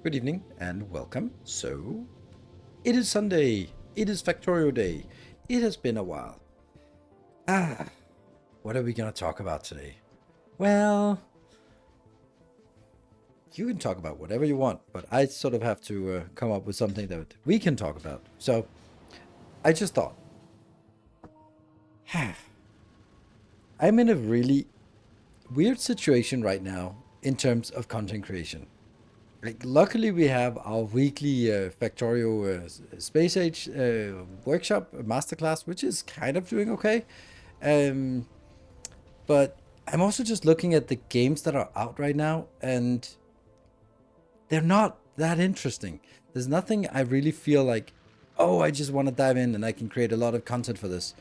Good evening and welcome. So, it is Sunday. It is Factorio Day. It has been a while. What are we going to talk about today? Well, you can talk about whatever you want, but I sort of have to come up with something that we can talk about. So, I just thought, I'm in a really weird situation right now in terms of content creation. Like, luckily, we have our weekly Factorio Space Age workshop masterclass, which is kind of doing okay. Um, but I'm also just looking at the games that are out right now, and they're not that interesting. There's nothing I really feel like, oh, I just want to dive in and I can create a lot of content for this.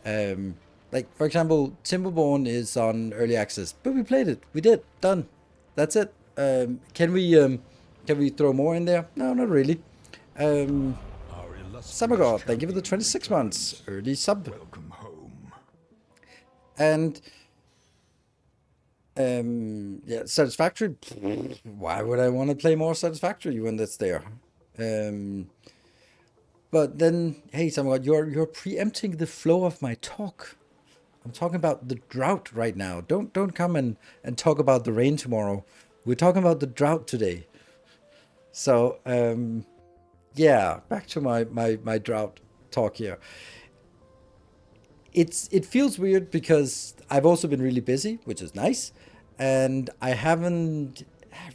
Um, like, for example, Timberborn is on early access, but we played it. We did. Done. That's it. Can we throw more in there? No, not really. Samagor, thank you for the 26 months. Early sub. Welcome home. And yeah, Satisfactory. Why would I want to play more Satisfactory when that's there? But then, hey, Samagor, you're preempting the flow of my talk. I'm talking about the drought right now. Don't come and talk about the rain tomorrow. We're talking about the drought today. So yeah, back to my drought talk here. It feels weird because I've also been really busy, which is nice, and I haven't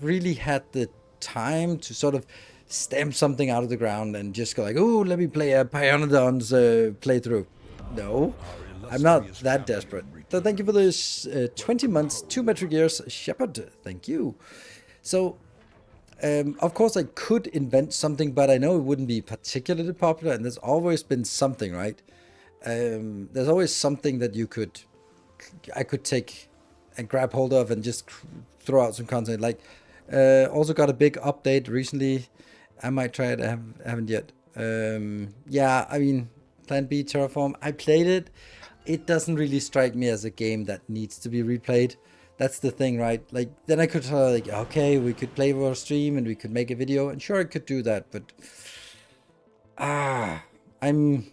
really had the time to sort of stamp something out of the ground and just go like, oh, let me play a Pionodon's playthrough. No, I'm not that desperate. So thank you for this 20 months, 2 metric years, Shepherd. Thank you. So of course, I could invent something, but I know it wouldn't be particularly popular, and there's always been something, right? There's always something that I could take and grab hold of and just throw out some content. Like, also got a big update recently. I might try it. Haven't yet. Yeah, I mean, Plan B Terraform. I played it. It doesn't really strike me as a game that needs to be replayed. That's the thing, right? Like, then I could like, okay, we could play for a stream and we could make a video, and sure, I could do that, but ah, I'm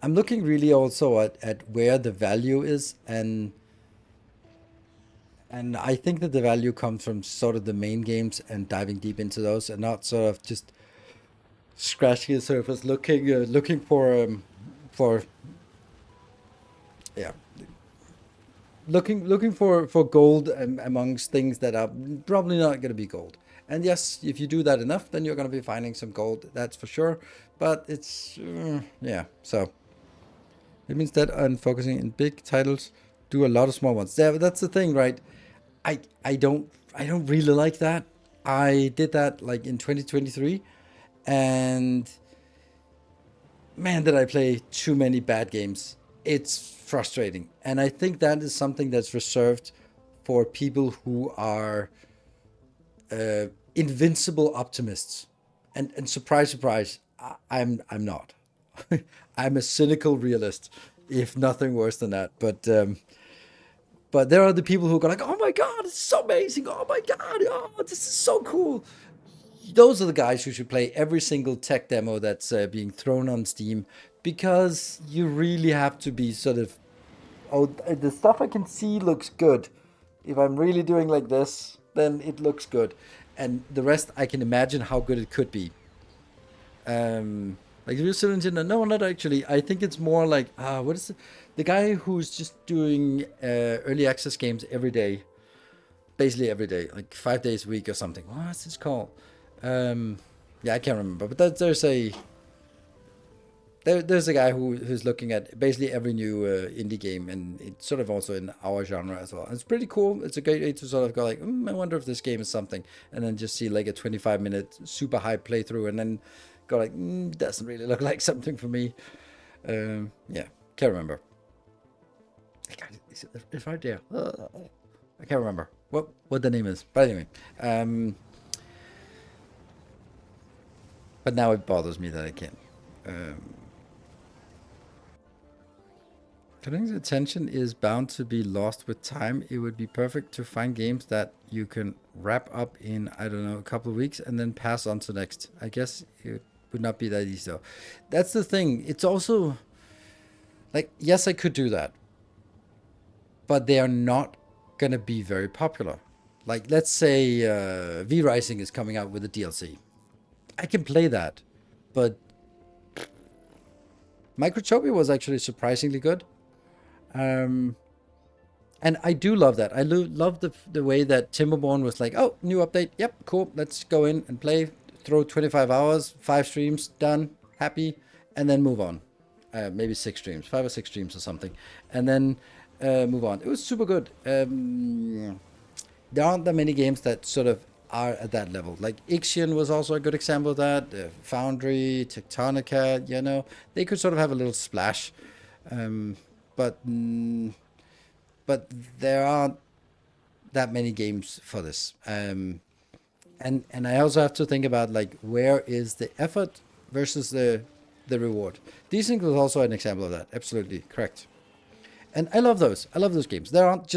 I'm looking really also at where the value is, and I think that the value comes from sort of the main games and diving deep into those, and not sort of just scratching the surface, looking for yeah, looking for gold amongst things that are probably not going to be gold. And yes, if you do that enough, then you're going to be finding some gold. That's for sure. But it's yeah. So it means that I'm focusing in big titles, do a lot of small ones. Yeah, but that's the thing, right? I don't really like that. I did that like in 2023, and man, did I play too many bad games. It's frustrating, and I think that is something that's reserved for people who are invincible optimists. And surprise, surprise, I'm not. I'm a cynical realist, if nothing worse than that. But there are the people who go like, "Oh my god, it's so amazing! Oh my god, oh this is so cool." Those are the guys who should play every single tech demo that's being thrown on Steam, because you really have to be sort of, oh, the stuff I can see looks good. If I'm really doing like this, then it looks good, and the rest I can imagine how good it could be. Like the real Silent no, not actually. I think it's more like what is the guy who's just doing early access games every day, basically every day, like 5 days a week or something. What's this called? Yeah, I can't remember. But there's a guy who's looking at basically every new indie game, and it's sort of also in our genre as well. And it's pretty cool. It's a great way to sort of go like, I wonder if this game is something, and then just see like a 25-minute super high playthrough, and then go like, doesn't really look like something for me. Yeah, can't remember. It's right there. I can't remember what the name is, but anyway. But now it bothers me that I can't. Um, Cutting the attention is bound to be lost with time. It would be perfect to find games that you can wrap up in, I don't know, a couple of weeks and then pass on to next. I guess it would not be that easy though. That's the thing. It's also like, yes, I could do that, but they are not gonna be very popular. Like, let's say V Rising is coming out with a DLC. I can play that, but Microtopia was actually surprisingly good. Um, and I do love that. I love the way that Timberborn was like, oh, new update. Yep, cool. Let's go in and play. Throw 25 hours, 5 streams, done, happy, and then move on. Maybe 6 streams, 5 or 6 streams or something, and then move on. It was super good. There aren't that many games that sort of are at that level. Like Ixion was also a good example of that. Foundry, Tectonica, they could sort of have a little splash. Um, but but there aren't that many games for this. And I also have to think about like, where is the effort versus the reward. Desync was also an example of that. Absolutely correct. And I love those. I love those games. There aren't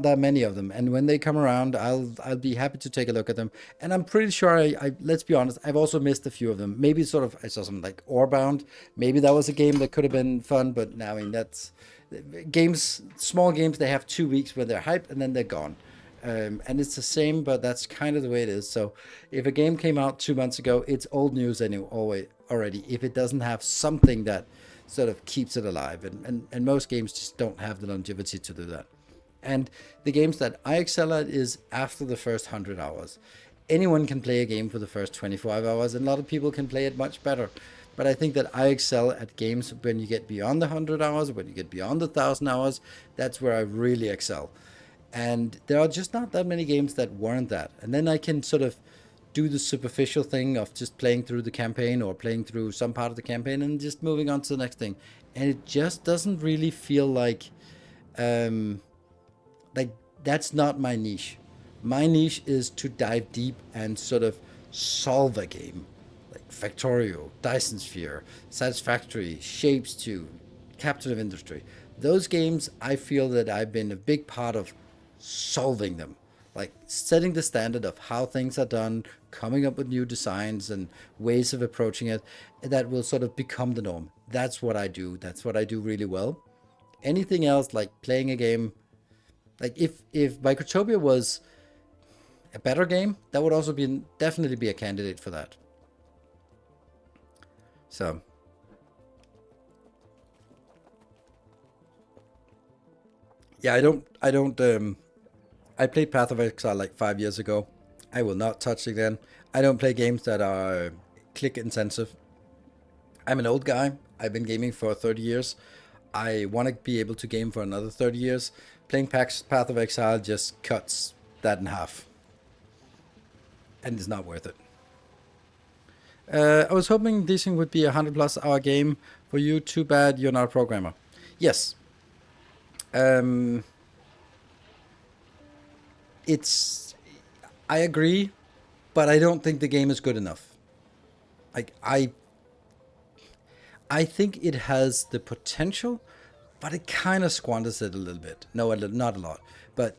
that many of them, and when they come around, I'll be happy to take a look at them. And I'm pretty sure I let's be honest, I've also missed a few of them. Maybe sort of I saw something like Orebound. Maybe that was a game that could have been fun, but now I mean that's games, small games. They have 2 weeks where they're hype and then they're gone. And it's the same, but that's kind of the way it is. So if a game came out 2 months ago, it's old news anyway already. If it doesn't have something that sort of keeps it alive, and most games just don't have the longevity to do that. And the games that I excel at is after the first 100 hours. Anyone can play a game for the first 25 hours, and a lot of people can play it much better. But I think that I excel at games when you get beyond the 100 hours, when you get beyond the 1,000 hours. That's where I really excel. And there are just not that many games that warrant that. And then I can sort of do the superficial thing of just playing through the campaign or playing through some part of the campaign and just moving on to the next thing. And it just doesn't really feel um, like that's not my niche. My niche is to dive deep and sort of solve a game, like Factorio, Dyson Sphere, Satisfactory, Shapes 2, Captain of Industry. Those games, I feel that I've been a big part of solving them, like setting the standard of how things are done, coming up with new designs and ways of approaching it that will sort of become the norm. That's what I do. That's what I do really well. Anything else, like playing a game, like if Microtopia was a better game, that would also be definitely be a candidate for that. So yeah, I played Path of Exile like 5 years ago. I will not touch it again. I don't play games that are click intensive. I'm an old guy. I've been gaming for 30 years. I want to be able to game for another 30 years. Playing Path of Exile just cuts that in half, and it's not worth it. I was hoping this thing would be a 100 plus hour game for you. Too bad you're not a programmer. Yes, um, it's. I agree, but I don't think the game is good enough. Like I think it has the potential, but it kind of squanders it a little bit. No, not a lot, but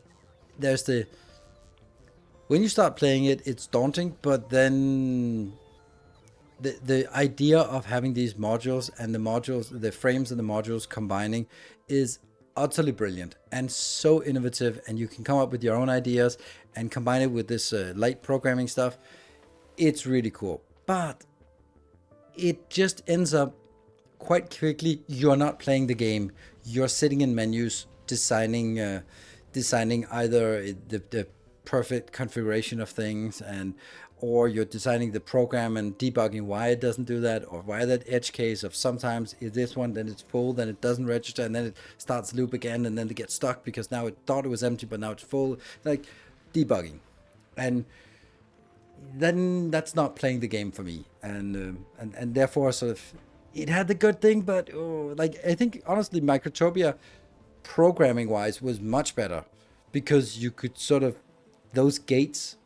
there's the when you start playing it, it's daunting, but then the idea of having these modules and the frames and the modules combining is utterly brilliant and so innovative, and you can come up with your own ideas and combine it with this light programming stuff. It's really cool, but it just ends up quite quickly you're not playing the game. You're sitting in menus designing either the perfect configuration of things, and or you're designing the program and debugging why it doesn't do that, or why that edge case of sometimes is this one, then it's full, then it doesn't register, and then it starts loop again, and then it gets stuck because now it thought it was empty but now it's full, like debugging. And then that's not playing the game for me, and therefore sort of it had the good thing, but oh, like I think honestly Microtopia programming wise was much better because you could sort of those gates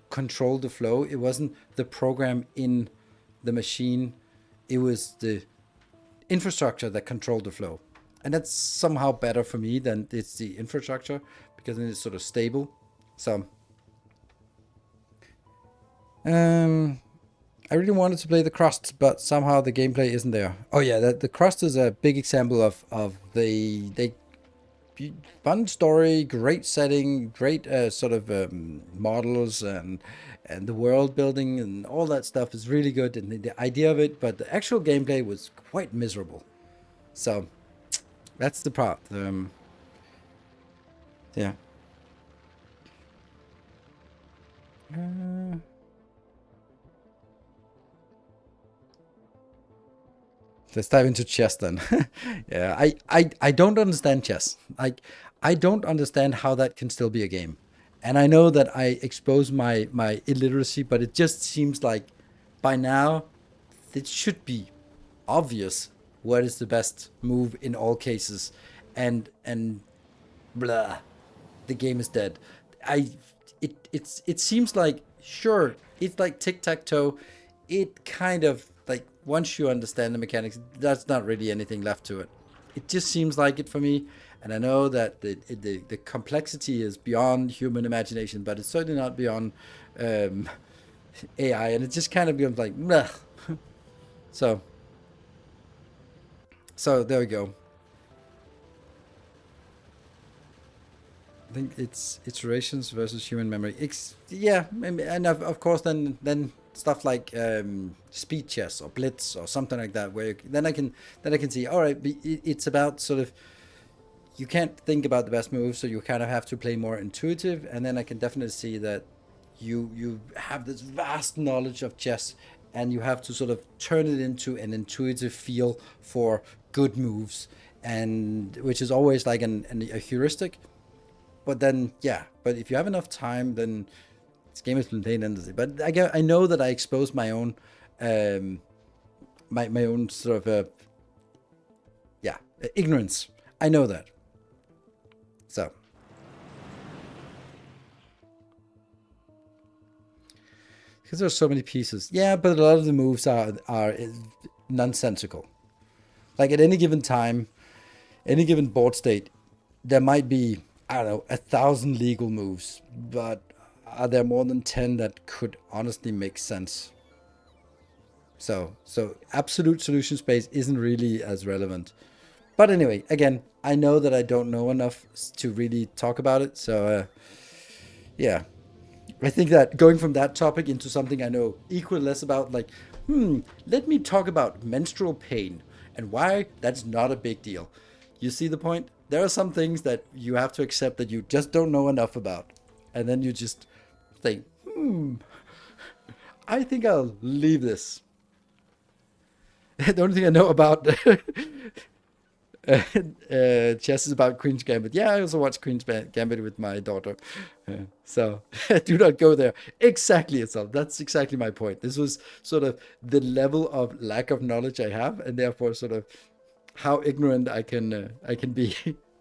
control the flow. It wasn't the program in the machine, it was the infrastructure that controlled the flow, and that's somehow better for me than it's the infrastructure because then it's sort of stable. So um I really wanted to play the Crust, but somehow the gameplay isn't there. Oh yeah, the Crust is a big example of they fun story, great setting, great sort of models, and the world building and all that stuff is really good, and the idea of it, but the actual gameplay was quite miserable. So that's the part. Yeah. Uh, let's dive into chess then. Yeah, I don't understand chess. Like I don't understand how that can still be a game. And I know that I expose my illiteracy, but it just seems like by now it should be obvious what is the best move in all cases, and blah, the game is dead. I it seems like sure it's like tic tac toe. It kind of like once you understand the mechanics, that's not really anything left to it. It just seems like it for me, and I know that the complexity is beyond human imagination, but it's certainly not beyond um, AI, and it just kind of becomes like bleh. So so there we go. I think it's iterations versus human memory. Yeah, and of course then stuff like speed chess or blitz or something like that, where then I can see, all right, it's about sort of, you can't think about the best moves, so you kind of have to play more intuitive, and then I can definitely see that you have this vast knowledge of chess, and you have to sort of turn it into an intuitive feel for good moves, and which is always like a heuristic. But then, yeah, but if you have enough time, then this game has been played endlessly. But I know that I exposed my own, um, my own sort of, yeah, ignorance. I know that. So, because there's so many pieces. Yeah, but a lot of the moves are nonsensical. Like at any given time, any given board state, there might be, I don't know, 1,000 legal moves, but are there more than 10 that could honestly make sense? So absolute solution space isn't really as relevant. But anyway, again, I know that I don't know enough to really talk about it. So yeah, I think that going from that topic into something I know equally less about, like, let me talk about menstrual pain and why that's not a big deal. You see the point? There are some things that you have to accept that you just don't know enough about. And then you just think, I think I'll leave this. The only thing I know about chess is about Queen's Gambit. Yeah, I also watch Queen's Gambit with my daughter. So do not go there. Exactly, itself. That's exactly my point. This was sort of the level of lack of knowledge I have, and therefore sort of how ignorant I can be.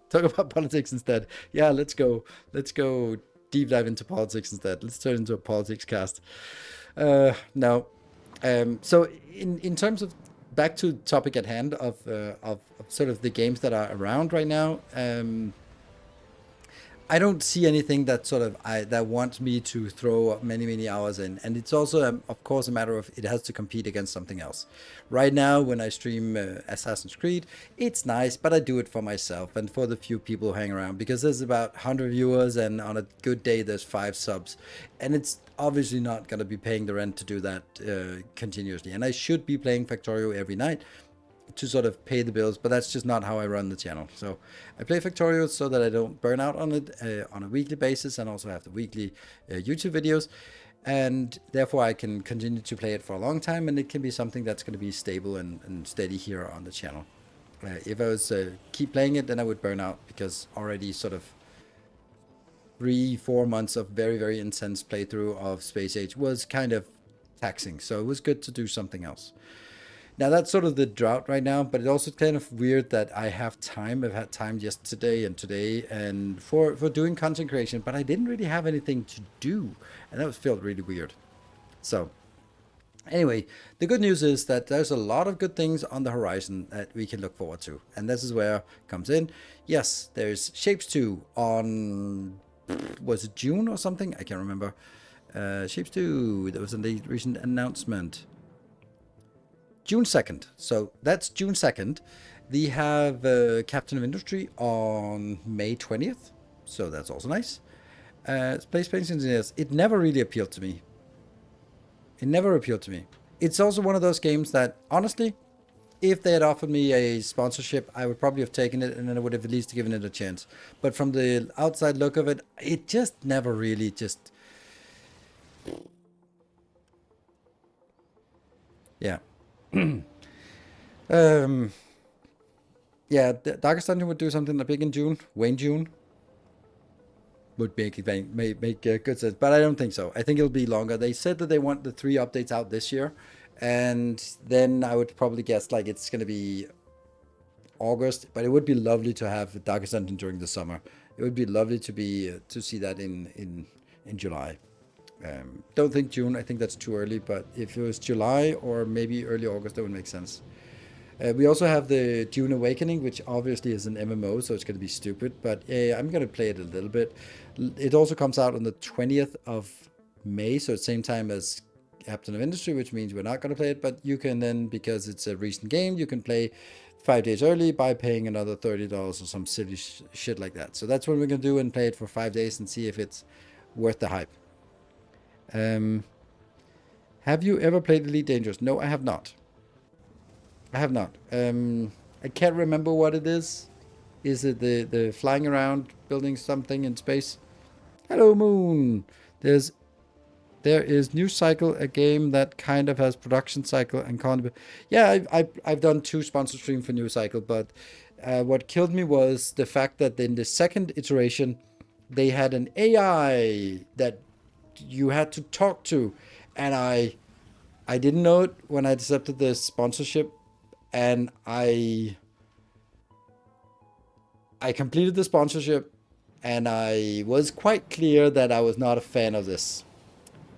Talk about politics instead. Yeah, let's go. Let's go deep dive into politics instead. Let's turn it into a politics cast. No. So in terms of, back to topic at hand of sort of the games that are around right now. I don't see anything that sort of that wants me to throw many hours in, and it's also of course a matter of it has to compete against something else. Right now, when I stream Assassin's Creed, it's nice, but I do it for myself and for the few people who hang around, because there's about 100 viewers, and on a good day there's 5 subs, and it's obviously not going to be paying the rent to do that continuously. And I should be playing Factorio every night to sort of pay the bills, but that's just not how I run the channel. So I play Factorio so that I don't burn out on it on a weekly basis, and also have the weekly YouTube videos, and therefore I can continue to play it for a long time, and it can be something that's going to be stable and steady here on the channel. If I was keep playing it, then I would burn out, because already sort of 3-4 months of very intense playthrough of Space Age was kind of taxing, so it was good to do something else. Now that's sort of the drought right now, but it's also kind of weird that I have time. I've had time yesterday and today, and for doing content creation, but I didn't really have anything to do, and that was felt really weird. So anyway, the good news is that there's a lot of good things on the horizon that we can look forward to, and this is where it comes in. Yes, there's Shapes 2 on, was it June or something? I can't remember. Shapes 2, there was a recent announcement. June 2nd. So that's June 2nd. They have Captain of Industry on May 20th. So that's also nice. Space Engineers. It never really appealed to me. It never appealed to me. It's also one of those games that, honestly, if they had offered me a sponsorship, I would probably have taken it, and then I would have at least given it a chance. But from the outside look of it, it just never really just... Yeah. Um, yeah, Darkest Dungeon would do something big in June. Wayne June would make good sense, but I don't think so. I think it'll be longer. They said that they want the 3 updates out this year, and then I would probably guess like it's gonna be August. But it would be lovely to have Darkest Dungeon during the summer. It would be lovely to be to see that in July. Don't think June. I think that's too early. But if it was July or maybe early August, that would make sense. We also have the Dune Awakening, which obviously is an MMO, so it's going to be stupid. But I'm going to play it a little bit. It also comes out on the 20th of May, so at the same time as Captain of Industry, which means we're not going to play it. But you can then, because it's a recent game, you can play 5 days early by paying another $30 or some silly shit like that. So that's what we're gonna do and play it for 5 days and see if it's worth the hype. Have you ever played Elite Dangerous? No, I have not. I have not. I can't remember what it is. Is it the flying around building something in space? Hello, Moon. There is New Cycle, a game that kind of has production cycle and content. Yeah, I've done 2 sponsor streams for New Cycle, but what killed me was the fact that in the second iteration, they had an AI that you had to talk to, and I didn't know it when I accepted the sponsorship, and I completed the sponsorship, and I was quite clear that I was not a fan of this,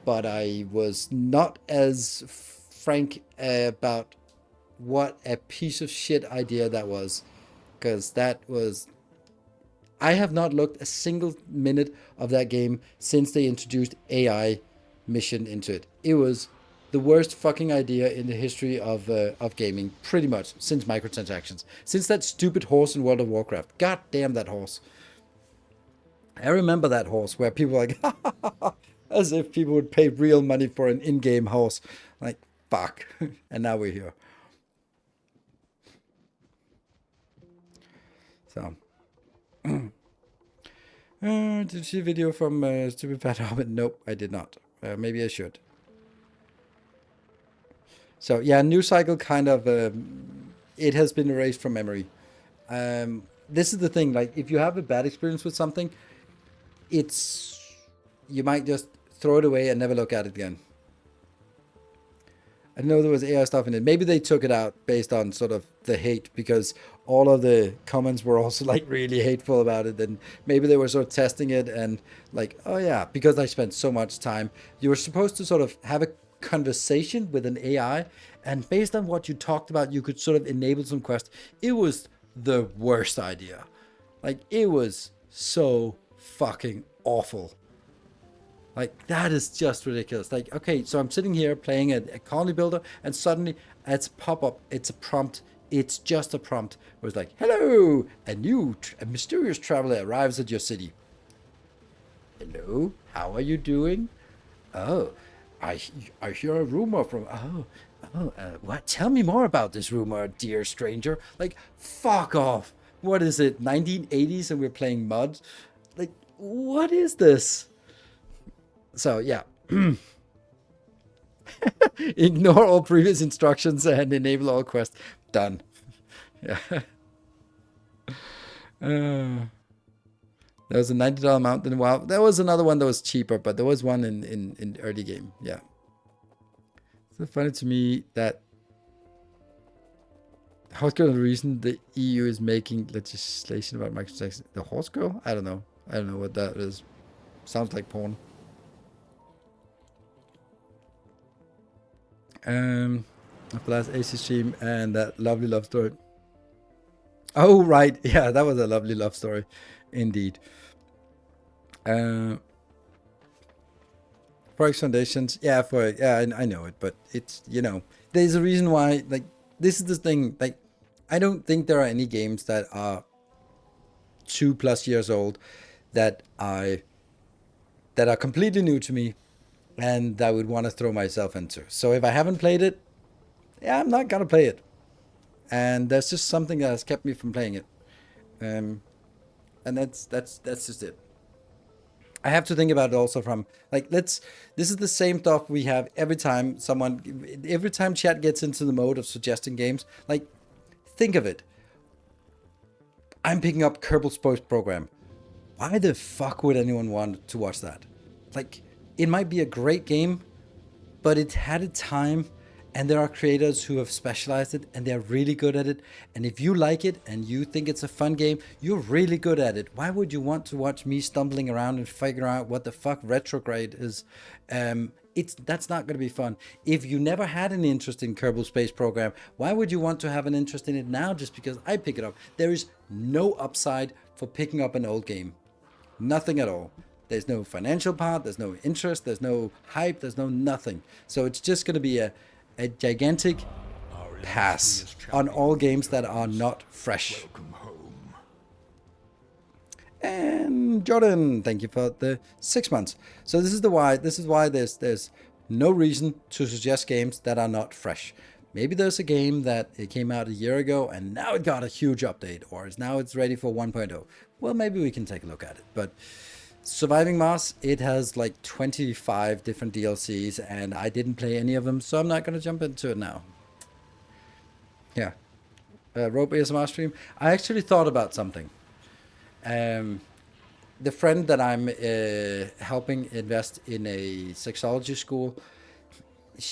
but I was not as frank about what a piece of shit idea that was, because that was. I have not looked a single minute of that game since they introduced AI mission into it. It was the worst fucking idea in the history of gaming, pretty much, since microtransactions. Since that stupid horse in World of Warcraft. God damn that horse. I remember that horse where people were like, as if people would pay real money for an in-game horse. Like, fuck. And now we're here. So. Did you see a video from Stupid Fat Hobbit? Nope, I did not. Maybe I should. So yeah, New Cycle kind of it has been erased from memory. This is the thing. Like, if you have a bad experience with something, you might just throw it away and never look at it again. I know there was AI stuff in it. Maybe they took it out based on sort of the hate, because all of the comments were also like really hateful about it. And maybe they were sort of testing it and like, oh yeah, because I spent so much time. You were supposed to sort of have a conversation with an AI, and based on what you talked about, you could sort of enable some quests. It was the worst idea. Like, it was so fucking awful. Like, that is just ridiculous. Like, okay, so I'm sitting here playing a colony builder, and suddenly it's a pop-up, it's a prompt, it's just a prompt where it's like, hello, a mysterious traveler arrives at your city. Hello, how are you doing? Oh, I hear a rumor from, what? Tell me more about this rumor, dear stranger. Like, fuck off. What is it, 1980s and we're playing mud? Like, what is this? So yeah, ignore all previous instructions and enable all quests. Done. Yeah. There was a $90 mountain. Wow, there was another one that was cheaper, but there was one in early game. Yeah. It's funny to me that how's the reason the EU is making legislation about microtransactions. The horse girl? I don't know. I don't know what that is. Sounds like porn. After last AC stream and that lovely love story. Oh right, yeah, that was a lovely love story, indeed. Forex Foundations, yeah, I know it, but it's, there's a reason why. Like, this is the thing. Like, I don't think there are any games that are 2+ years old that are completely new to me, and I would want to throw myself into. So if I haven't played it, yeah, I'm not gonna play it. And there's just something that has kept me from playing it. And that's just it. I have to think about it also from, like, this is the same stuff we have every time chat gets into the mode of suggesting games. Like, think of it. I'm picking up Kerbal Space Program. Why the fuck would anyone want to watch that? Like, it might be a great game, but it had a time, and there are creators who have specialized it, and they're really good at it. And if you like it and you think it's a fun game, you're really good at it. Why would you want to watch me stumbling around and figure out what the fuck retrograde is? That's not going to be fun. If you never had an interest in Kerbal Space Program, why would you want to have an interest in it now just because I pick it up? There is no upside for picking up an old game. Nothing at all. There's no financial part, there's no interest, there's no hype, there's no nothing. So it's just going to be a gigantic pass on all games that are not fresh. And Jordan, thank you for the 6 months. So this is why there's no reason to suggest games that are not fresh. Maybe there's a game that it came out a year ago and now it got a huge update, or now it's ready for 1.0. Well, maybe we can take a look at it. But Surviving Mars, it has like 25 different DLCs, and I didn't play any of them, so I'm not going to jump into it now. Yeah. Rope ASMR stream. I actually thought about something. The friend that I'm helping invest in a sexology school,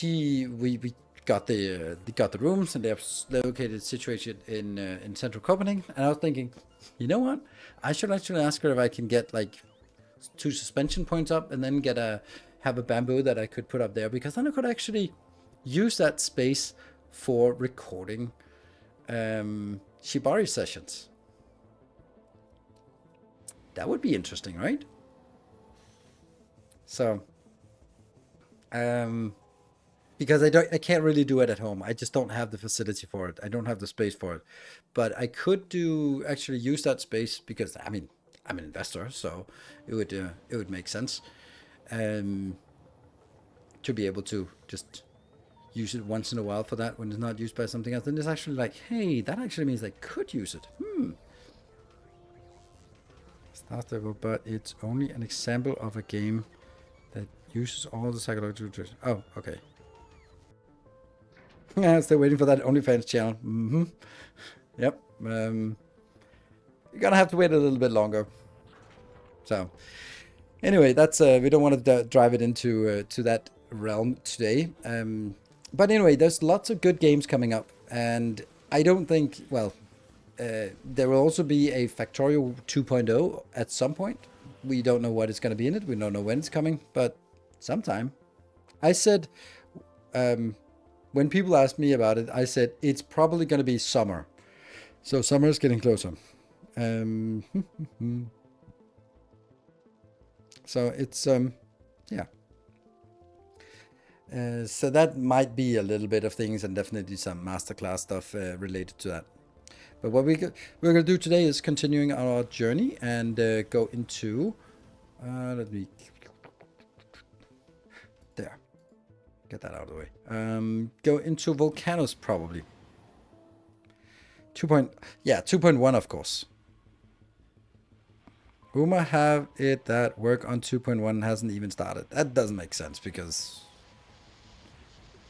we got the rooms, and they're located situated in central Copenhagen. And I was thinking, you know what? I should actually ask her if I can get like 2 suspension points up, and then have a bamboo that I could put up there, because then I could actually use that space for recording shibari sessions. That would be interesting, right? So, because I can't really do it at home. I just don't have the facility for it. I don't have the space for it. But I could actually use that space, because I mean, I'm an investor, so it would make sense to be able to just use it once in a while for that when it's not used by something else. Then it's actually like, hey, that actually means I could use it. Star Stable, but it's only an example of a game that uses all the psychological tools. Oh, okay. Yeah, still waiting for that OnlyFans channel. Yep. You're gonna have to wait a little bit longer. So, anyway, that's we don't want to drive it into to that realm today. But anyway, there's lots of good games coming up, and I don't think, well, there will also be a Factorio 2.0 at some point. We don't know what is going to be in it. We don't know when it's coming, but sometime. I said, when people asked me about it, I said it's probably going to be summer. So summer is getting closer. So it's, yeah. So that might be a little bit of things, and definitely some masterclass stuff related to that. But what we're going to do today is continuing our journey and go into, let me, there, get that out of the way. Go into Vulcanus probably. 2.1 of course. Rumor have it that work on 2.1 hasn't even started. That doesn't make sense, because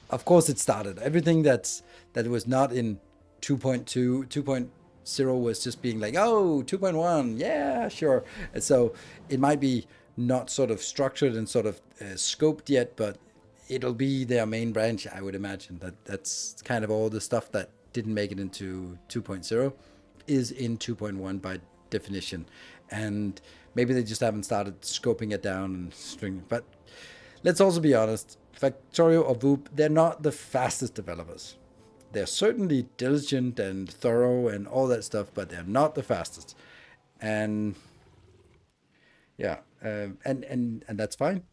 of course it started. Everything that was not in 2.2, 2.0 was just being like, oh, 2.1, yeah, sure. And so it might be not sort of structured and sort of scoped yet, but it'll be their main branch, I would imagine. That's kind of all the stuff that didn't make it into 2.0 is in 2.1 by definition. And maybe they just haven't started scoping it down and stringing. But let's also be honest, Factorio or VOOP, they're not the fastest developers. They're certainly diligent and thorough and all that stuff, but they're not the fastest. And yeah, and that's fine.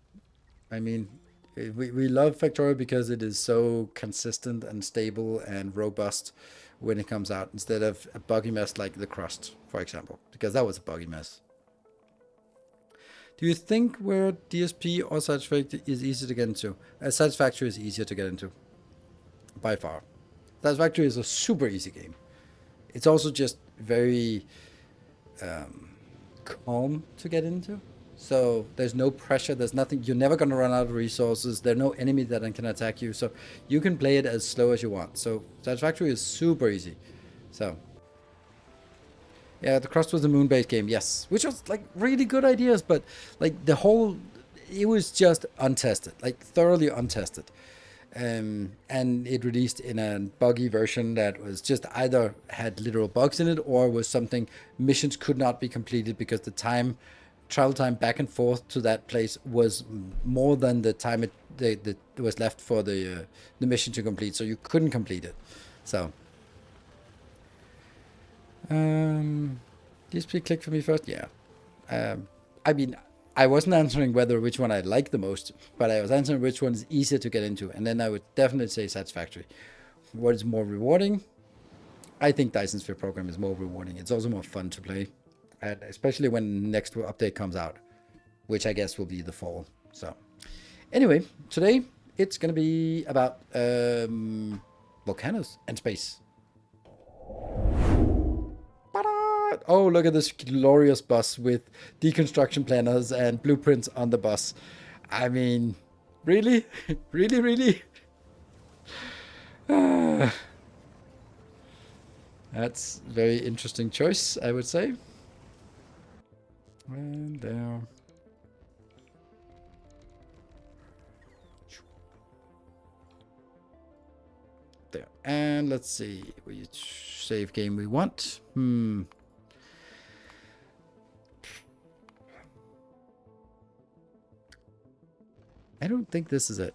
I mean, we love Factorio because it is so consistent and stable and robust when it comes out, instead of a buggy mess like the Crust, for example, because that was a buggy mess. Do you think where DSP or Satisfactory is easier to get into? Satisfactory is easier to get into, by far. Satisfactory is a super easy game. It's also just very calm to get into. So there's no pressure, there's nothing, you're never going to run out of resources, there are no enemy that can attack you, so you can play it as slow as you want. So Satisfactory is super easy. So yeah, the Crust was a moon-based game, yes, which was like really good ideas, but like it was just untested, like thoroughly untested. And it released in a buggy version that was just either had literal bugs in it, or was something missions could not be completed because the travel time back and forth to that place was more than the time it was left for the mission to complete, so you couldn't complete it. So DSP clicked for me first. Yeah, I mean, I wasn't answering which one I like the most, but I was answering which one is easier to get into, and then I would definitely say Satisfactory. what is more rewarding? I think Dyson Sphere Program is more rewarding. It's also more fun to play, and especially when next update comes out, which I guess will be the fall. So anyway, today it's going to be about Vulcanus and space. Oh, look at this glorious bus with deconstruction planners and blueprints on the bus. I mean, really? Really, really? That's a very interesting choice, I would say. And there. There. And let's see which save game we want. I don't think this is it.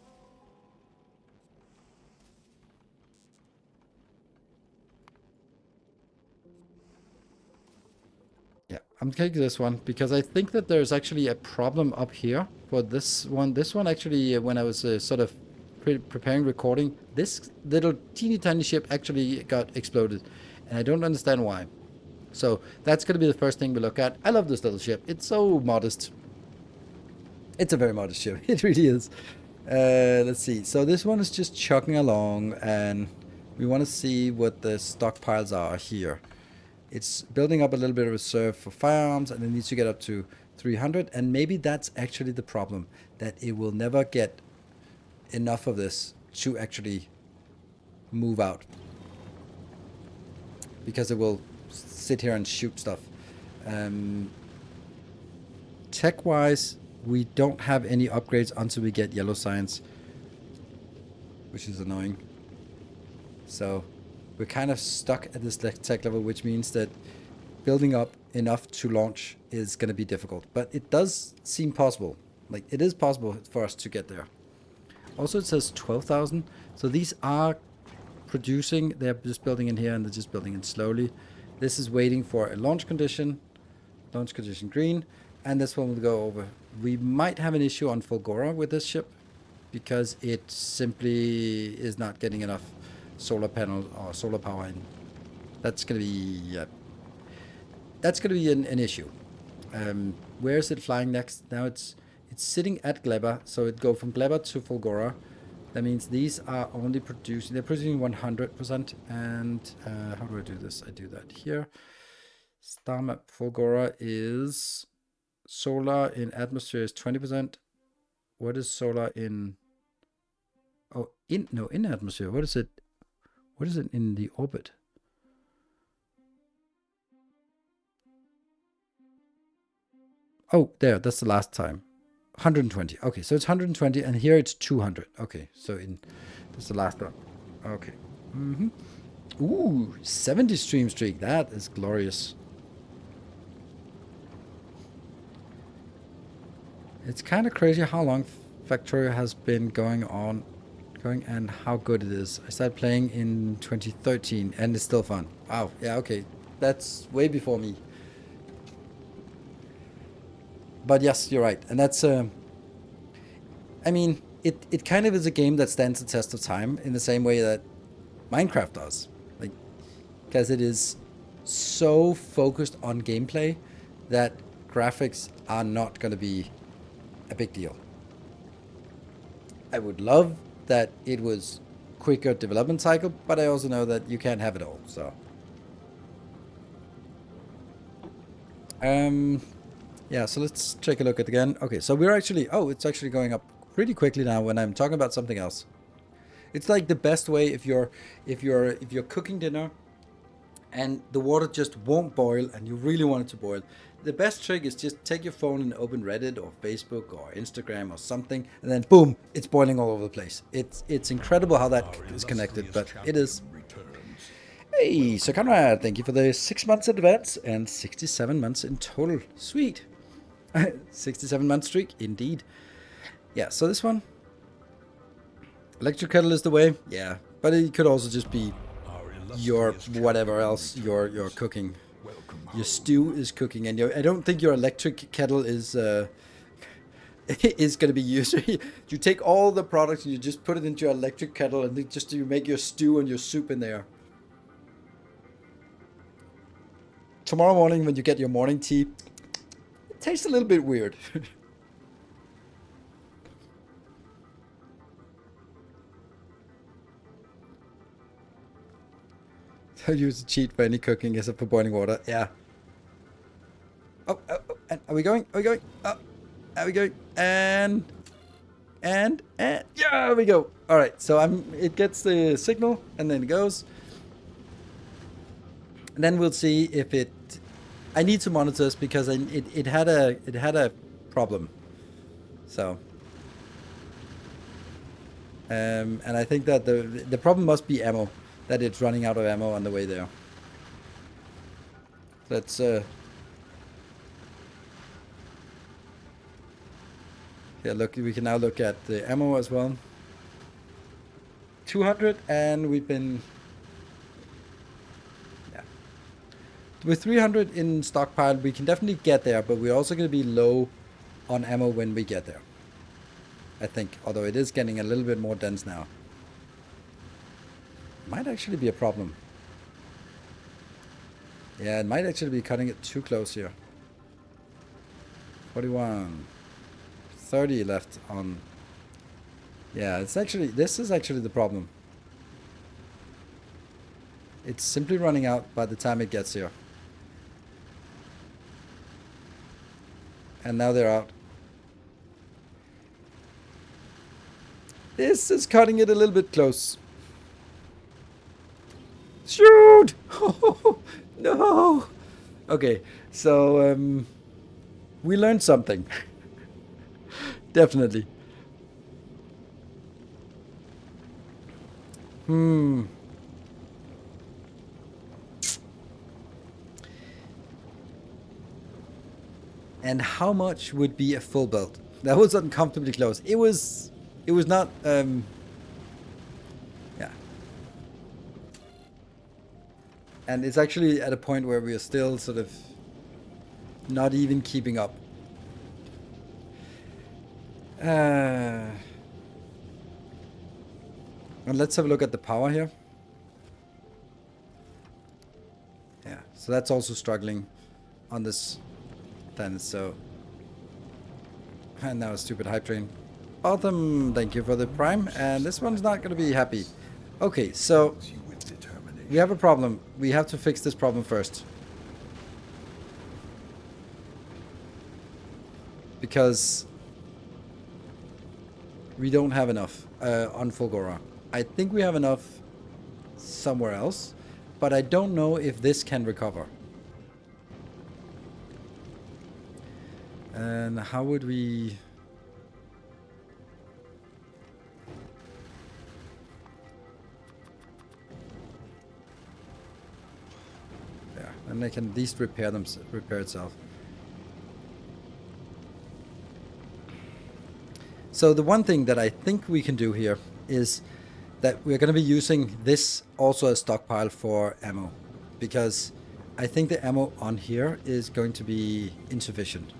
Yeah, I'm taking this one because I think that there's actually a problem up here for this one. This one actually, when I was sort of preparing recording, this little teeny tiny ship actually got exploded, and I don't understand why. So that's going to be the first thing we look at. I love this little ship. It's so modest. It's a very modest ship. It really is. Let's see. So this one is just chugging along, and we want to see what the stockpiles are here. It's building up a little bit of reserve for firearms, and it needs to get up to 300. And maybe that's actually the problem, that it will never get enough of this to actually move out, because it will sit here and shoot stuff. Tech-wise, we don't have any upgrades until we get yellow science, which is annoying. So we're kind of stuck at this tech level, which means that building up enough to launch is going to be difficult. But it does seem possible. Like, it is possible for us to get there. Also, it says 12,000. So these are producing. They're just building in here, and they're just building in slowly. This is waiting for a launch condition. Launch condition green. And this one will go over. We might have an issue on Fulgora with this ship, because it simply is not getting enough solar panel or solar power in. That's going to be an issue. Where is it flying next? Now it's sitting at Gleba, so it go from Gleba to Fulgora. That means these are only producing. They're producing 100%. And how do I do this? I do that here. Star map Fulgora is solar in atmosphere is 20%. What is solar in? Oh, in atmosphere. What is it? What is it in the orbit? Oh, there. That's the last time. 120. Okay, so it's 120, and here it's 200. Okay, so that's the last one. Okay. Ooh, 70 stream streak. That is glorious. It's kind of crazy how long Factorio has been going and how good it is. I started playing in 2013, and it's still fun. Wow. Yeah, okay. That's way before me. But yes, you're right. And that's, I mean, it kind of is a game that stands the test of time in the same way that Minecraft does. Like, because it is so focused on gameplay that graphics are not going to be a big deal. I would love that it was quicker development cycle, but I also know that you can't have it all. So, yeah. So let's take a look at it again. Okay, so we're actually it's actually going up pretty quickly now when I'm talking about something else. It's like the best way if you're cooking dinner and the water just won't boil and you really want it to boil. The best trick is just take your phone and open Reddit or Facebook or Instagram or something, and then boom, it's boiling all over the place. It's incredible how that is connected, but it is. Hey, Sir Conrad, thank you for the 6 months in advance and 67 months in total. Sweet. 67-month streak, indeed. Yeah, so this one. Electric kettle is the way, yeah. But it could also just be your whatever else you're cooking. Your stew is cooking, and I don't think your electric kettle is is going to be used. You take all the products and you just put it into your electric kettle, and then just you make your stew and your soup in there. Tomorrow morning when you get your morning tea, it tastes a little bit weird. So use a cheat for any cooking except for boiling water. Yeah. And are we going? Are we going? Oh, are we going? And yeah, we go. All right. So it gets the signal and then it goes. And then we'll see if it. I need to monitor this because it had a problem. So. And I think that the problem must be ammo, that it's running out of ammo on the way there. Let's yeah, look, we can now look at the ammo as well. 200, and we've been, yeah, with 300 in stockpile, we can definitely get there, but we're also going to be low on ammo when we get there, I think, although it is getting a little bit more dense now. Might actually be a problem. Yeah, it might actually be cutting it too close here. 41. 30 left on. Yeah, this is actually the problem. It's simply running out by the time it gets here. And now they're out. This is cutting it a little bit close. Shoot! Oh, no! Okay, so we learned something. Definitely. And how much would be a full belt? That was uncomfortably close. It was not yeah. And it's actually at a point where we are still sort of not even keeping up. And let's have a look at the power here. Yeah, so that's also struggling on this planet, so. And now a stupid hype train. Autumn, thank you for the prime, and this one's not going to be happy. Okay, so we have a problem. We have to fix this problem first. Because we don't have enough on Fulgora. I think we have enough somewhere else, but I don't know if this can recover. And how would we... Yeah, and they can at least repair itself. So the one thing that I think we can do here is that we're going to be using this also as stockpile for ammo, because I think the ammo on here is going to be insufficient.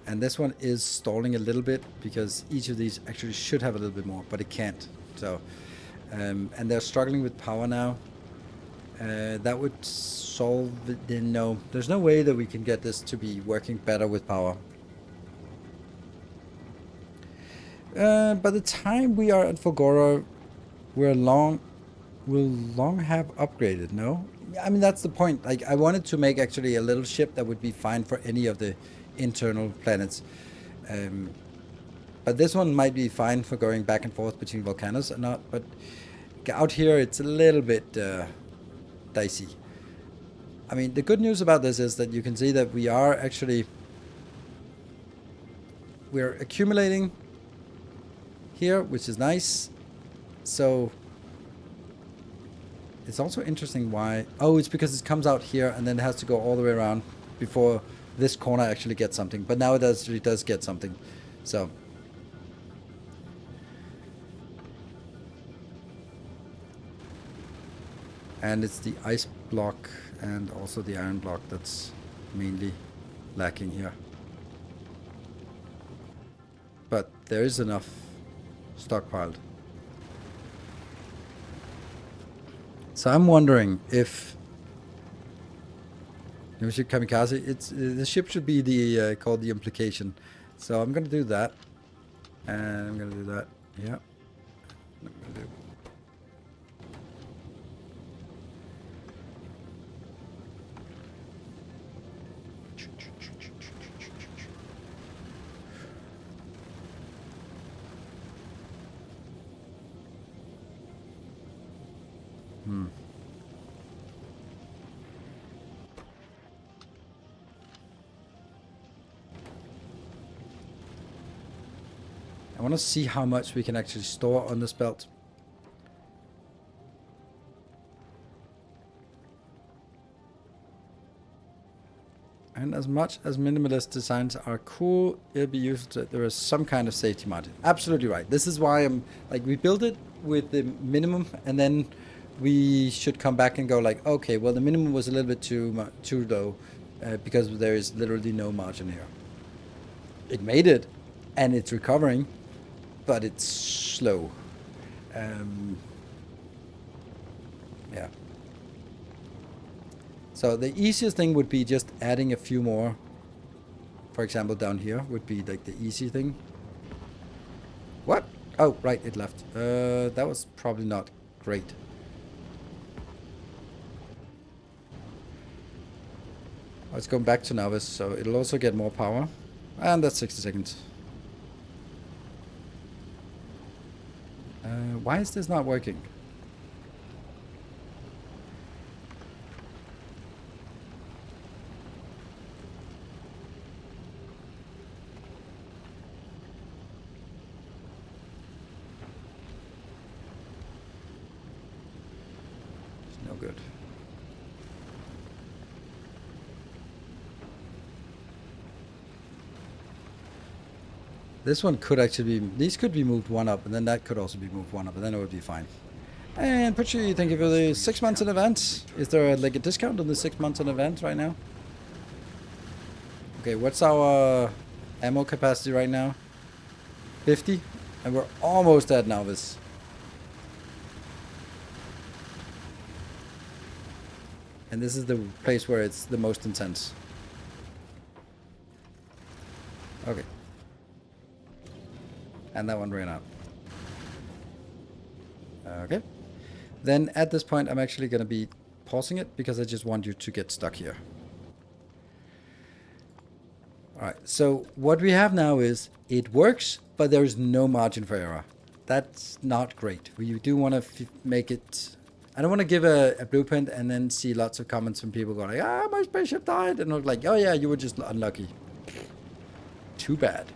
And this one is stalling a little bit because each of these actually should have a little bit more, but it can't. So, and they're struggling with power now. That would solve it. No, there's no way that we can get this to be working better with power. By the time we are at Fulgora, we'll long have upgraded, no? I mean, that's the point. Like, I wanted to make actually a little ship that would be fine for any of the internal planets. But this one might be fine for going back and forth between Vulcanus or not, but out here it's a little bit dicey. I mean, the good news about this is that you can see that we're accumulating here, which is nice. So it's also interesting why... Oh, it's because it comes out here and then it has to go all the way around before this corner actually gets something. But now it actually does get something. So... And it's the ice block and also the iron block that's mainly lacking here. but there is enough stockpiled. So I'm wondering if kamikaze. It's the ship should be the called the implication. So I'm gonna do that, and I'm gonna do that. Yeah. I'm gonna do. I want to see how much we can actually store on this belt. And as much as minimalist designs are cool, it'll be useful that there is some kind of safety margin. Absolutely right. This is why I'm like, we build it with the minimum, and then we should come back and go like, okay, well the minimum was a little bit too low, because there is literally no margin here. It made it, and it's recovering, but it's slow. Yeah. So the easiest thing would be just adding a few more. For example, down here would be like the easy thing. What? Oh, right, it left. That was probably not great. Oh, it's going back to Navis, so it'll also get more power. And that's 60 seconds. Why is this not working? It's no good. This one could actually be, these could be moved one up, and then that could also be moved one up, and then it would be fine. And Putchy, thank you for the 6 months in advance. Is there like a discount on the 6 months in advance right now? Okay, what's our ammo capacity right now? 50? And we're almost at Navis. And this is the place where it's the most intense. Okay. And that one ran out. Okay. Then at this point, I'm actually going to be pausing it because I just want you to get stuck here. Alright, so what we have now is it works, but there is no margin for error. That's not great. We do want to make it... I don't want to give a blueprint and then see lots of comments from people going like, ah, my spaceship died. And I'm like, oh yeah, you were just unlucky. Too bad.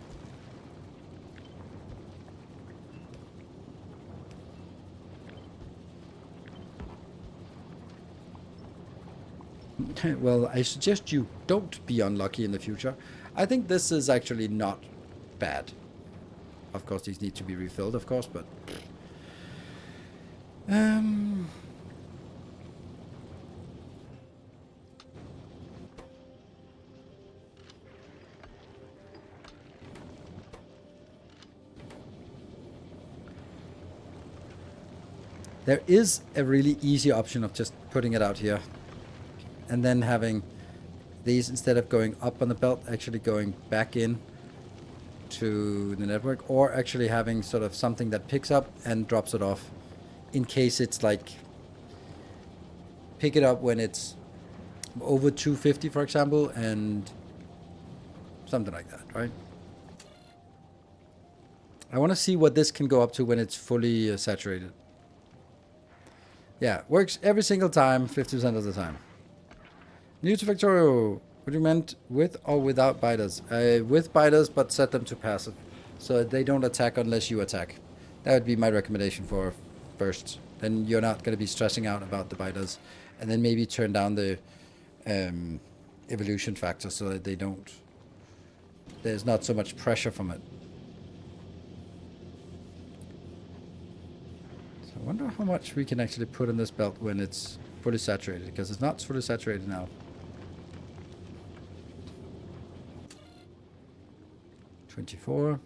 Well, I suggest you don't be unlucky in the future. I think this is actually not bad. Of course, these need to be refilled, of course, but... There is a really easy option of just putting it out here. And then having these, instead of going up on the belt, actually going back in to the network, or actually having sort of something that picks up and drops it off in case it's like pick it up when it's over 250, for example, and something like that, right? I want to see what this can go up to when it's fully saturated. Yeah, works every single time, 50% of the time. New to Factorio, what you meant with or without biters? With biters, but set them to passive, so they don't attack unless you attack. That would be my recommendation for first. Then you're not going to be stressing out about the biters, and then maybe turn down the evolution factor so that they don't. There's not so much pressure from it. So I wonder how much we can actually put in this belt when it's fully saturated, because it's not fully saturated now. 24.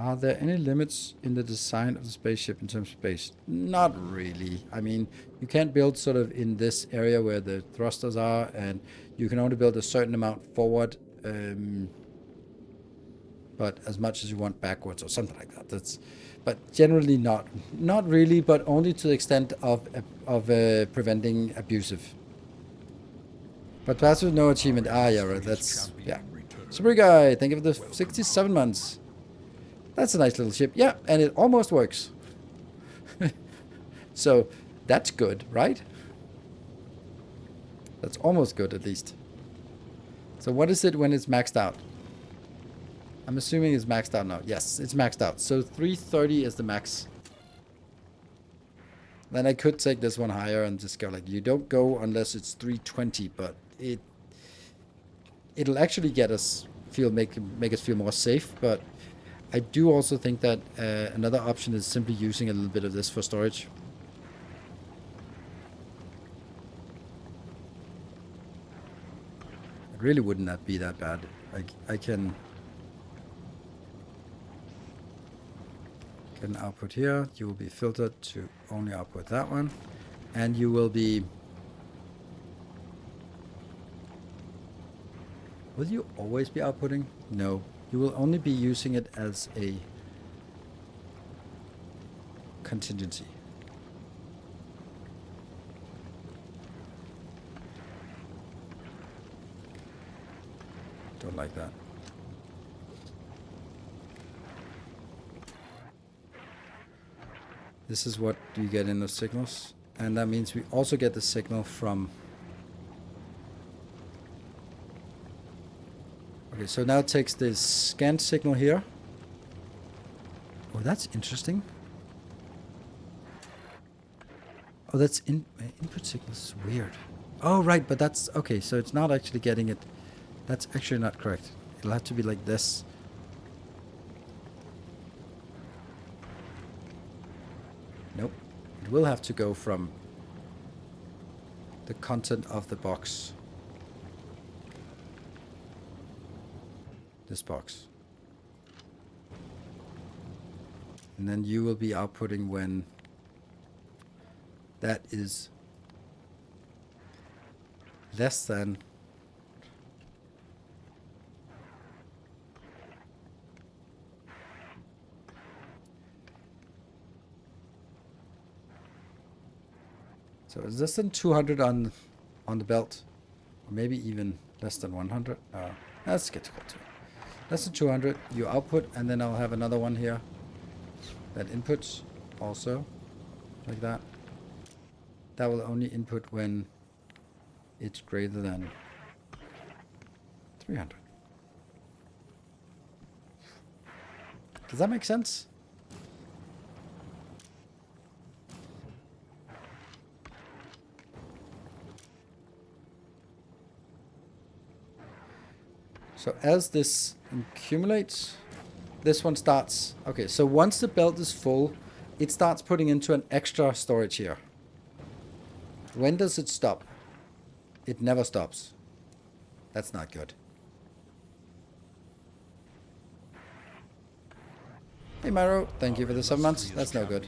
Are there any limits in the design of the spaceship in terms of space? Not really. I mean, you can't build sort of in this area where the thrusters are, and you can only build a certain amount forward, but as much as you want backwards or something like that. But generally not really, but only to the extent of preventing abusive. But pass with no achievement. Ah, yeah, right. That's yeah. Super guy, thank you for the 67 months. That's a nice little ship. Yeah, and it almost works. So that's good, right? That's almost good, at least. So what is it when it's maxed out? I'm assuming it's maxed out now. Yes, it's maxed out. So 330 is the max. Then I could take this one higher and just go like, you don't go unless it's 320, but it'll actually get us make us feel more safe. But I do also think that another option is simply using a little bit of this for storage. It really wouldn't that be that bad. I can get an output here. You will be filtered to only output that one. And you will be... Will you always be outputting? No. You will only be using it as a contingency. Don't like that. This is what you get in the signals. And that means we also get the signal from... Okay, so now it takes this scan signal here. Oh, that's interesting. Oh, that's input signal is weird. Oh, right, but that's... Okay, so it's not actually getting it. That's actually not correct. It'll have to be like this. Nope. It will have to go from the content of the box. This box. And then you will be outputting when that is less than so it's less than 200 on the belt, or maybe even less than 100. Let's get to it. Less than 200, you output, and then I'll have another one here that inputs also, like that. That will only input when it's greater than 300. Does that make sense? So as this accumulates, this one starts... Okay, so once the belt is full, it starts putting into an extra storage here. When does it stop? It never stops. That's not good. Hey Myro, thank you for the 7 months. That's no good.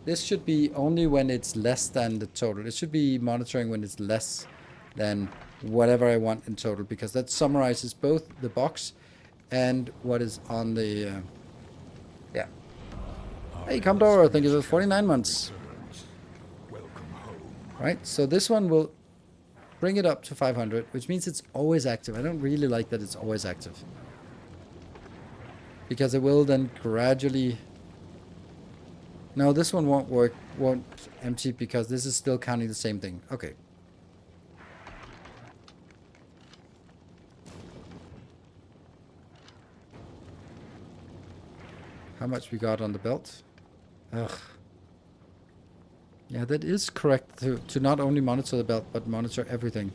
This should be only when it's less than the total. It should be monitoring when it's less than whatever I want in total, because that summarizes both the box and what is on the... yeah. Hey Commodore, thank you for 49 months. Right, so this one will bring it up to 500, which means it's always active. I don't really like that it's always active, because it will then gradually... No, this one won't work, won't empty, because this is still counting the same thing. Okay. How much we got on the belt? Ugh. Yeah, that is correct to not only monitor the belt, but monitor everything.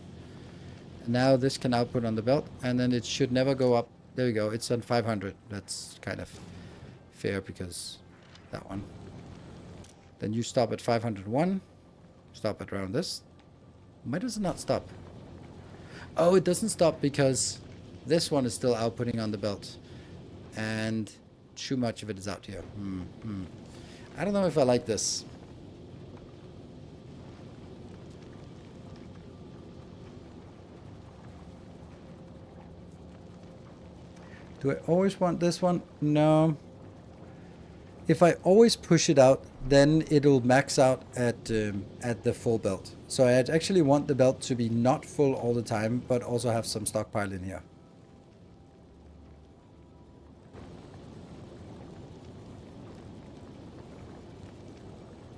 Now this can output on the belt, and then it should never go up. There we go, it's on 500. That's kind of fair, because that one. Then you stop at 501. Stop at around this. Why does it not stop? Oh, it doesn't stop because This one is still outputting on the belt. And too much of it is out here. I don't know if I like this. Do I always want this one? No. If I always push it out, then it'll max out at the full belt. So I actually want the belt to be not full all the time, but also have some stockpile in here.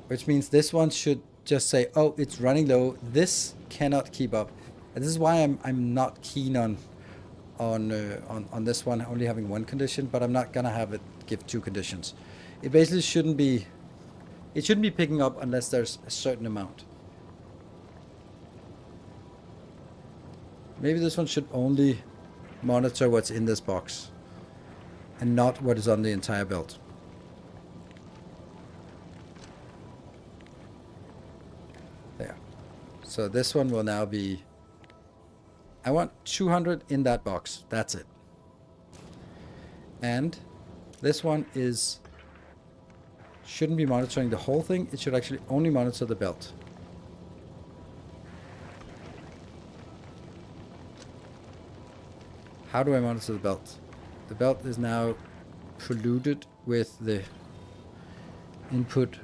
Which means this one should just say, oh, it's running low. This cannot keep up. And this is why I'm not keen on this one only having one condition, but I'm not gonna have it give two conditions. It basically shouldn't be picking up unless there's a certain amount. Maybe this one should only monitor what's in this box and not what is on the entire belt. There. So this one will now be, I want 200 in that box. That's it. And this one shouldn't be monitoring the whole thing. It should actually only monitor the belt. How do I monitor the belt? The belt is now polluted with the input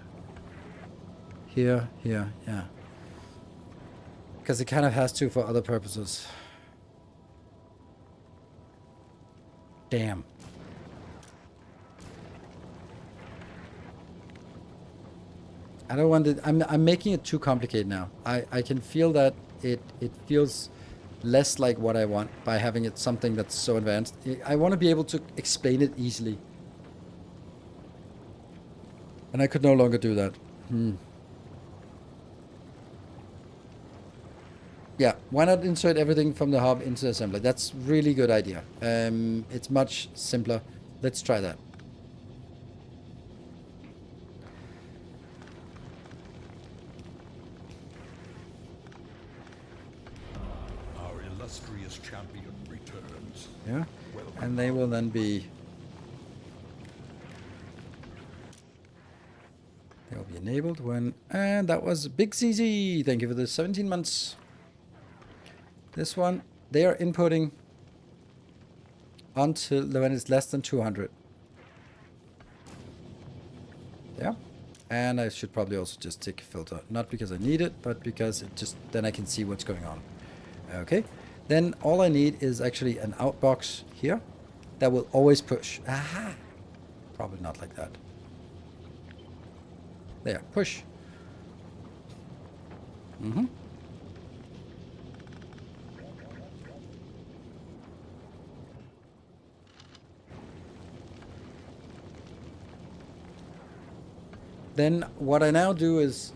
here, yeah. Because it kind of has to for other purposes. Damn. I don't want it. I'm making it too complicated now. I can feel that it feels less like what I want by having it something that's so advanced. I want to be able to explain it easily. And I could no longer do that. Yeah, why not insert everything from the hub into the assembly? That's really good idea. It's much simpler. Let's try that. Champion returns. Yeah, and they will then be... They'll be enabled when... And that was Big CZ. Thank you for the 17 months. This one, they are inputting until when it's less than 200. Yeah. And I should probably also just tick filter. Not because I need it, but because it just... Then I can see what's going on. Okay. Then all I need is actually an outbox here that will always push. Aha! Probably not like that. There, push. Then what I now do is,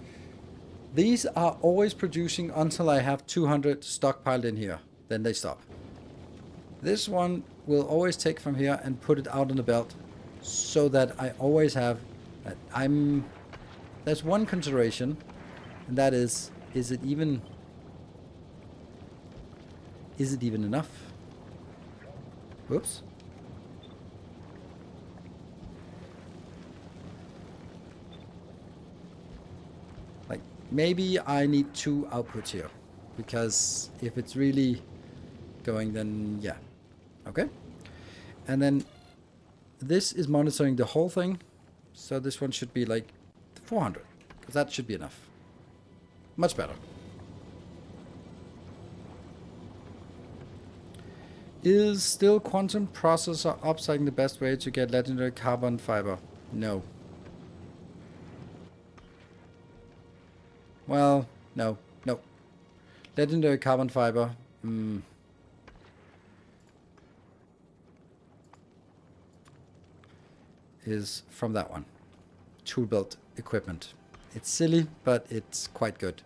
these are always producing until I have 200 stockpiled in here. Then they stop. This one will always take from here and put it out on the belt so that I always have... There's one consideration, and that is it even enough? Whoops. Like, maybe I need 2 outputs here, because if it's really going, then yeah. Okay. And then this is monitoring the whole thing, so this one should be like 400, because that should be enough. Much better. Is still quantum processor upcycling the best way to get legendary carbon fiber? No. Well, no. Legendary carbon fiber. Is from that one. Tool built equipment. It's silly, but it's quite good.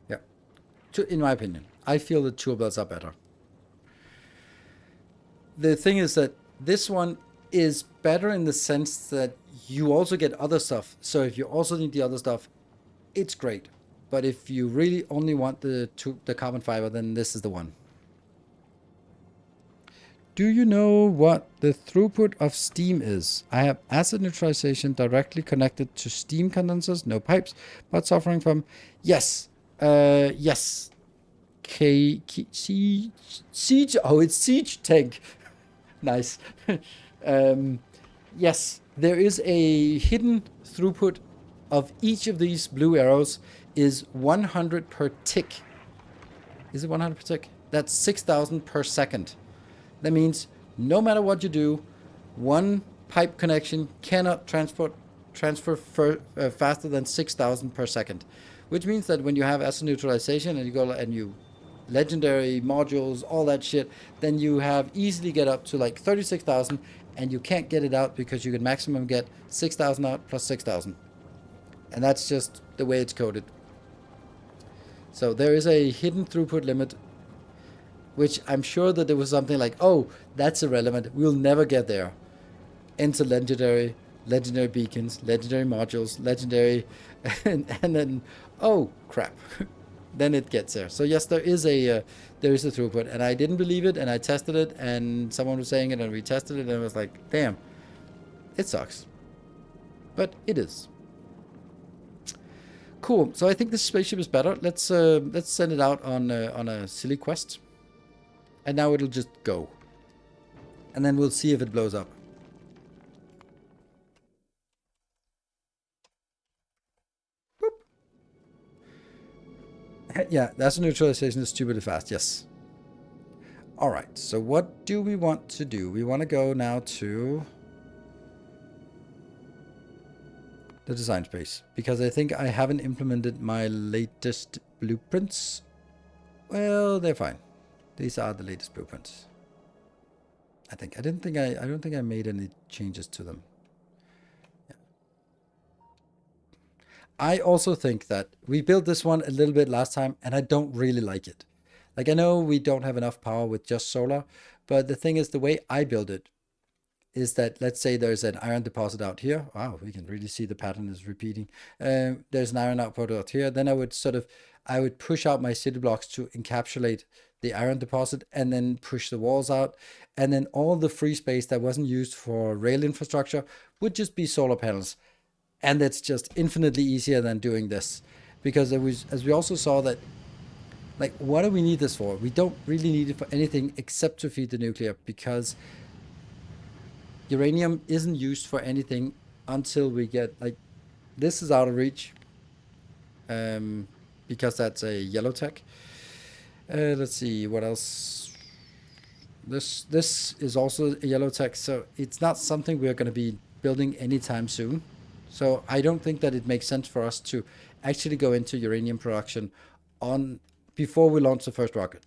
Yeah. In my opinion, I feel the tool belts are better. The thing is that this one is better in the sense that you also get other stuff. So if you also need the other stuff, it's great. But if you really only want the carbon fiber, then this is the one. Do you know what the throughput of steam is? I have acid neutralization directly connected to steam condensers, no pipes, but suffering from yes, yes, siege. Oh, it's siege tank. Nice. um, yes, there is a hidden throughput of each of these blue arrows is 100 per tick. Is it 100 per tick? That's 6,000 per second. That means no matter what you do, one pipe connection cannot transfer faster than 6,000 per second, which means that when you have acid neutralization and you go and you legendary modules, all that shit, then you have easily get up to like 36,000 and you can't get it out because you can maximum get 6,000 out plus 6,000. And that's just the way it's coded. So there is a hidden throughput limit, which I'm sure that there was something like, oh, that's irrelevant. We'll never get there. Enter legendary, legendary beacons, legendary modules, legendary, and then, oh, crap. Then it gets there. So yes, there is a throughput, and I didn't believe it, and I tested it, and someone was saying it, and we tested it, and it was like, damn, it sucks, but it is cool. So I think this spaceship is better. Let's send it out on a silly quest, and now it'll just go, and then we'll see if it blows up. Yeah, that's a neutralization is stupidly fast. Yes. All right. So what do we want to do? We want to go now to the design space because I think I haven't implemented my latest blueprints. Well, they're fine. These are the latest blueprints. I think I don't think I made any changes to them. Yeah. I also think that we built this one a little bit last time and I don't really like it. Like I know we don't have enough power with just solar, but the thing is the way I build it is that let's say there's an iron deposit out here. Wow, we can really see the pattern is repeating. There's an iron output out here. Then I would push out my city blocks to encapsulate the iron deposit and then push the walls out. And then all the free space that wasn't used for rail infrastructure would just be solar panels. And that's just infinitely easier than doing this. Because it was, as we also saw that, like, what do we need this for? We don't really need it for anything except to feed the nuclear because uranium isn't used for anything until we get like this is out of reach because that's a yellow tech. Let's see what else. This is also a yellow tech, so it's not something we're going to be building anytime soon. So I don't think that it makes sense for us to actually go into uranium production on before we launch the first rocket.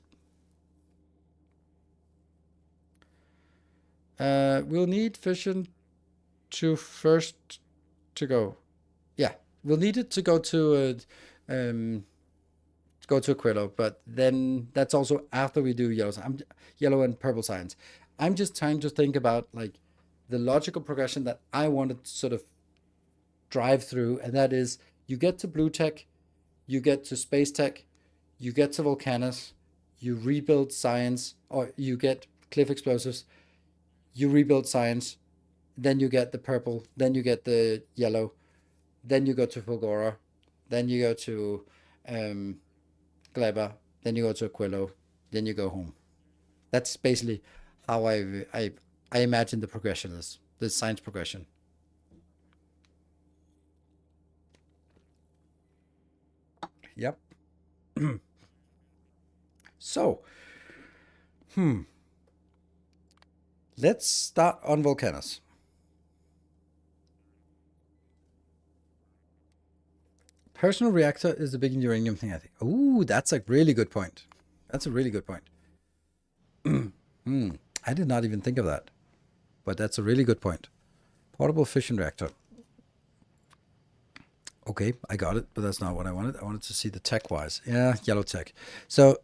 We'll need fission to first to go. Yeah, we'll need it to go to Aquilo, but then that's also after we do yellow and purple science. I'm just trying to think about like the logical progression that I want to sort of drive through, and that is you get to blue tech, you get to space tech, you get to Vulcanus, you rebuild science, or you get cliff explosives, you rebuild science, then you get the purple, then you get the yellow, then you go to Fulgora, then you go to Gleba, then you go to Aquilo, then you go home. That's basically how I imagine the progression is, the science progression. Yep. So, let's start on Volcanus. Personal reactor is the big uranium thing, I think. Ooh, that's a really good point. That's a really good point. I did not even think of that, but that's a really good point. Portable fission reactor. Okay, I got it, but that's not what I wanted. I wanted to see the tech wise. Yeah, yellow tech. So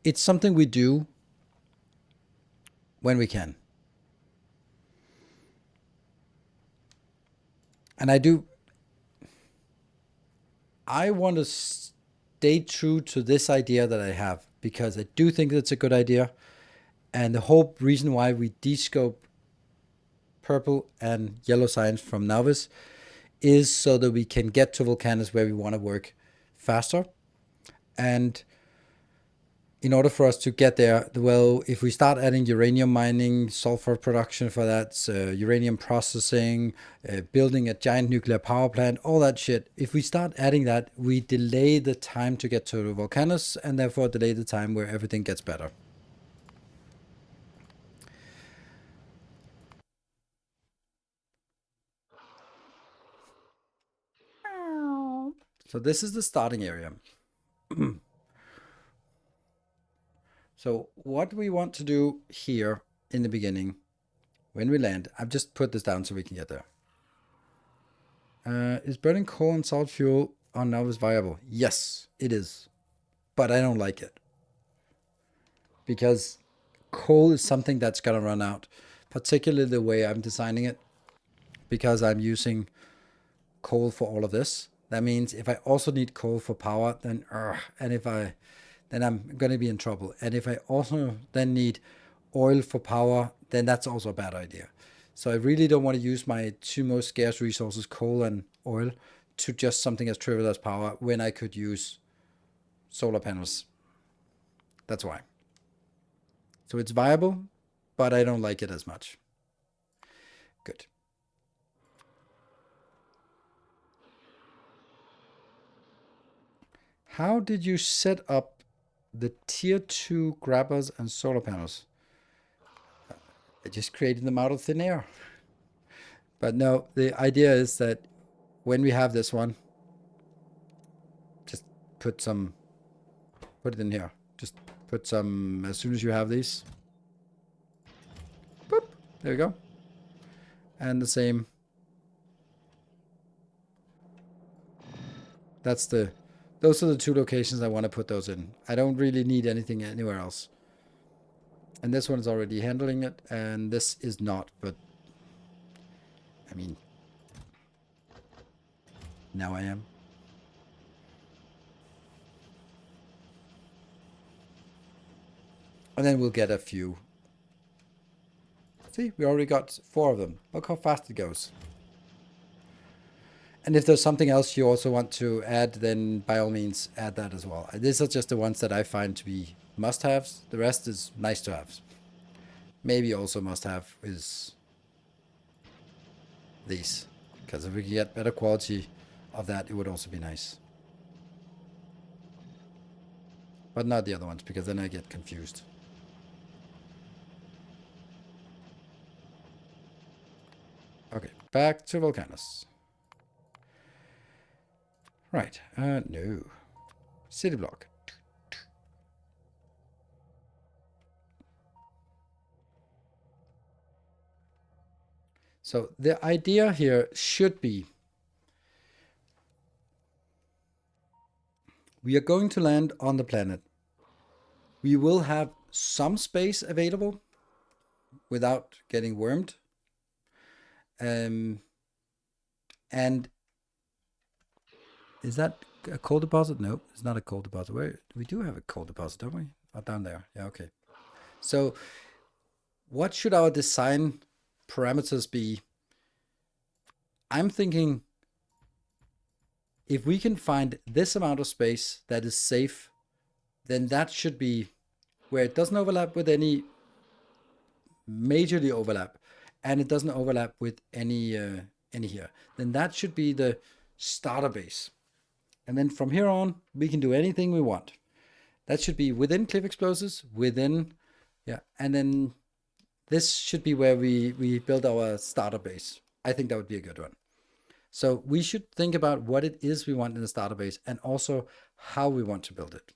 it's something we do when we can. And I do. I want to stay true to this idea that I have, because I do think it's a good idea. And the whole reason why we descope purple and yellow science from Novice is so that we can get to Vulcanus where we want to work faster. And in order for us to get there, well, if we start adding uranium mining, sulfur production for that, uranium processing, building a giant nuclear power plant, all that shit, if we start adding that, we delay the time to get to Vulcanus and therefore delay the time where everything gets better. So this is the starting area. So what we want to do here in the beginning, when we land, I've just put this down so we can get there. Is burning coal and salt fuel on Novice viable? Yes, it is. But I don't like it. Because coal is something that's going to run out, particularly the way I'm designing it, because I'm using coal for all of this. That means if I also need coal for power, then I'm going to be in trouble. And if I also then need oil for power, then that's also a bad idea. So I really don't want to use my two most scarce resources, coal and oil, to just something as trivial as power when I could use solar panels. That's why. So it's viable, but I don't like it as much. Good. How did you set up the tier 2 grabbers and solar panels? I just created them out of thin air. But no, the idea is that when we have this one, just put it in here. Just put some, as soon as you have these. Boop, there we go. And the same. Those are the two locations I want to put those in. I don't really need anything anywhere else. And this one is already handling it, and this is not, but I mean, now I am. And then we'll get a few. See, we already got 4 of them. Look how fast it goes. And if there's something else you also want to add, then by all means add that as well. These are just the ones that I find to be must-haves. The rest is nice-to-haves. Maybe also must-have is these. Because if we can get better quality of that, it would also be nice. But not the other ones, because then I get confused. Okay, back to Vulcanus. Right, no. City block. So the idea here should be, we are going to land on the planet. We will have some space available without getting wormed. And is that a coal deposit? No, it's not a coal deposit. Where we do have a coal deposit, don't we? Oh, down there. Yeah, okay. So what should our design parameters be? I'm thinking if we can find this amount of space that is safe, then that should be where it doesn't overlap with any majorly overlap, and it doesn't overlap with any here. Then that should be the starter base. And then from here on, we can do anything we want. That should be within cliff explosives, yeah. And then this should be where we build our starter base. I think that would be a good one. So we should think about what it is we want in the starter base and also how we want to build it.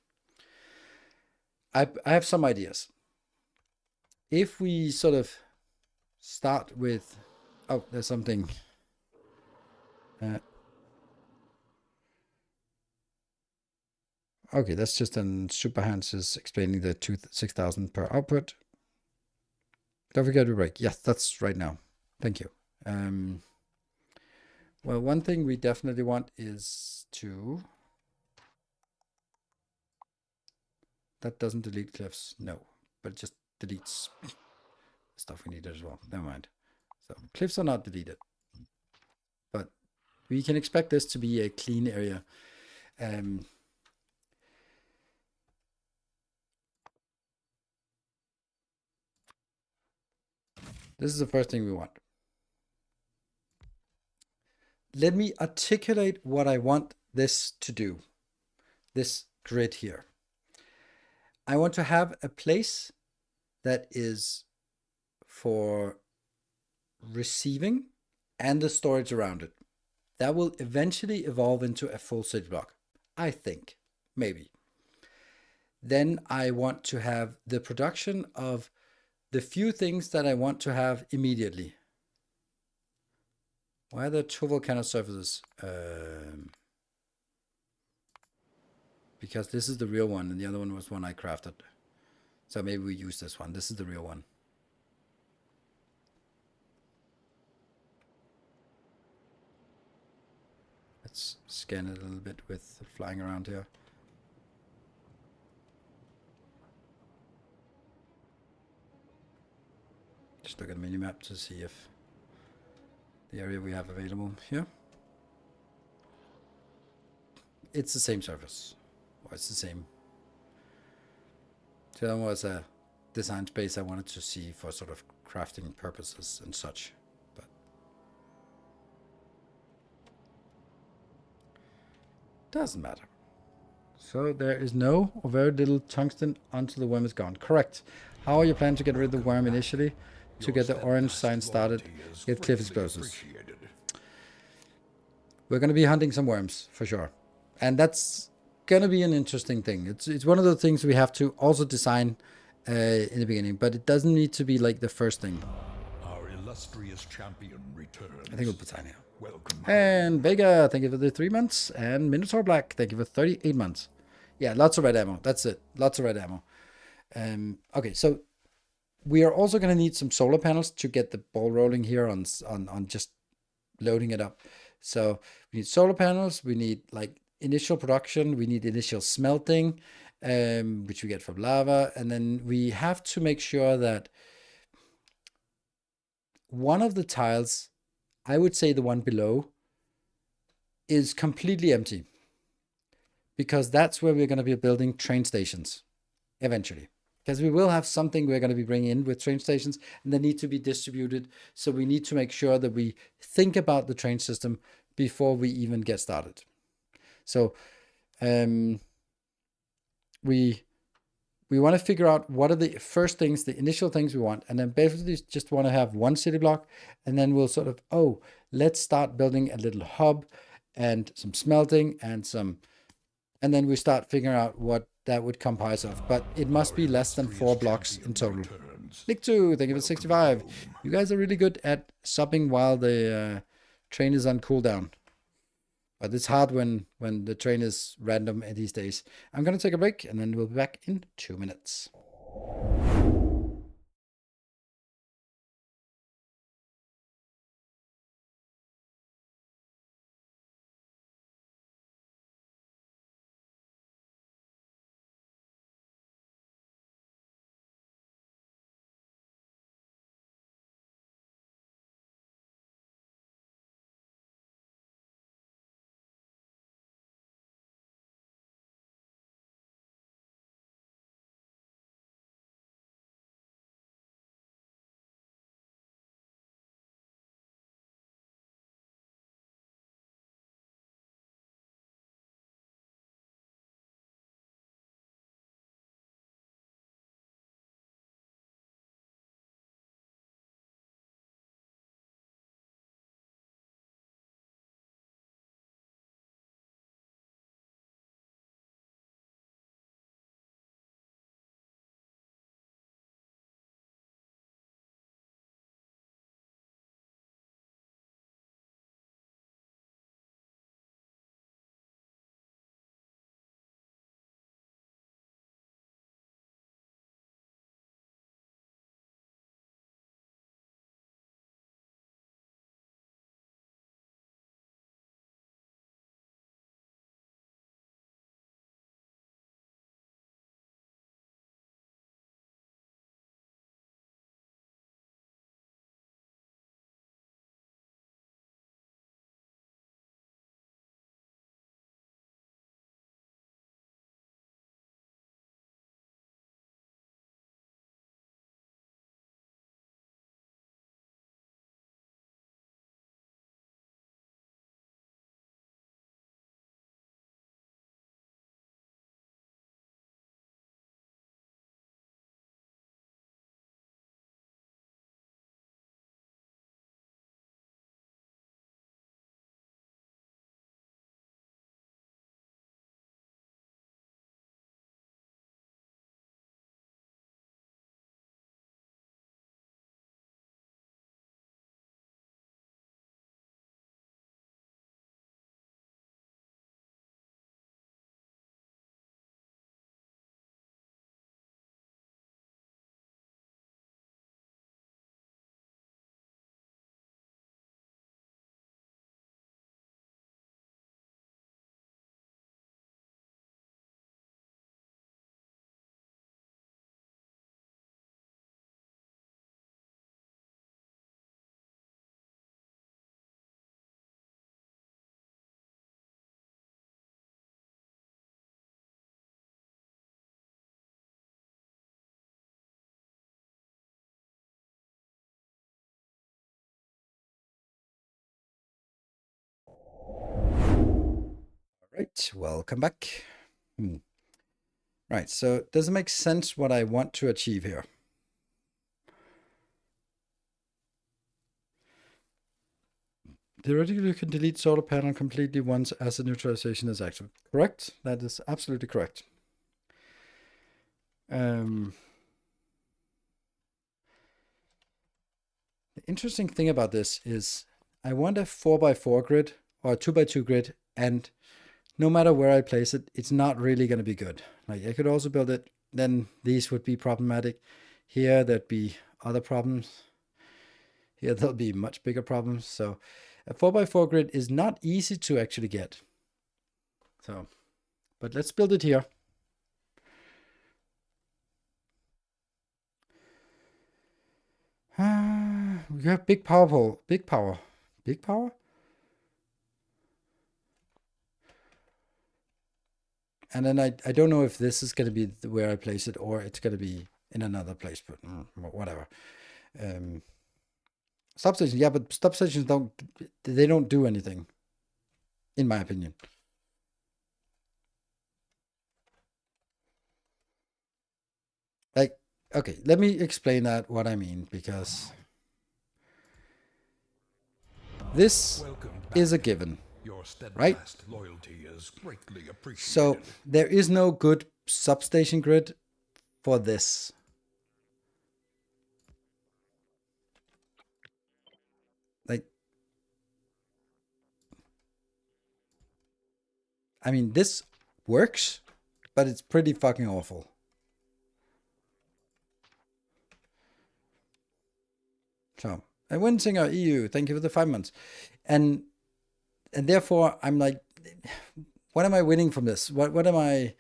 I have some ideas. If we sort of start with, oh, there's something. Okay, that's just an Super Hans is explaining the 6,000 per output. Don't forget to break. Yes, that's right now. Thank you. Well, one thing we definitely want is to That doesn't delete cliffs. No, but it just deletes stuff we needed as well. Never mind. So cliffs are not deleted, but we can expect this to be a clean area. This is the first thing we want. Let me articulate what I want this to do. This grid here. I want to have a place that is for receiving and the storage around it. That will eventually evolve into a full city block, I think, maybe. Then I want to have the production of the few things that I want to have immediately. Why are there two Vulcanus surfaces? Because this is the real one and the other one was one I crafted. So maybe we use this one. This is the real one. Let's scan it a little bit with flying around here. Just look at the mini-map to see if the area we have available here. It's the same surface. Or it's the same. So that was a design space I wanted to see for sort of crafting purposes and such. But doesn't matter. So there is no or very little tungsten until the worm is gone. Correct. How are you planning to get rid of the worm initially? To get the orange sign started, get cliff explosives. We're going to be hunting some worms for sure. And that's going to be an interesting thing. It's one of the things we have to also design in the beginning, but it doesn't need to be like the first thing. Our illustrious champion returns. I think we'll put Tanya. Welcome. And Vega, thank you for the 3 months. And Minotaur Black, thank you for 38 months. Yeah, lots of red ammo. That's it. Lots of red ammo. Okay, so we are also going to need some solar panels to get the ball rolling here on just loading it up. So we need solar panels. We need like initial production. We need initial smelting, which we get from lava. And then we have to make sure that one of the tiles, I would say the one below, is completely empty. Because that's where we're going to be building train stations eventually. Because we will have something we're going to be bringing in with train stations and they need to be distributed. So we need to make sure that we think about the train system before we even get started. So we want to figure out what are the first things, the initial things we want, and then basically just want to have one city block, and then we'll sort of, let's start building a little hub and some smelting and then we start figuring out what that would comprise of. But it must be less than 4 blocks in total. Nick 2, thank you for 65. You guys are really good at subbing while the train is on cooldown. But it's hard when the train is random these days. I'm going to take a break and then we'll be back in 2 minutes. Right, welcome back. Right, so does it make sense what I want to achieve here? Theoretically, you can delete solar panel completely once acid neutralization is active. Correct? That is absolutely correct. The interesting thing about this is I want a 4x4 grid or a 2x2 grid, and no matter where I place it, it's not really going to be good. Like I could also build it, then these would be problematic. Here, there'd be other problems. Here, there'll be much bigger problems. So a 4x4 grid is not easy to actually get. So, but let's build it here. We have big power pole, big power, big power. And then I don't know if this is going to be where I place it or it's going to be in another place, but whatever. Substations, yeah, but substations don't do anything, in my opinion. Like, okay, let me explain that what I mean, because this is a given, Your right? steadfast loyalty is greatly appreciated. So there is no good substation grid for this. Like, I mean, this works, but it's pretty fucking awful. So, and Winsinger EU, thank you for the 5 months. And therefore I'm like, what am I winning from this? What am I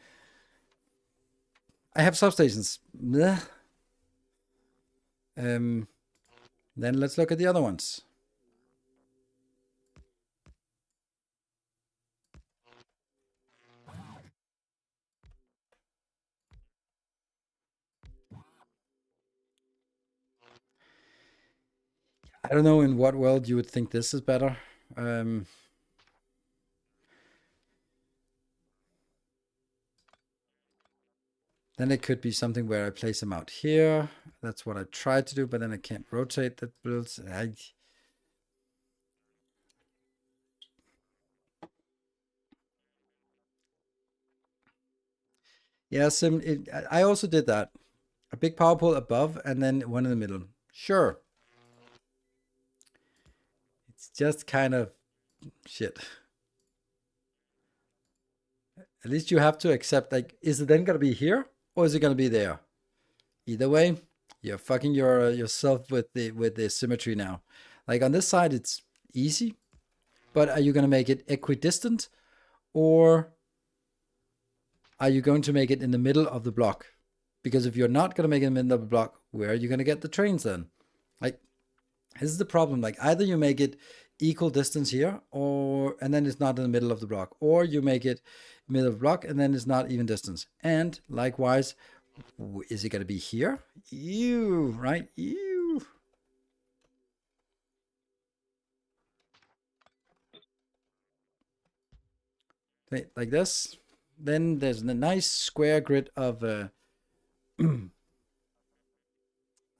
have substations. Then let's look at the other ones. I don't know in what world you would think this is better. Then it could be something where I place them out here. That's what I tried to do, but then I can't rotate the builds. Yes, I also did that. A big power pole above and then one in the middle. Sure. It's just kind of shit. At least you have to accept, like, is it then going to be here or is it going to be there? Either way, you're fucking yourself with the symmetry now. Like on this side, it's easy, but are you going to make it equidistant, or are you going to make it in the middle of the block? Because if you're not going to make it in the middle of the block, where are you going to get the trains then? Like, this is the problem. Like, either you make it equal distance here, and then it's not in the middle of the block, or you make it middle of the block and then it's not even distance. And likewise, is it going to be here? Ew, right? Ew. Like this. Then there's a nice square grid of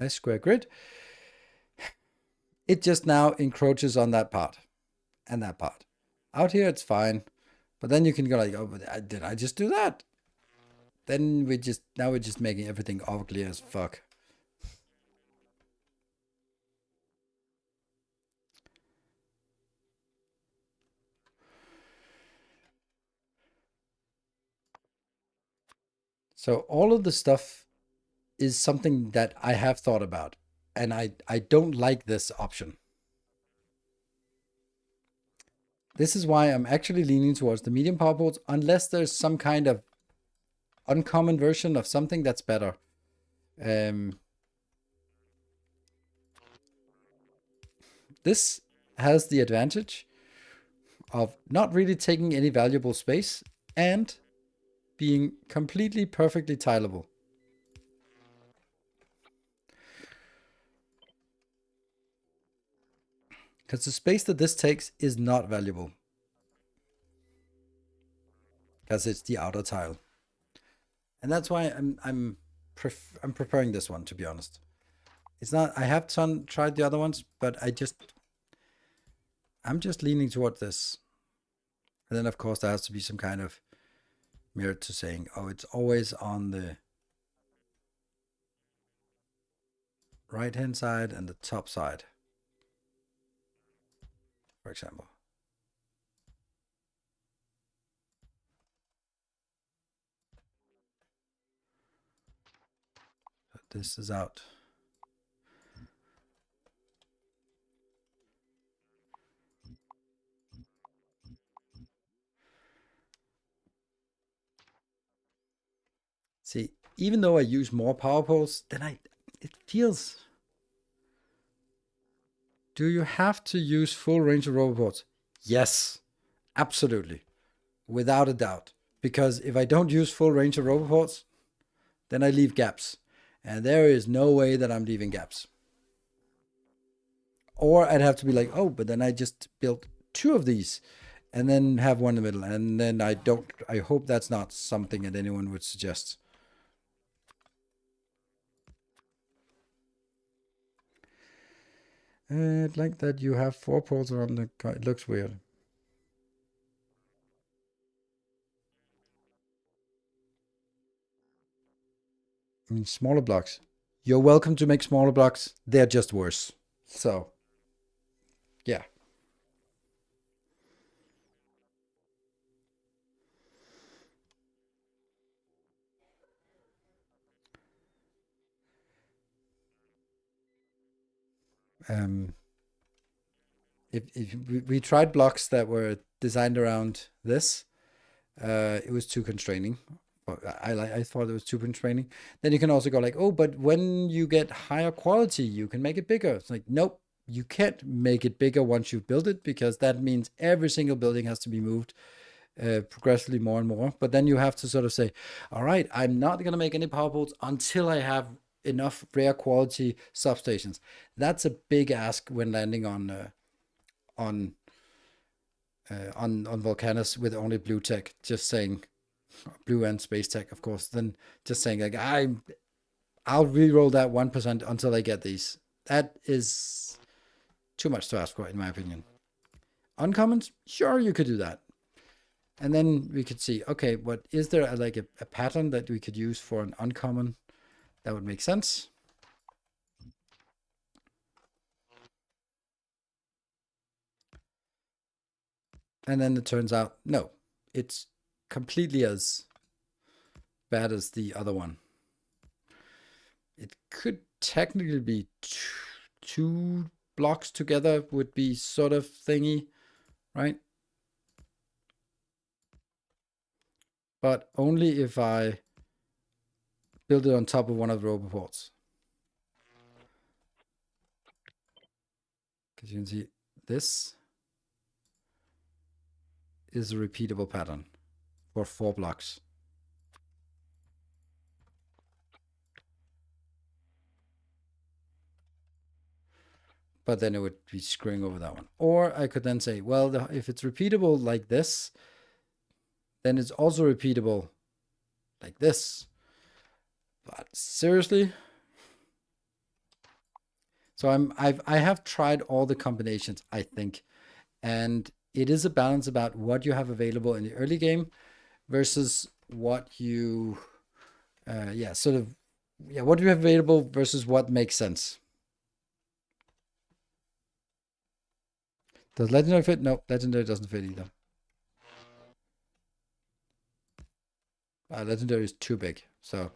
nice square grid. It just now encroaches on that part and that part. Out here it's fine, but then you can go like, oh, but did I just do that? Then we're just making everything ugly as fuck. So all of the stuff is something that I have thought about, and I don't like this option. This is why I'm actually leaning towards the medium power boards, unless there's some kind of uncommon version of something that's better. This has the advantage of not really taking any valuable space and being completely perfectly tileable. Because the space that this takes is not valuable. because it's the outer tile. And that's why I'm preparing this one, to be honest. It's not, I have tried the other ones, but I'm just leaning toward this. And then of course there has to be some kind of mirror to saying, oh, it's always on the right hand side and the top side, for example. But this is out. See, even though I use more power poles, then it feels. Do you have to use full range of roboports? Yes, absolutely, without a doubt. Because if I don't use full range of roboports, then I leave gaps. And there is no way that I'm leaving gaps. Or I'd have to be like, oh, but then I just built two of these and then have one in the middle. And then I hope that's not something that anyone would suggest. Like that you have four poles around the car. It looks weird. I mean, smaller blocks. You're welcome to make smaller blocks. They're just worse. So, yeah. Um, if we tried blocks that were designed around this, it was too constraining. I thought it was too constraining. Then you can also go like, oh, but when you get higher quality, you can make it bigger. It's like, nope, you can't make it bigger once you've built it because that means every single building has to be moved progressively more and more. But then you have to sort of say, all right, I'm not going to make any power poles until I have enough rare quality substations. That's a big ask when landing on on Vulcanus with only blue tech. Just saying, blue and space tech, of course. Then just saying like I'll re-roll that 1% until I get these. That is too much to ask for, in my opinion. Uncommons, sure, you could do that. And then we could see, okay, what is there a pattern that we could use for an uncommon that would make sense? And then it turns out, no, it's completely as bad as the other one. It could technically be two blocks together would be sort of thingy, right? But only if I build it on top of one of the roboports. Because you can see this is a repeatable pattern for 4 blocks. But then it would be screwing over that one. Or I could then say, well, if it's repeatable like this, then it's also repeatable like this. But seriously? So I have tried all the combinations, I think. And it is a balance about what you have available in the early game versus what you what you have available versus what makes sense. Does legendary fit? No, legendary doesn't fit either. Legendary is too big. So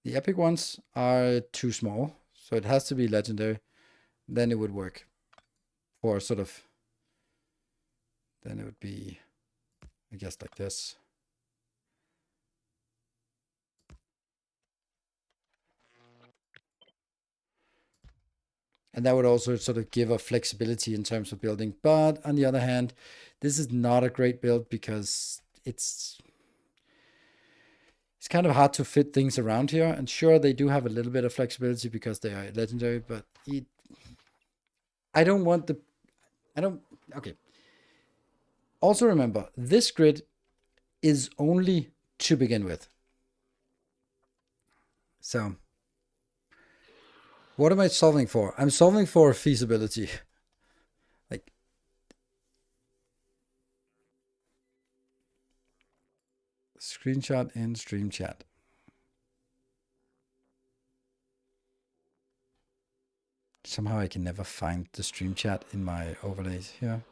the epic ones are too small. So it has to be legendary. Then it would work for sort of, then it would be, I guess, like this. And that would also sort of give a flexibility in terms of building. But on the other hand, this is not a great build because it's kind of hard to fit things around here. And sure, they do have a little bit of flexibility because they are legendary, but I don't want the, I don't, okay. Also remember, this grid is only to begin with. So what am I solving for? I'm solving for feasibility. Like, screenshot in stream chat. Somehow I can never find the stream chat in my overlays here.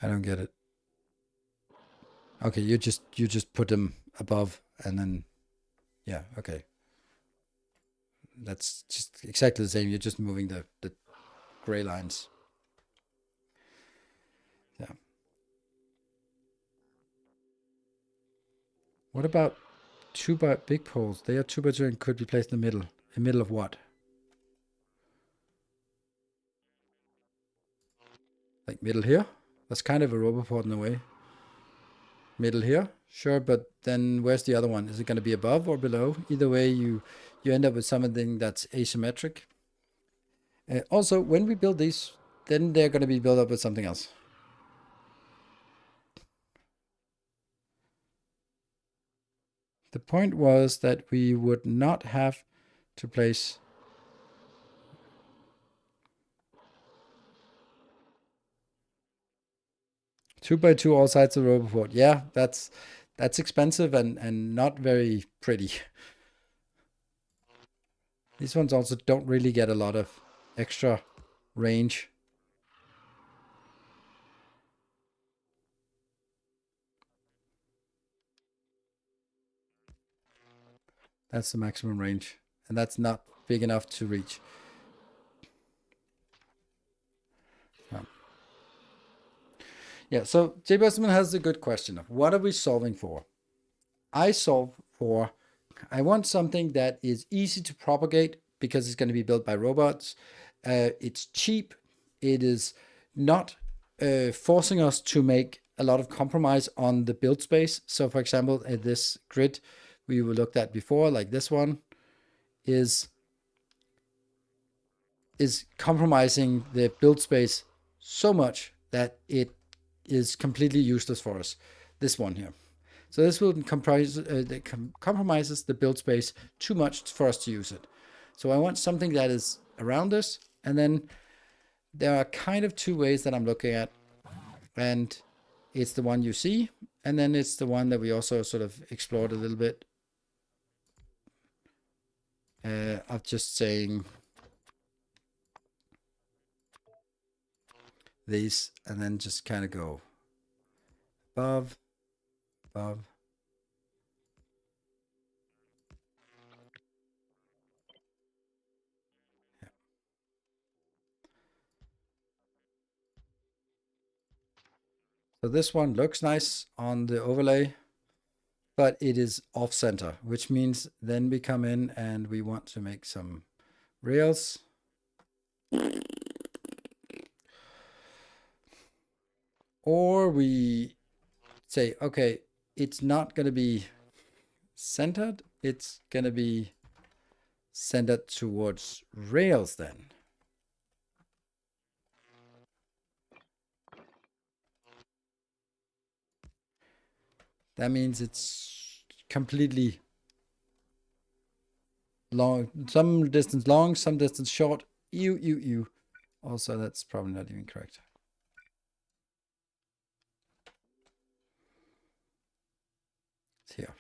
I don't get it. Okay, you just put them above and then, yeah, okay. That's just exactly the same. You're just moving the gray lines. Yeah. What about 2 by big poles? They are 2 by 2 and could be placed in the middle. In the middle of what? Like middle here? That's kind of a roboport in a way. Middle here? Sure, but then where's the other one? Is it going to be above or below? Either way, you end up with something that's asymmetric. Also, when we build these, then they're going to be built up with something else. The point was that we would not have to place 2 by 2 all sides of the roboport. Yeah, that's expensive and not very pretty. These ones also don't really get a lot of extra range. That's the maximum range, and that's not big enough to reach. Yeah, so J. Bestman has a good question of what are we solving for? I want something that is easy to propagate because it's going to be built by robots. It's cheap. It is not forcing us to make a lot of compromise on the build space. So, for example, this grid we looked at before, like this one, is compromising the build space so much that it is completely useless for us. This one here. So this will compromises the build space too much for us to use it. So I want something that is around this, and then there are kind of 2 ways that I'm looking at, and it's the one you see, and then it's the one that we also sort of explored a little bit of just saying these, and then just kind of go above, above. Yeah. So this one looks nice on the overlay, but it is off center, which means then we come in and we want to make some rails. Or we say, okay, it's not going to be centered. It's going to be centered towards rails then. That means it's completely long, some distance long, some distance short. Also, that's probably not even correct. It's here.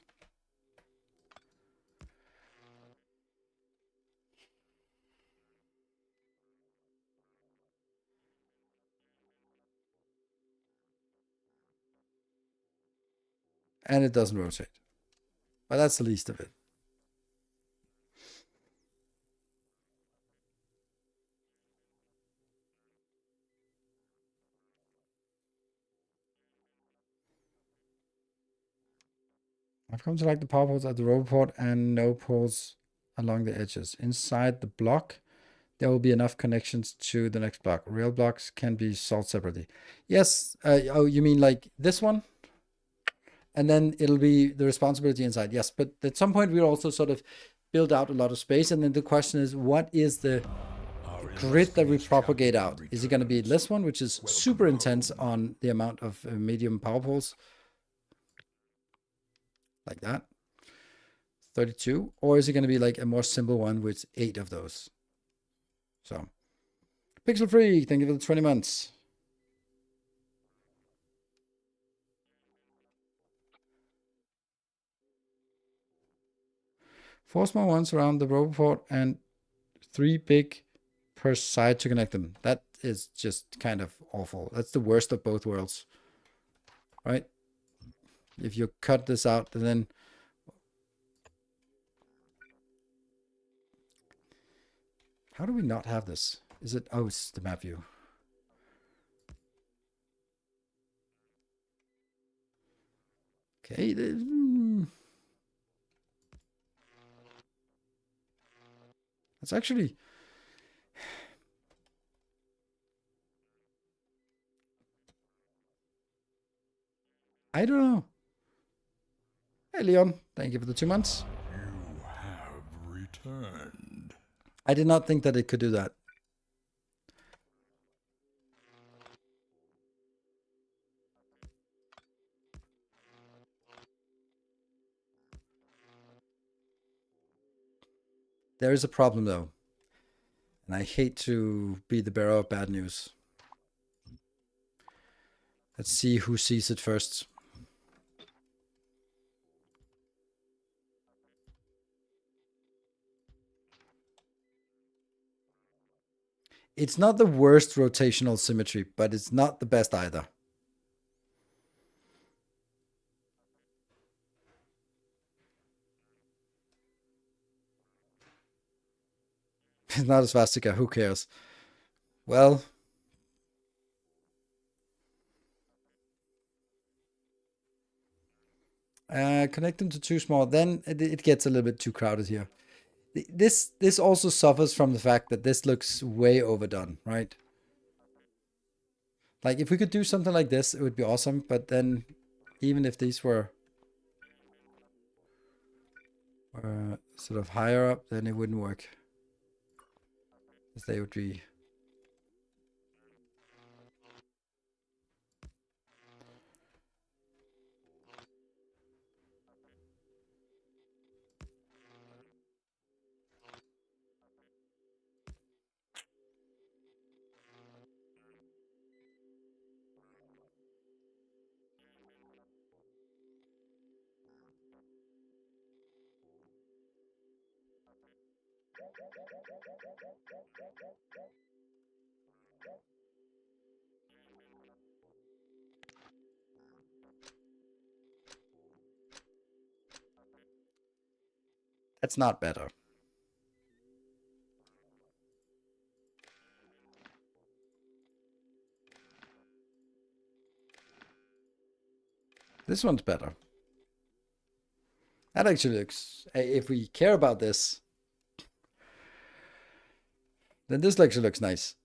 And it doesn't rotate. But that's the least of it. I've come to like the power poles at the rover port and no poles along the edges. Inside the block, there will be enough connections to the next block. Rail blocks can be solved separately. Yes. Oh, you mean like this one? And then it'll be the responsibility inside. Yes, but at some point we'll also sort of build out a lot of space. And then the question is, what is the grid that we Illustrious propagate champion out? Is it going to be returns. this one, which is Welcome super intense home. on the amount of medium power poles, like that, 32? Or is it going to be like a more simple one with 8 of those? So, Pixel Free, thank you for the 20 months. Four small ones around the roboport and 3 big per side to connect them. That is just kind of awful. That's the worst of both worlds, right? If you cut this out, then how do we not have this? Is it? Oh, it's the map view. Okay. That's actually. I don't know. Hey, Leon. Thank you for the 2 months. You have returned. I did not think that it could do that. There is a problem, though. And I hate to be the bearer of bad news. Let's see who sees it first. It's not the worst rotational symmetry, but it's not the best either. It's not a swastika. Who cares? Well, connect them to too small. Then it gets a little bit too crowded here. This also suffers from the fact that this looks way overdone, right? Like if we could do something like this, it would be awesome. But then, even if these were sort of higher up, then it wouldn't work. Because they would be. That's not better. This one's better. That actually looks. If we care about this, then this actually looks nice.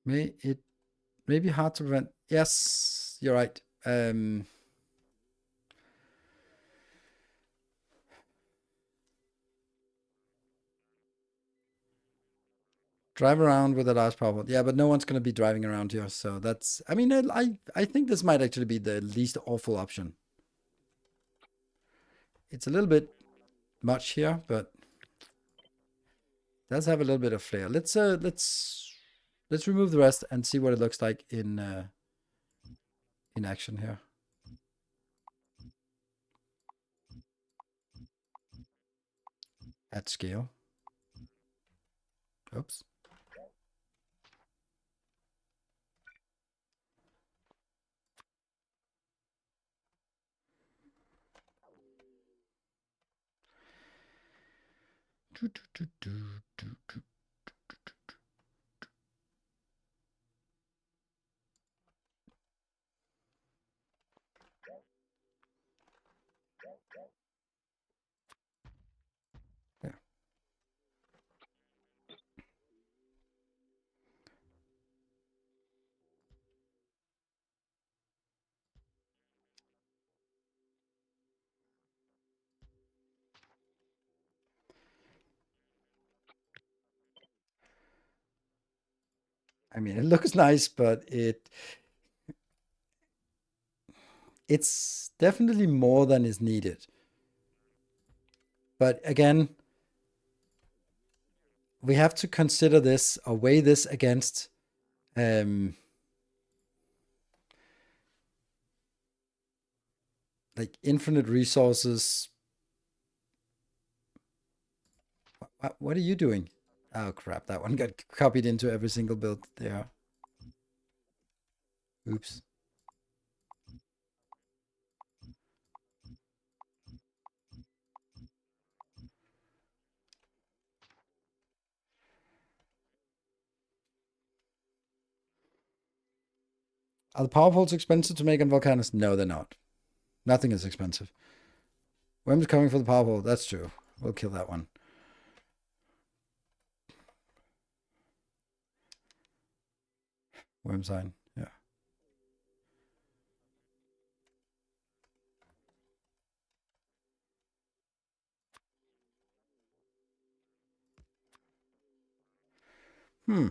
It may be hard to prevent. Yes, you're right. Drive around with a large power. Yeah, but no one's going to be driving around here. So that's. I mean, I think this might actually be the least awful option. It's a little bit much here, but does have a little bit of flair. Let's remove the rest and see what it looks like in action here. At scale. Oops. Yeah. I mean, it looks nice, but it's definitely more than is needed. But again, we have to consider this or weigh this against um like infinite resources. What are you doing? Oh crap, that one got copied into every single build there. Oops. Are the power poles expensive to make on Vulcanus? No, they're not. Nothing is expensive. Worm's coming for the power pole. That's true. We'll kill that one. Worm sign. Yeah. Hmm.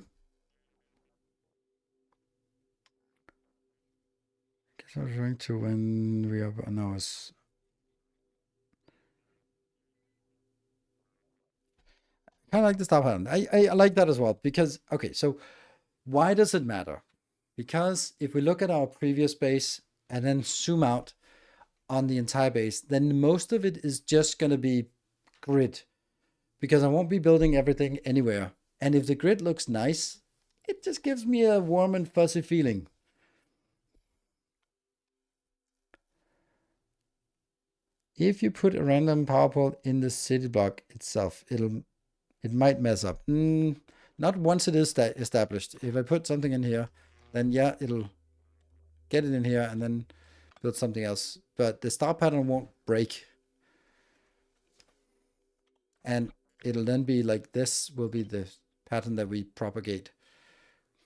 Guess I was trying to when we are. No, it's kind of like the star pattern. I like that as well because okay, so why does it matter? Because if we look at our previous base and then zoom out on the entire base, then most of it is just going to be grid because I won't be building everything anywhere. And if the grid looks nice, it just gives me a warm and fuzzy feeling. If you put a random power pole in the city block itself, it might mess up. Not once it is established. If I put something in here, then yeah, it'll get it in here and then build something else. But the star pattern won't break. And it'll then be like this will be the pattern that we propagate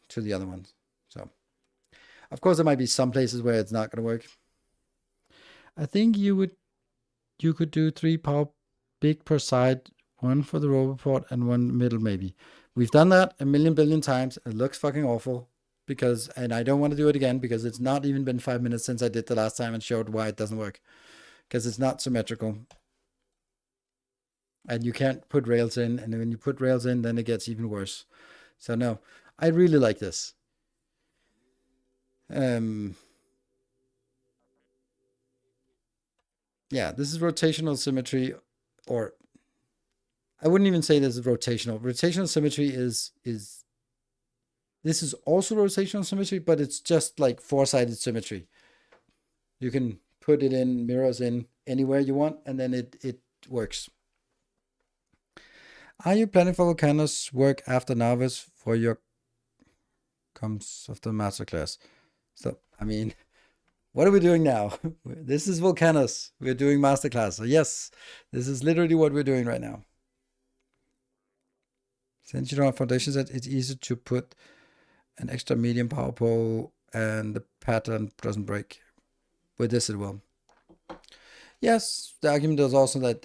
to the other ones. So, of course, there might be some places where it's not going to work. I think you could do 3 power big per side, one for the roboport and one middle maybe. We've done that a million billion times. It looks fucking awful because, and I don't want to do it again because it's not even been 5 minutes since I did the last time and showed why it doesn't work because it's not symmetrical. And you can't put rails in, and when you put rails in, then it gets even worse. So no, I really like this. Um, yeah, this is rotational symmetry, or I wouldn't even say this is rotational. Rotational symmetry is this is also rotational symmetry, but it's just like four-sided symmetry. You can put it in mirrors in anywhere you want, and then it works. Are you planning for Vulcanus work after Narvis for your comes of the masterclass? So I mean, what are we doing now? This is Vulcanus. We're doing masterclass. So yes, this is literally what we're doing right now. Since you don't have foundation set, it's easy to put an extra medium power pole and the pattern doesn't break. With this, it will. Yes, the argument is also that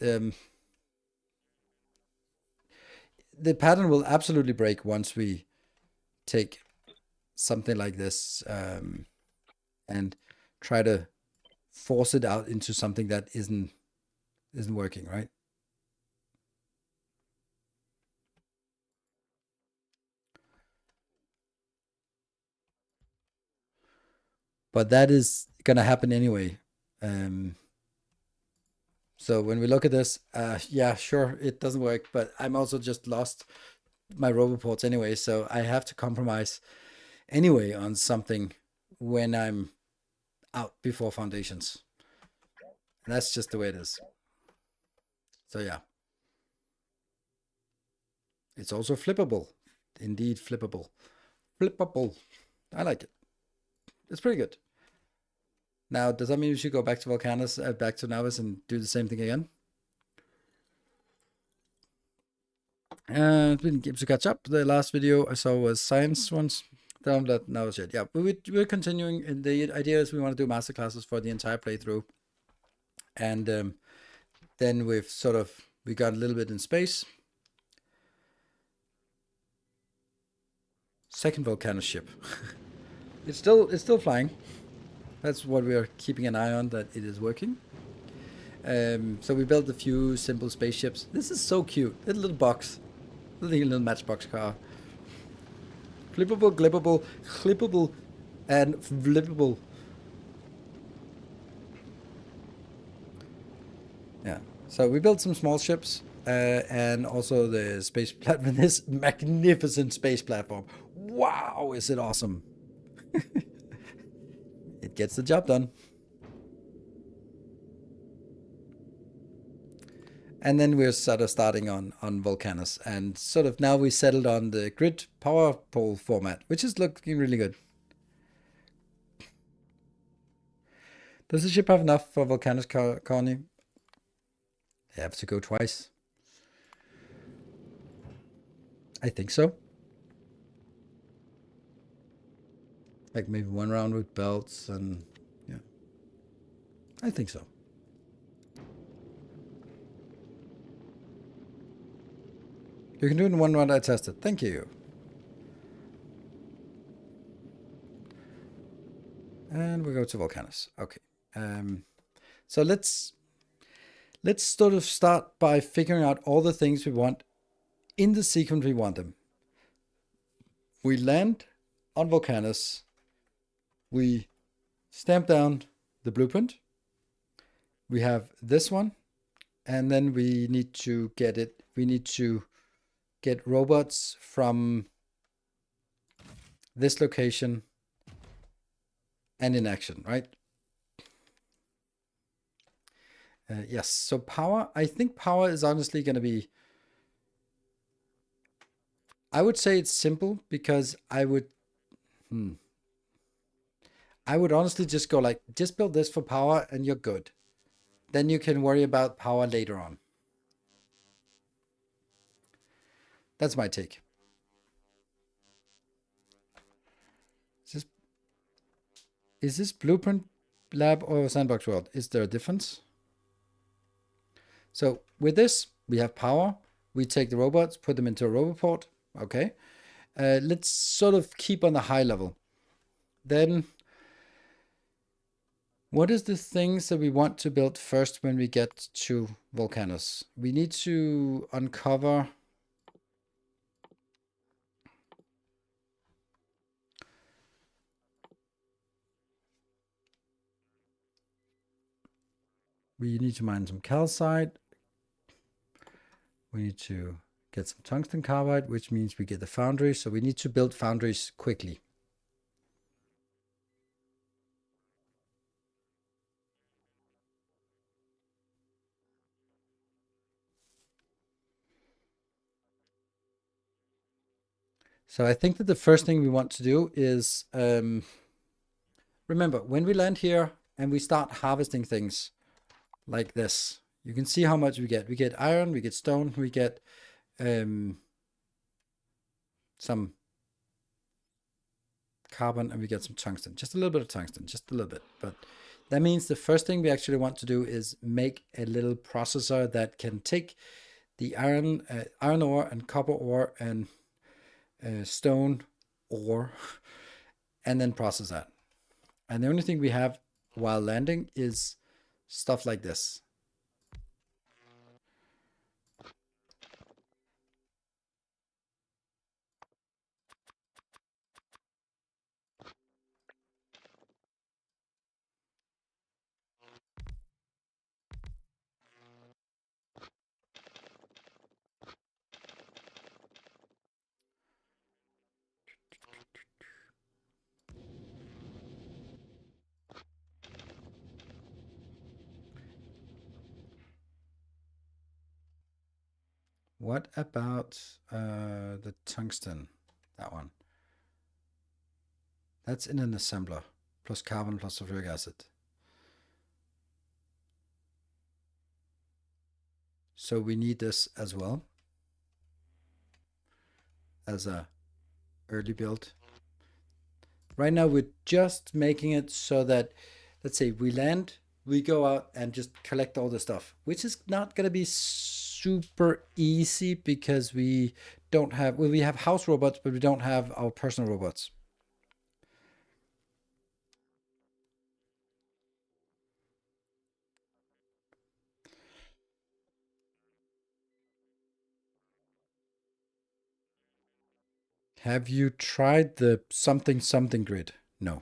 the pattern will absolutely break once we take something like this and try to force it out into something that isn't working, right? But that is gonna happen anyway. Um, so when we look at this, yeah, sure, it doesn't work, but I'm also just lost my roboports anyway, so I have to compromise anyway on something when I'm out before foundations. And that's just the way it is. So yeah, it's also flippable. Indeed, flippable. Flippable. I like it. It's pretty good. Now, does that mean we should go back to Vulcanus, back to Nilaus and do the same thing again? It's been games to catch up. The last video I saw was science ones. Down that now is it. Yeah, but we're continuing. And the idea is we want to do masterclasses for the entire playthrough. And then we got a little bit in space. Second Vulcanus ship. It's still flying. That's what we are keeping an eye on, that it is working. So we built a few simple spaceships. This is so cute. Little box. Little matchbox car. Flippable, glippable, clippable, and flippable. Yeah. So we built some small ships, and also the space platform. This magnificent space platform. Wow, is it awesome! It gets the job done. And then we're sort of starting on Vulcanus, and sort of now we settled on the grid power pole format, which is looking really good. Does the ship have enough for Vulcanus colony? They have to go twice. I think so. Like maybe one round with belts, and yeah, I think so. You can do it in one round. I tested. Thank you. And we go to Vulcanus. Okay. So let's sort of start by figuring out all the things we want in the sequence we want them. We land on Vulcanus. We stamp down the blueprint. We have this one, and then we need to get it. We need to get robots from this location and in action, right? Yes, so power, I think power is honestly going to be, I would say it's simple, because I would honestly just go like, just build this for power and you're good. Then you can worry about power later on. That's my take. Is this Blueprint Lab or Sandbox World? Is there a difference? So with this, we have power. We take the robots, put them into a roboport. Okay. Let's sort of keep on the high level. Then, what is the things that we want to build first when we get to Vulcanus? We need to uncover we need to mine some calcite. We need to get some tungsten carbide, which means we get the foundry. So we need to build foundries quickly. So I think that the first thing we want to do is, remember, when we land here and we start harvesting things like this, you can see how much we get. We get iron, we get stone, we get some carbon, and we get some tungsten. Just a little bit of tungsten, just a little bit. But that means the first thing we actually want to do is make a little processor that can take the iron ore and copper ore and stone ore and then process that. And the only thing we have while landing is stuff like this. What about the tungsten? That one. That's in an assembler. Plus carbon plus sulfuric acid. So we need this as well as a early build. Right now we're just making it so that, let's say we land, we go out and just collect all the stuff, which is not going to be super easy because we don't have, well, we have house robots, but we don't have our personal robots. Have you tried the something grid? No.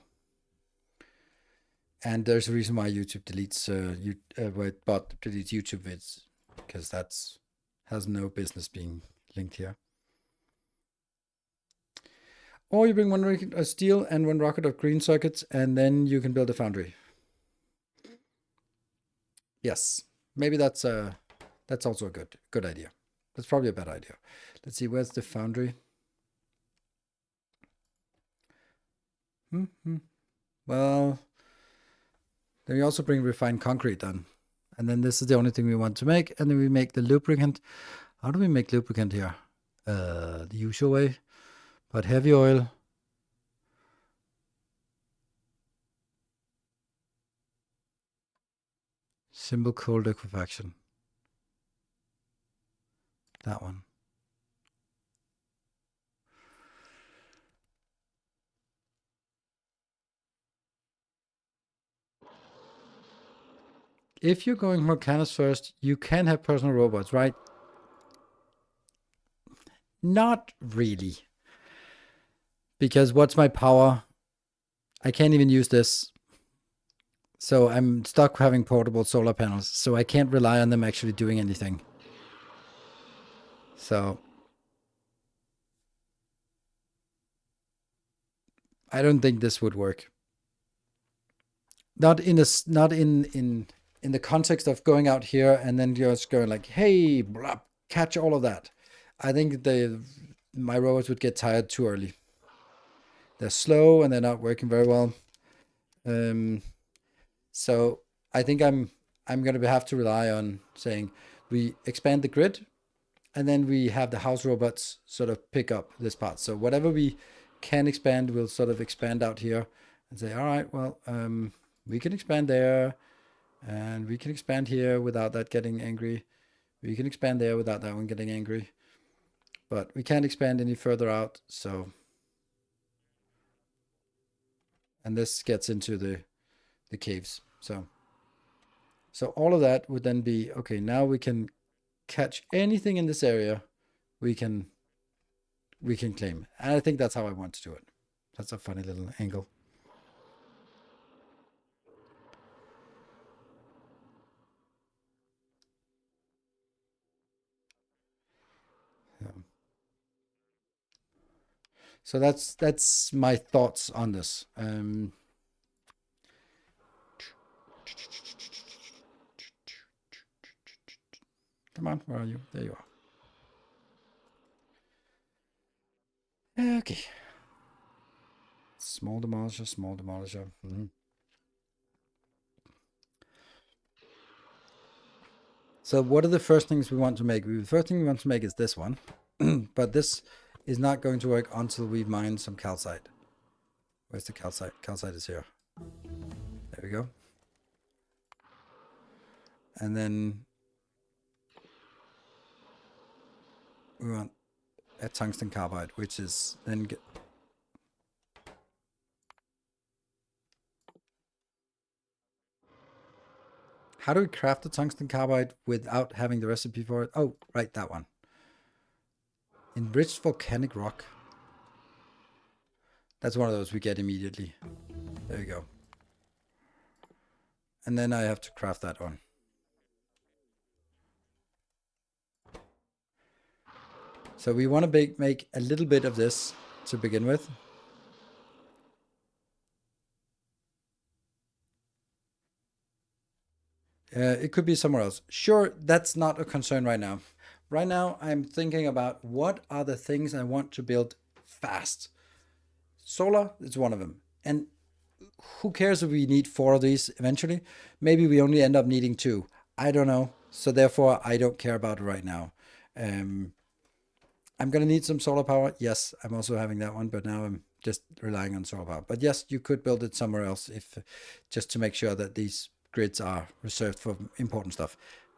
And there's a reason why YouTube deletes why bot deletes YouTube vids, because that's has no business being linked here. Or you bring one steel and one rocket of green circuits, and then you can build a foundry. Yes, maybe that's also a good idea. That's probably a bad idea. Let's see, where's the foundry? Well, then we also bring refined concrete then. And then this is the only thing we want to make. And then we make the lubricant. How do we make lubricant here? The usual way, but heavy oil. Simple cold liquefaction. That one. If you're going Vulcanus first, you can have personal robots, right? Not really. Because what's my power? I can't even use this. So I'm stuck having portable solar panels. So I can't rely on them actually doing anything. So I don't think this would work. Not in the context of going out here and then just going like, hey, blah, catch all of that. I think my robots would get tired too early. They're slow and they're not working very well. So I think I'm going to have to rely on saying we expand the grid, and then we have the house robots sort of pick up this part. So whatever we can expand, we'll sort of expand out here and say, all right, well, we can expand there, and we can expand here without that getting angry. We can expand there without that one getting angry. But we can't expand any further out, so... And this gets into the caves. So all of that would then be, okay, now we can catch anything in this area we can claim. And I think that's how I want to do it. That's a funny little angle. Yeah. So that's my thoughts on this. Come on, where are you? There you are. Okay. Small demolisher, small demolisher. So what are the first things we want to make? The first thing we want to make is this one. But this is not going to work until we mine some calcite. Where's the calcite? Calcite is here. There we go. And then we want a tungsten carbide, which is then how do we craft the tungsten carbide without having the recipe for it? Oh, right, that one. Enriched volcanic rock. That's one of those we get immediately. There you go. And then I have to craft that one. So we want to make a little bit of this to begin with. It could be somewhere else. Sure, that's not a concern right now. Right now, I'm thinking about what are the things I want to build fast. Solar is one of them. And who cares if we need 4 of these eventually? Maybe we only end up needing 2. I don't know. So therefore, I don't care about it right now. Um, I'm gonna need some solar power. Yes, I'm also having that one, but now I'm just relying on solar power. But yes, you could build it somewhere else if just to make sure that these grids are reserved for important stuff.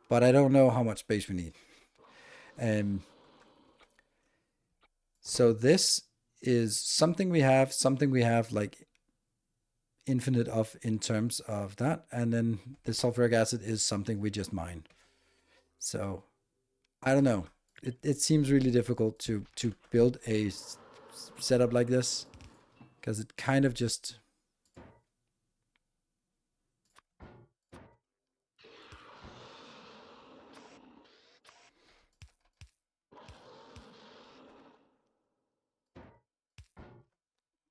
But I don't know how much space we need. Um, so this is something we have like infinite of in terms of that, and then the sulfuric acid is something we just mine. So I don't know. It seems really difficult to build a setup like this because it kind of just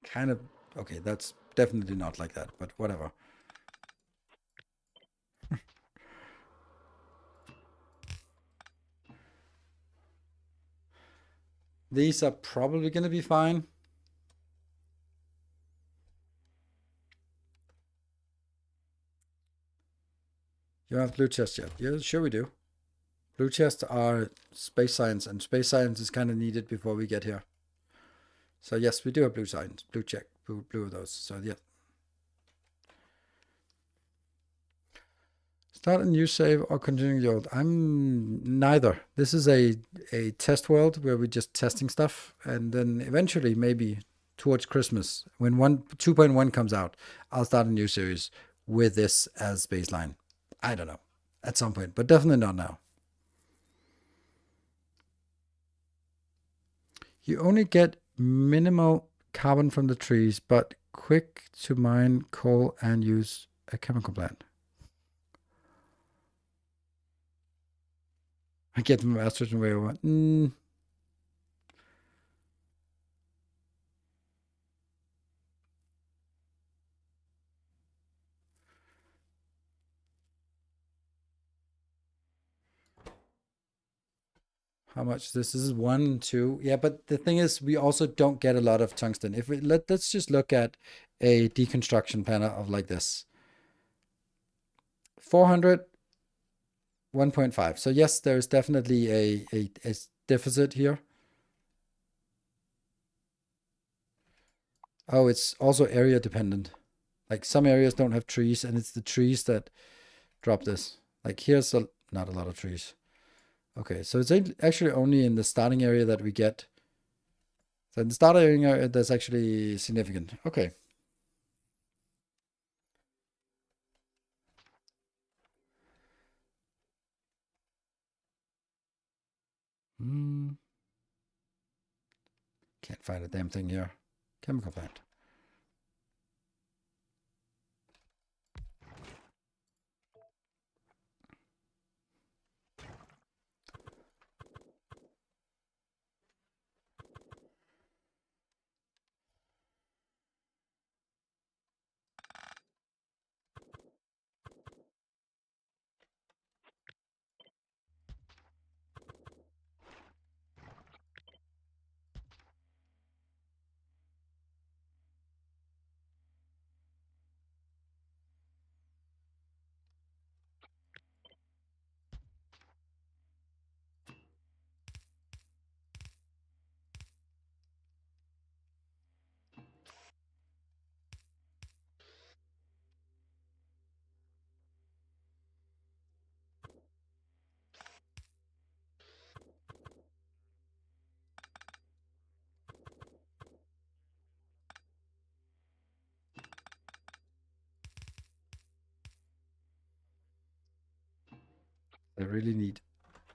kind of okay. That's definitely not like that, but whatever. These are probably going to be fine. You have blue chest yet? Yeah, sure we do. Blue chests are space science, and space science is kind of needed before we get here. So yes, we do have blue science, blue check, blue of those. So yeah, start a new save or continue the old. I'm neither. This is a test world where we're just testing stuff, and then eventually maybe towards Christmas when 2.1 comes out, I'll start a new series with this as baseline. I don't know at some point, but definitely not now. You only get minimal carbon from the trees, but quick to mine coal and use a chemical plant. I get them masters and way over. How much this is one, two. Yeah, but the thing is, we also don't get a lot of tungsten. If we let's just look at a deconstruction panel of like this 400, 1.5. So yes, there is definitely a deficit here. Oh, it's also area dependent. Like some areas don't have trees, and it's the trees that drop this. Like here's not a lot of trees. Okay, so it's actually only in the starting area that we get. So in the starting area, that's actually significant. Okay. Hmm. Can't find a damn thing here. Chemical plant. I really need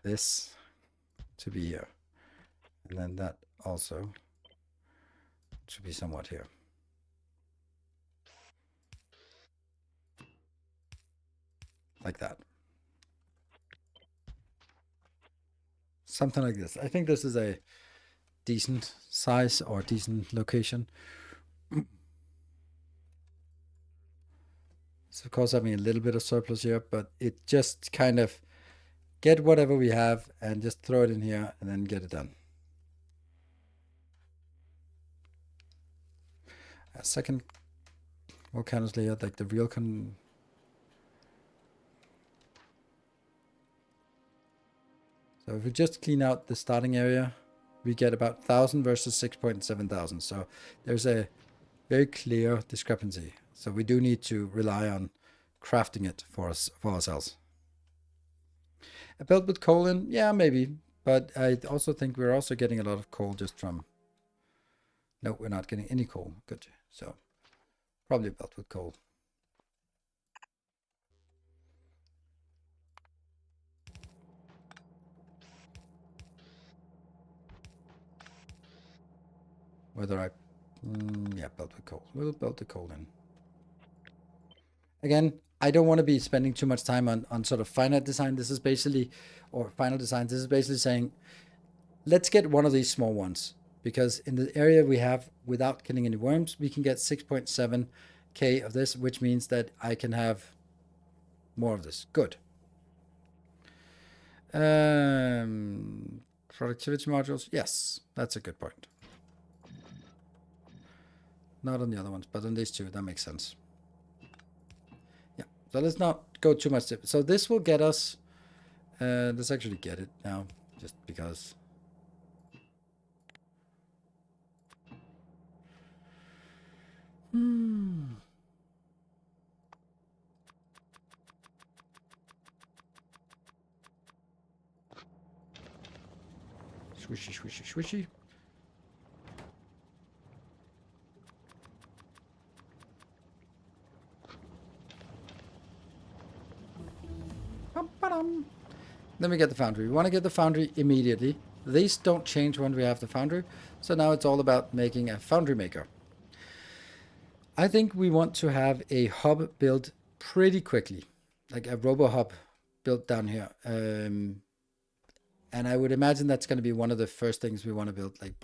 this to be here. And then that also to be somewhat here. Like that. Something like this. I think this is a decent size or decent location. So of course having a little bit of surplus here, but it just kind of get whatever we have and just throw it in here and then get it done. A second Vulcanus layer, like the real So if we just clean out the starting area, we get about 1,000 versus 6,700. So there's a very clear discrepancy. So we do need to rely on crafting it for ourselves. A belt with coal in, yeah, maybe. But I also think we're also getting a lot of coal just from... No, we're not getting any coal. Good. So probably a belt with coal. Whether I... yeah, belt with coal. We'll belt the coal in. Again, I don't want to be spending too much time on sort of finite design. This is basically... Or final design. This is basically saying, let's get one of these small ones. Because in the area we have, without killing any worms, we can get 6.7k of this, which means that I can have more of this. Good. Productivity modules. Yes, that's a good point. Not on the other ones, but on these two, that makes sense. Yeah, so let's not go too much. So this will get us... let's actually get it now, just because... Swishy, swishy, swishy. Then we get the foundry. We want to get the foundry immediately. These don't change when we have the foundry. So now it's all about making a foundry maker. I think we want to have a hub built pretty quickly. Like a robo hub built down here. And I would imagine that's going to be one of the first things we want to build. Like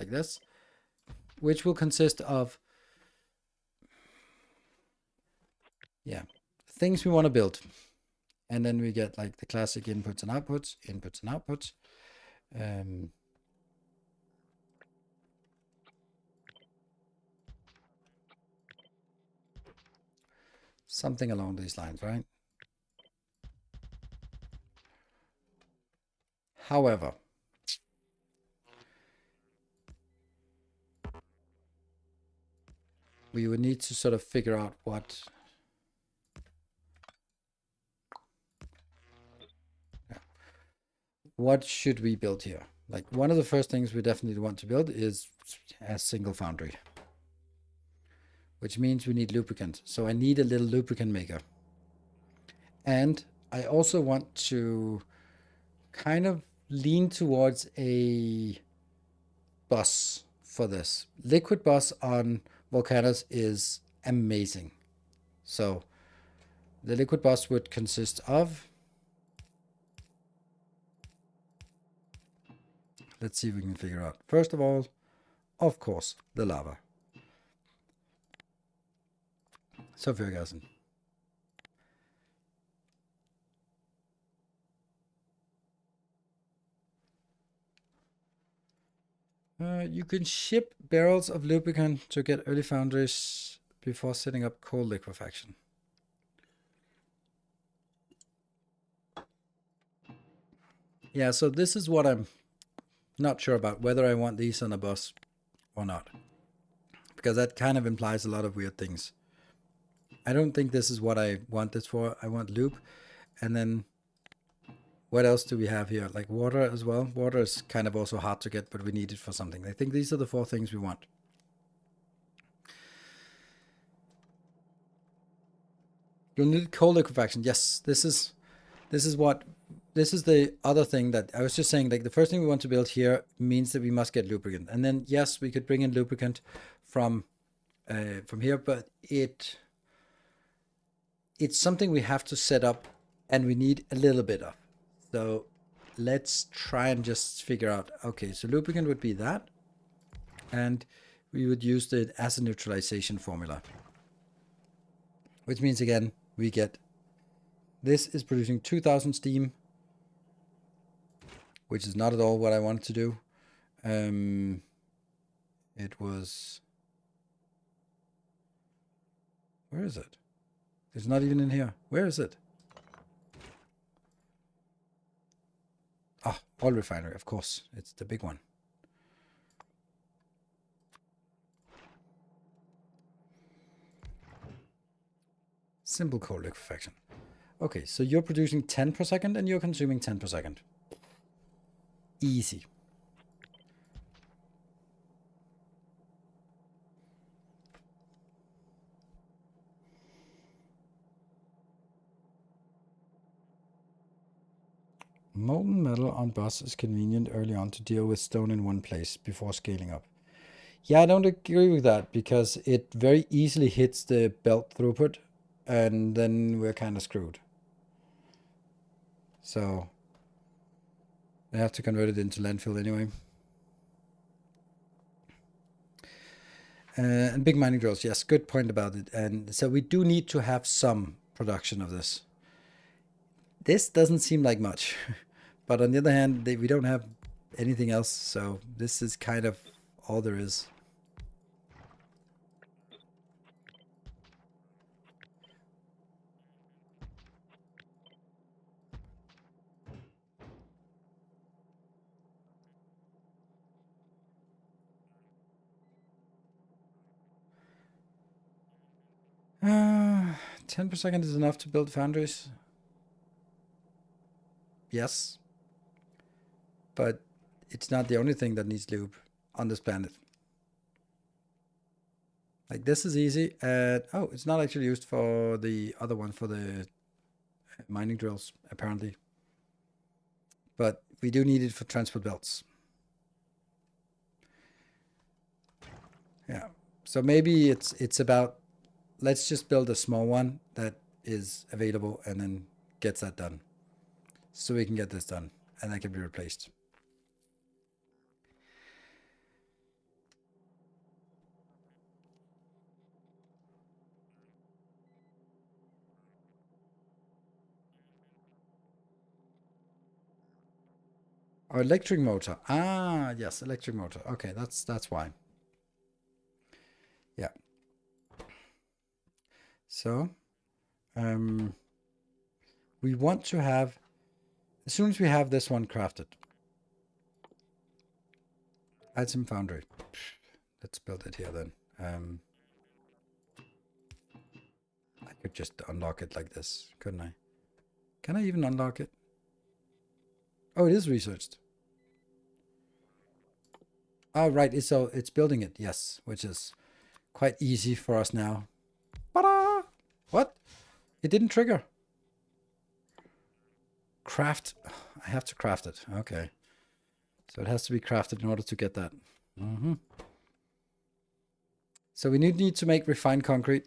this. Which will consist of... Yeah. Things we want to build. And then we get like the classic inputs and outputs, inputs and outputs. Something along these lines, right? However, we would need to sort of figure out what... What should we build here? Like one of the first things we definitely want to build is a single foundry. Which means we need lubricant. So I need a little lubricant maker. And I also want to kind of lean towards a bus for this. Liquid bus on Vulcanus is amazing. So the liquid bus would consist of... Let's see if we can figure out. First of all, of course, the lava. Sulfuric acid. You can ship barrels of lubricant to get early foundries before setting up coal liquefaction. Yeah, so this is what I'm not sure about, whether I want these on a bus or not. Because that kind of implies a lot of weird things. I don't think this is what I want this for. I want lube. And then what else do we have here? Like water as well. Water is kind of also hard to get, but we need it for something. I think these are the 4 things we want. You'll need coal liquefaction. Yes, this is the other thing that I was just saying. Like the first thing we want to build here means that we must get lubricant. And then yes, we could bring in lubricant from here, but it's something we have to set up and we need a little bit of. So let's try and just figure out, okay, so lubricant would be that. And we would use the acid neutralization formula. Which means again, we get, this is producing 2,000 steam, which is not at all what I wanted to do. It was, where is it? It's not even in here. Where is it? Ah, oil refinery, of course. It's the big one. Simple coal liquefaction. Okay, so you're producing 10 per second and you're consuming 10 per second. Easy. Molten metal on bus is convenient early on to deal with stone in one place before scaling up. Yeah, I don't agree with that because it very easily hits the belt throughput and then we're kind of screwed. So they have to convert it into landfill anyway. And big mining drills, yes, good point about it. And so we do need to have some production of this. This doesn't seem like much, but on the other hand, we don't have anything else, so this is kind of all there is. Uh, 10 per second is enough to build foundries. Yes, but it's not the only thing that needs lube on this planet. Like this is easy. Oh, it's not actually used for the other one, for the mining drills, apparently. But we do need it for transport belts. Yeah. So maybe it's about, let's just build a small one that is available and then gets that done. So we can get this done and that can be replaced. Or electric motor. Ah, yes, electric motor. Okay, that's why. Yeah. So, we want to have, as soon as we have this one crafted, add some foundry. Let's build it here then. I could just unlock it like this, couldn't I? Can I even unlock it? Oh, it is researched. Oh, right. So it's building it. Yes, which is quite easy for us now. Ta-da! What? It didn't trigger. Craft. I have to craft it. Okay. So it has to be crafted in order to get that. So we need to make refined concrete.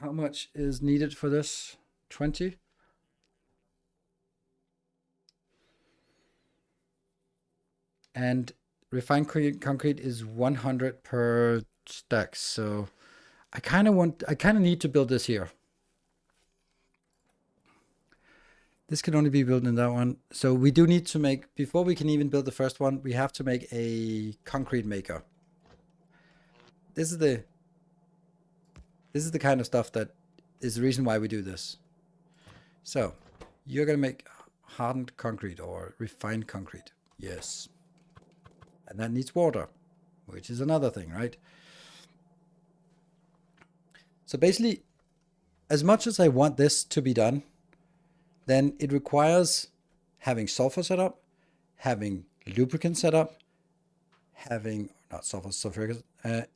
How much is needed for this? 20? And refined concrete is 100 per stack. So I kind of need to build this here. This can only be built in that one. So we do need to make, before we can even build the first one, we have to make a concrete maker. This is the kind of stuff that is the reason why we do this. So you're going to make hardened concrete or refined concrete. Yes. And that needs water, which is another thing, right? So basically, as much as I want this to be done, then it requires having sulfur set up, having lubricant set up, having, not sulfuric,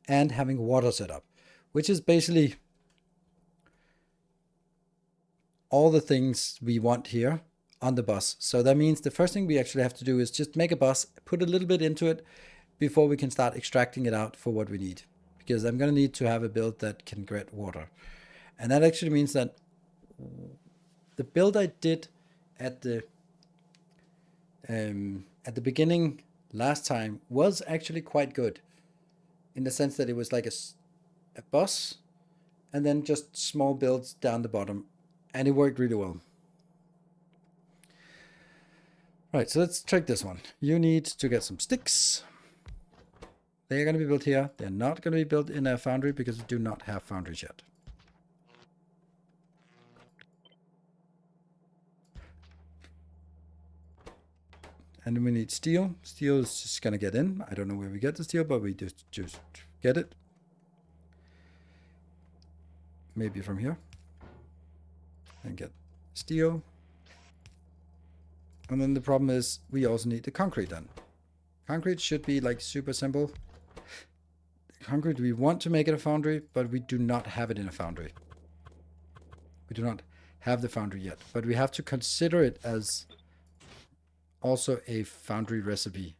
and having water set up, which is basically all the things we want here on the bus. So that means the first thing we actually have to do is just make a bus, put a little bit into it before we can start extracting it out for what we need. Because I'm going to need to have a build that can get water. And that actually means that the build I did at the beginning last time was actually quite good, in the sense that it was like a bus and then just small builds down the bottom, and it worked really well. Right, so let's check this one. You need to get some sticks. They're going to be built here. They're not going to be built in a foundry because we do not have foundries yet. And then we need steel. Steel is just gonna get in. I don't know where we get the steel, but we just get it. Maybe from here. And get steel. And then the problem is we also need the concrete then. Concrete should be like super simple. Concrete, we want to make it a foundry, but we do not have it in a foundry. We do not have the foundry yet, but we have to consider it as also a foundry recipe.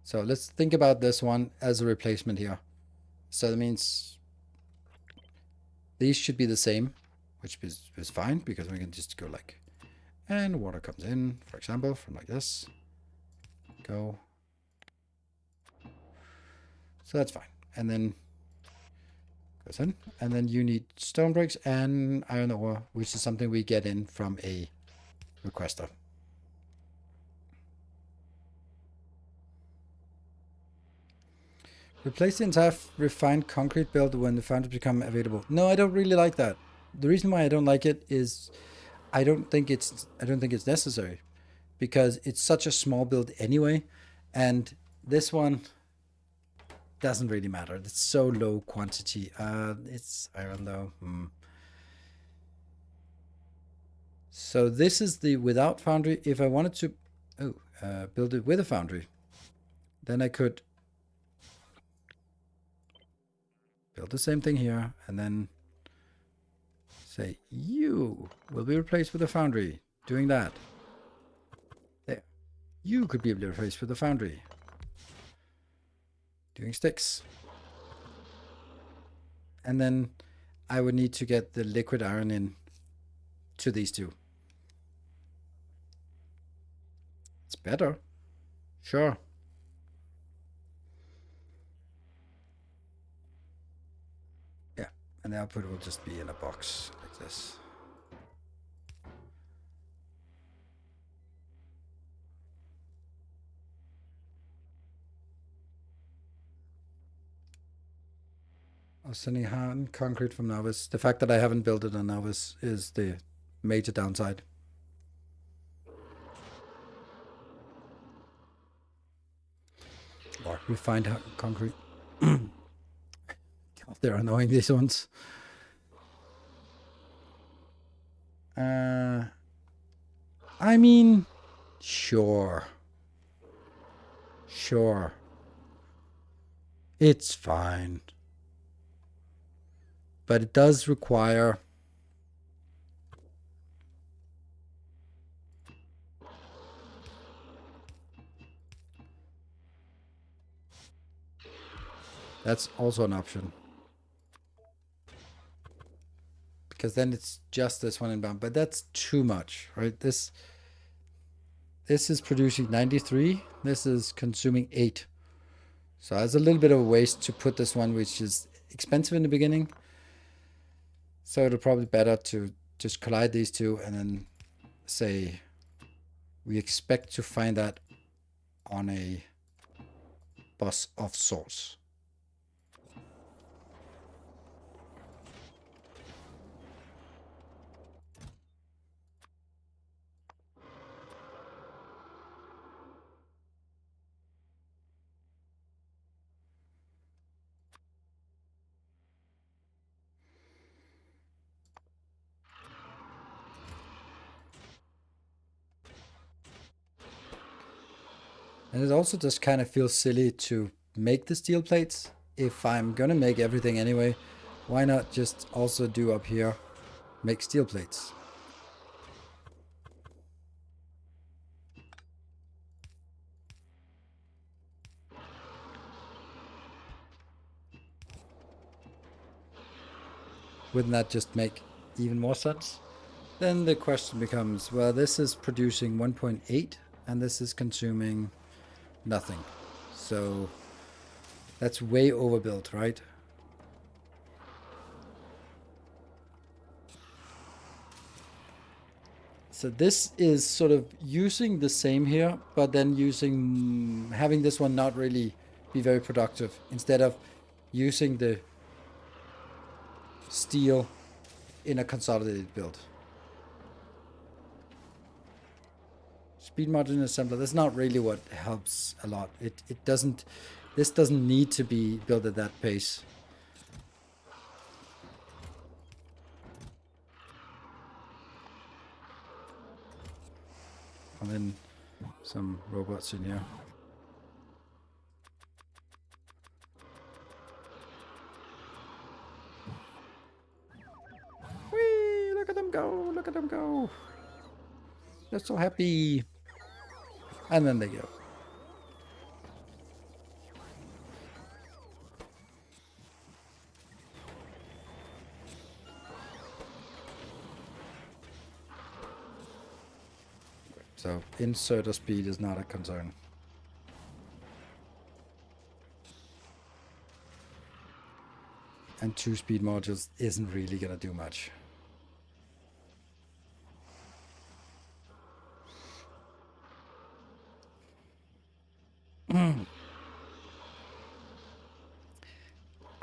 So let's think about this one as a replacement here. So that means these should be the same, which is fine because we can just go like, and water comes in, for example, from like this. Go. So that's fine. And then goes in. And then you need stone bricks and iron ore, which is something we get in from a requester. Replace the entire refined concrete build when the foundries become available. No, I don't really like that. The reason why I don't like it is I don't think it's necessary because it's such a small build anyway, and this one doesn't really matter. It's so low quantity. It's iron though. So this is the without foundry. If I wanted to build it with a foundry, then I could build the same thing here and then say you will be replaced with a foundry. Doing that. There. You could be replaced with a foundry. Doing sticks. And then I would need to get the liquid iron in to these two. It's better. Sure. Yeah. And the output will just be in a box like this. Sending hand concrete from Novice. The fact that I haven't built it on Novice is the major downside. Or refined concrete. God, they're annoying, these ones. I mean, sure. Sure. It's fine. But it does require that's also an option. Because then it's just this one inbound, but that's too much, right? This is producing 93. This is consuming 8. So it's a little bit of a waste to put this one, which is expensive in the beginning. So it'll probably be better to just collide these two and then say we expect to find that on a bus of source. And it also just kind of feels silly to make the steel plates. If I'm gonna make everything anyway, why not just also do up here, make steel plates? Wouldn't that just make even more sense? Then the question becomes, well, this is producing 1.8 and this is consuming nothing. So that's way overbuilt, right? So this is sort of using the same here, but then having this one not really be very productive instead of using the steel in a consolidated build. Speed margin assembler, that's not really what helps a lot. It doesn't, this doesn't need to be built at that pace. And then some robots in here. Whee! Look at them go! Look at them go! They're so happy. And then they go. So inserter speed is not a concern. And 2 speed modules isn't really gonna do much.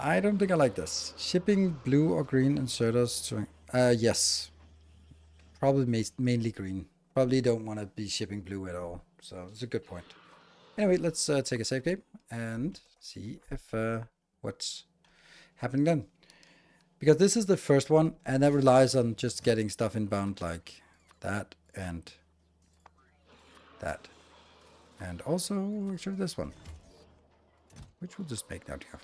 I don't think I like this. Shipping blue or green inserters to... yes. Probably mainly green. Probably don't want to be shipping blue at all. So it's a good point. Anyway, let's take a save game and see if what's happening then. Because this is the first one, and that relies on just getting stuff inbound like that and that. And also, actually this one. Which we'll just make note of.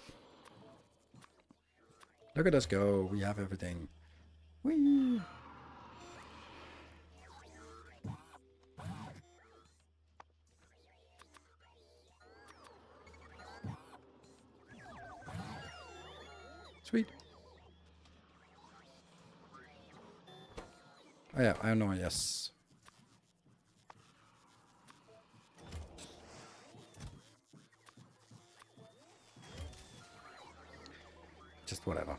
Look at us go. We have everything. Whee! Sweet. Oh yeah, I know, yes. Just whatever.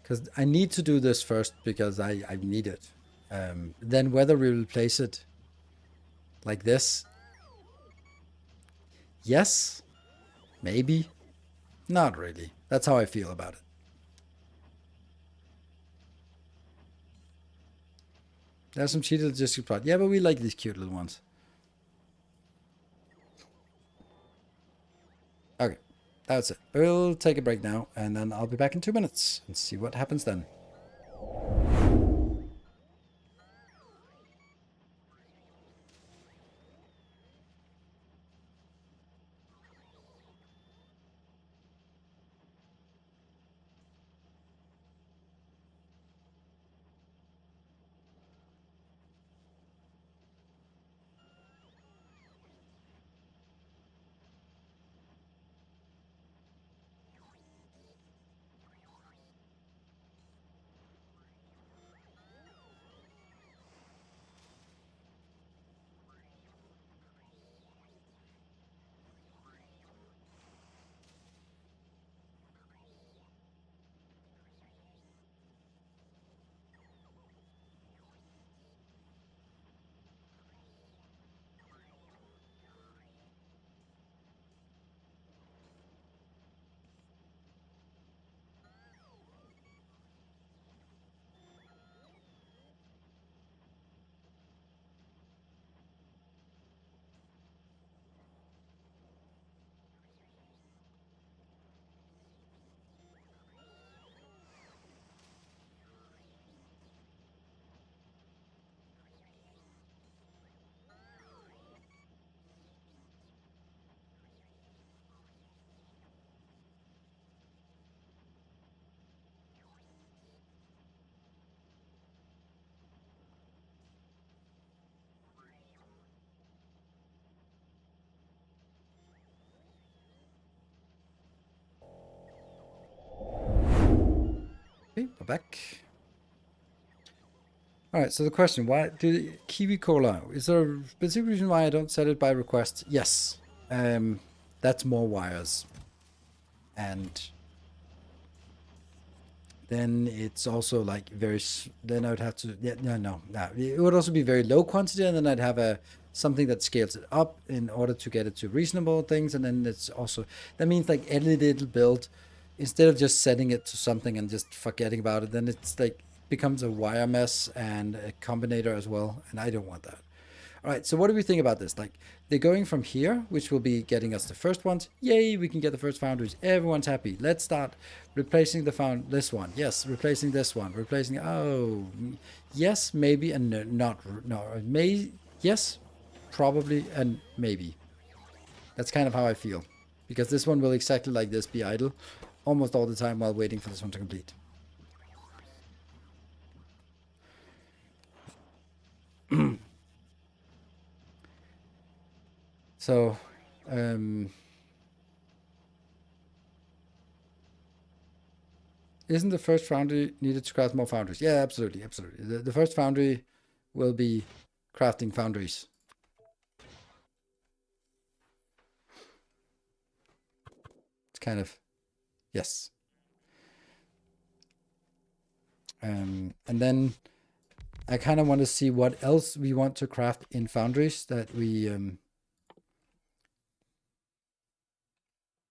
Because I need to do this first because I need it. Then whether we will place it like this. Yes. Maybe. Not really. That's how I feel about it. There's some cheated logistic plot. Yeah, but we like these cute little ones. Okay. That's it. We'll take a break now, and then I'll be back in 2 minutes and see what happens then. Okay, we're back. Alright, so the question, why do Kiwi Cola, is there a specific reason why I don't set it by request? Yes. That's more wires. And then it's also like very, then I would have to, yeah, no. It would also be very low quantity, and then I'd have a something that scales it up in order to get it to reasonable things. And then it's also, that means like any little build, instead of just setting it to something and just forgetting about it, then it's like becomes a wire mess and a combinator as well. And I don't want that. All right, so what do we think about this? Like, they're going from here, which will be getting us the first ones. Yay, we can get the first foundries. Everyone's happy. Let's start replacing this one. Yes, replacing this one. Replacing, oh, yes, maybe, and no, not, no, may, yes, probably, and maybe. That's kind of how I feel. Because this one will exactly like this be idle almost all the time while waiting for this one to complete. So, um, isn't the first foundry needed to craft more foundries? Yeah, absolutely, absolutely. The first foundry will be crafting foundries. It's kind of, yes. And then I kind of want to see what else we want to craft in foundries that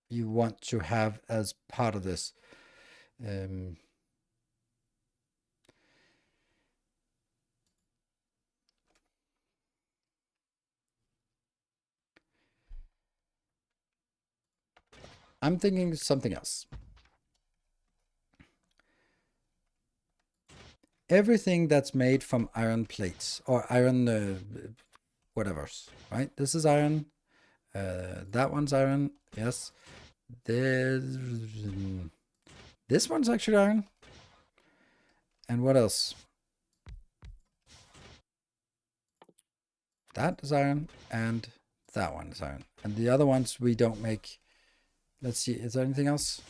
you want to have as part of this. Um, I'm thinking something else. Everything that's made from iron plates or iron whatever's, right? This is iron. That one's iron. Yes. There's, this one's actually iron. And what else? That is iron. And that one is iron. And the other ones we don't make. Let's see. Is there anything else?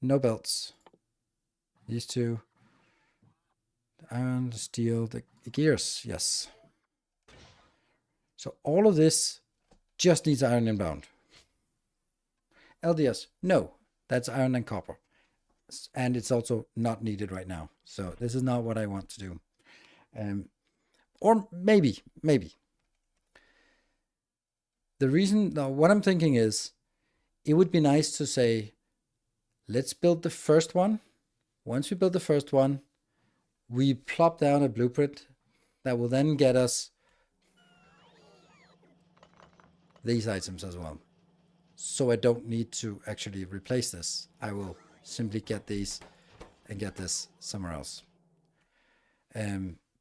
No belts. These two. Iron, steel, the gears. Yes. So all of this just needs iron inbound. LDS. No. That's iron and copper. And it's also not needed right now. So this is not what I want to do. Or maybe. The reason, what I'm thinking is, it would be nice to say, let's build the first one. Once we build the first one, we plop down a blueprint that will then get us these items as well. So I don't need to actually replace this. I will simply get these and get this somewhere else.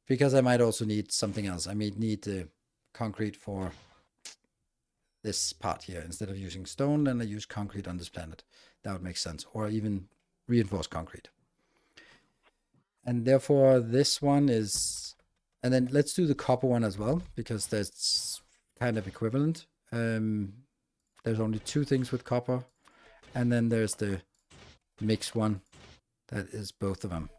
Because I might also need something else. I may need the concrete for this part here. Instead of using stone, then I use concrete on this planet. That would make sense. Or even reinforced concrete. And therefore this one is, and then let's do the copper one as well, because that's kind of equivalent. There's only two things with copper. And then there's the mix one that is both of them.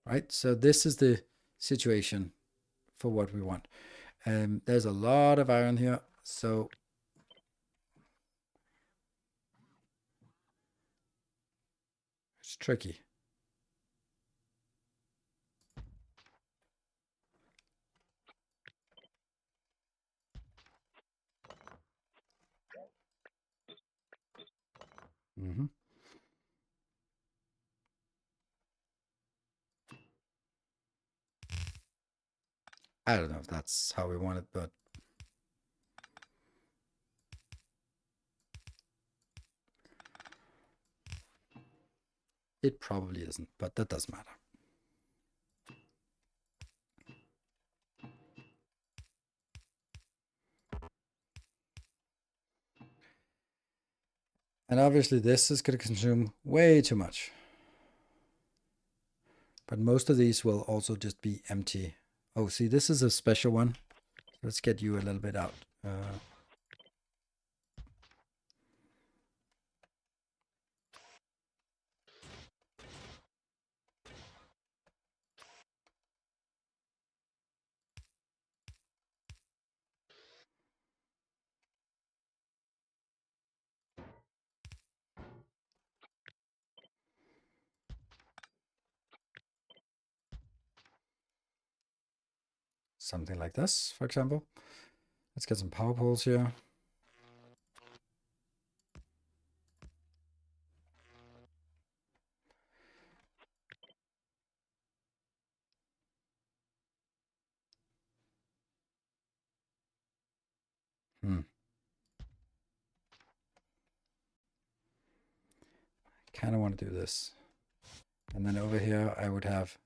Right? So this is the situation for what we want. There's a lot of iron here, so it's tricky. Mm-hmm. I don't know if that's how we want it, but it probably isn't, but that doesn't matter. And obviously this is going to consume way too much. But most of these will also just be empty. Oh, see, this is a special one. Let's get you a little bit out. something like this, for example. Let's get some power poles here. Hmm. Kind of want to do this. And then over here, I would have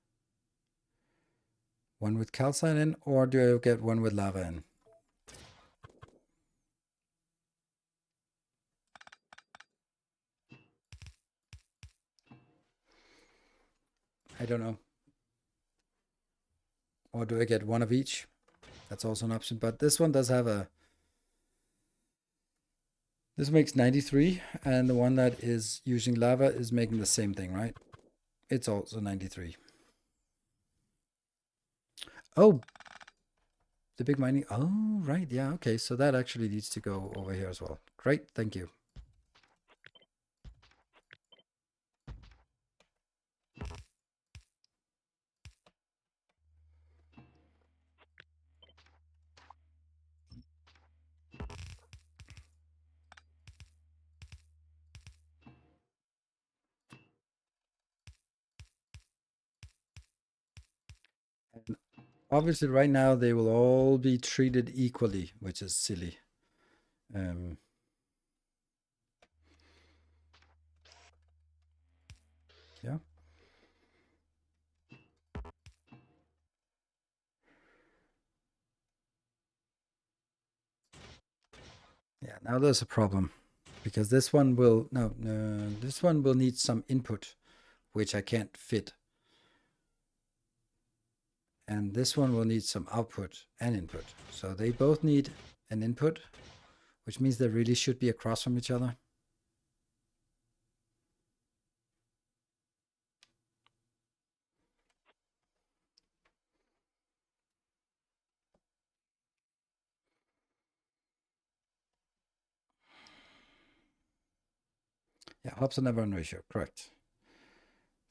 one with calcite in, or do I get one with lava in? I don't know. Or do I get one of each? That's also an option. But this one does have a... This makes 93, and the one that is using lava is making the same thing, right? It's also 93. Oh, the big mining. Oh, right. Yeah, okay. So that actually needs to go over here as well. Great. Thank you. And obviously, right now, they will all be treated equally, which is silly. Yeah. Yeah, now there's a problem because this one will, no, this one will need some input, which I can't fit. And this one will need some output and input. So they both need an input, which means they really should be across from each other. Yeah, hops are never on ratio, correct.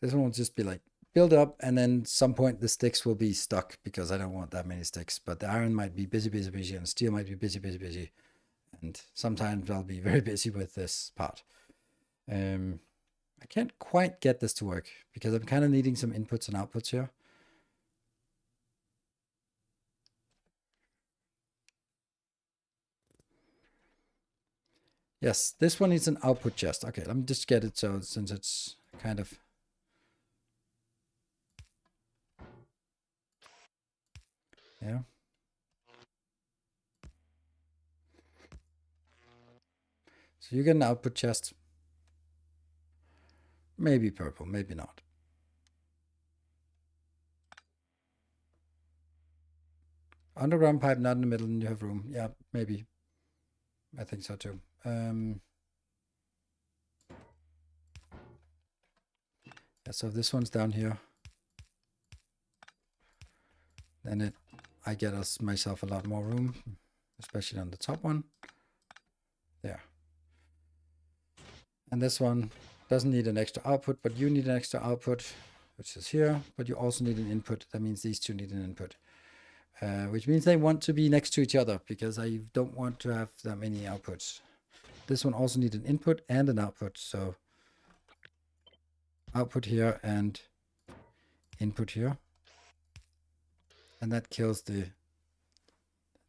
This one will just be like build up, and then some point the sticks will be stuck because I don't want that many sticks. But the iron might be busy, busy, busy, and steel might be busy, busy, busy. And sometimes I'll be very busy with this part. I can't quite get this to work because I'm kind of needing some inputs and outputs here. Yes, this one needs an output chest. Okay, let me just get it so since it's kind of... Yeah. So you get an output chest. Maybe purple, maybe not. Underground pipe, not in the middle, and you have room. Yeah, maybe. I think so too. Yeah, so this one's down here. Then I get myself a lot more room, especially on the top one. There. And this one doesn't need an extra output, but you need an extra output, which is here, but you also need an input. That means these two need an input, which means they want to be next to each other because I don't want to have that many outputs. This one also needs an input and an output. So output here and input here. And that kills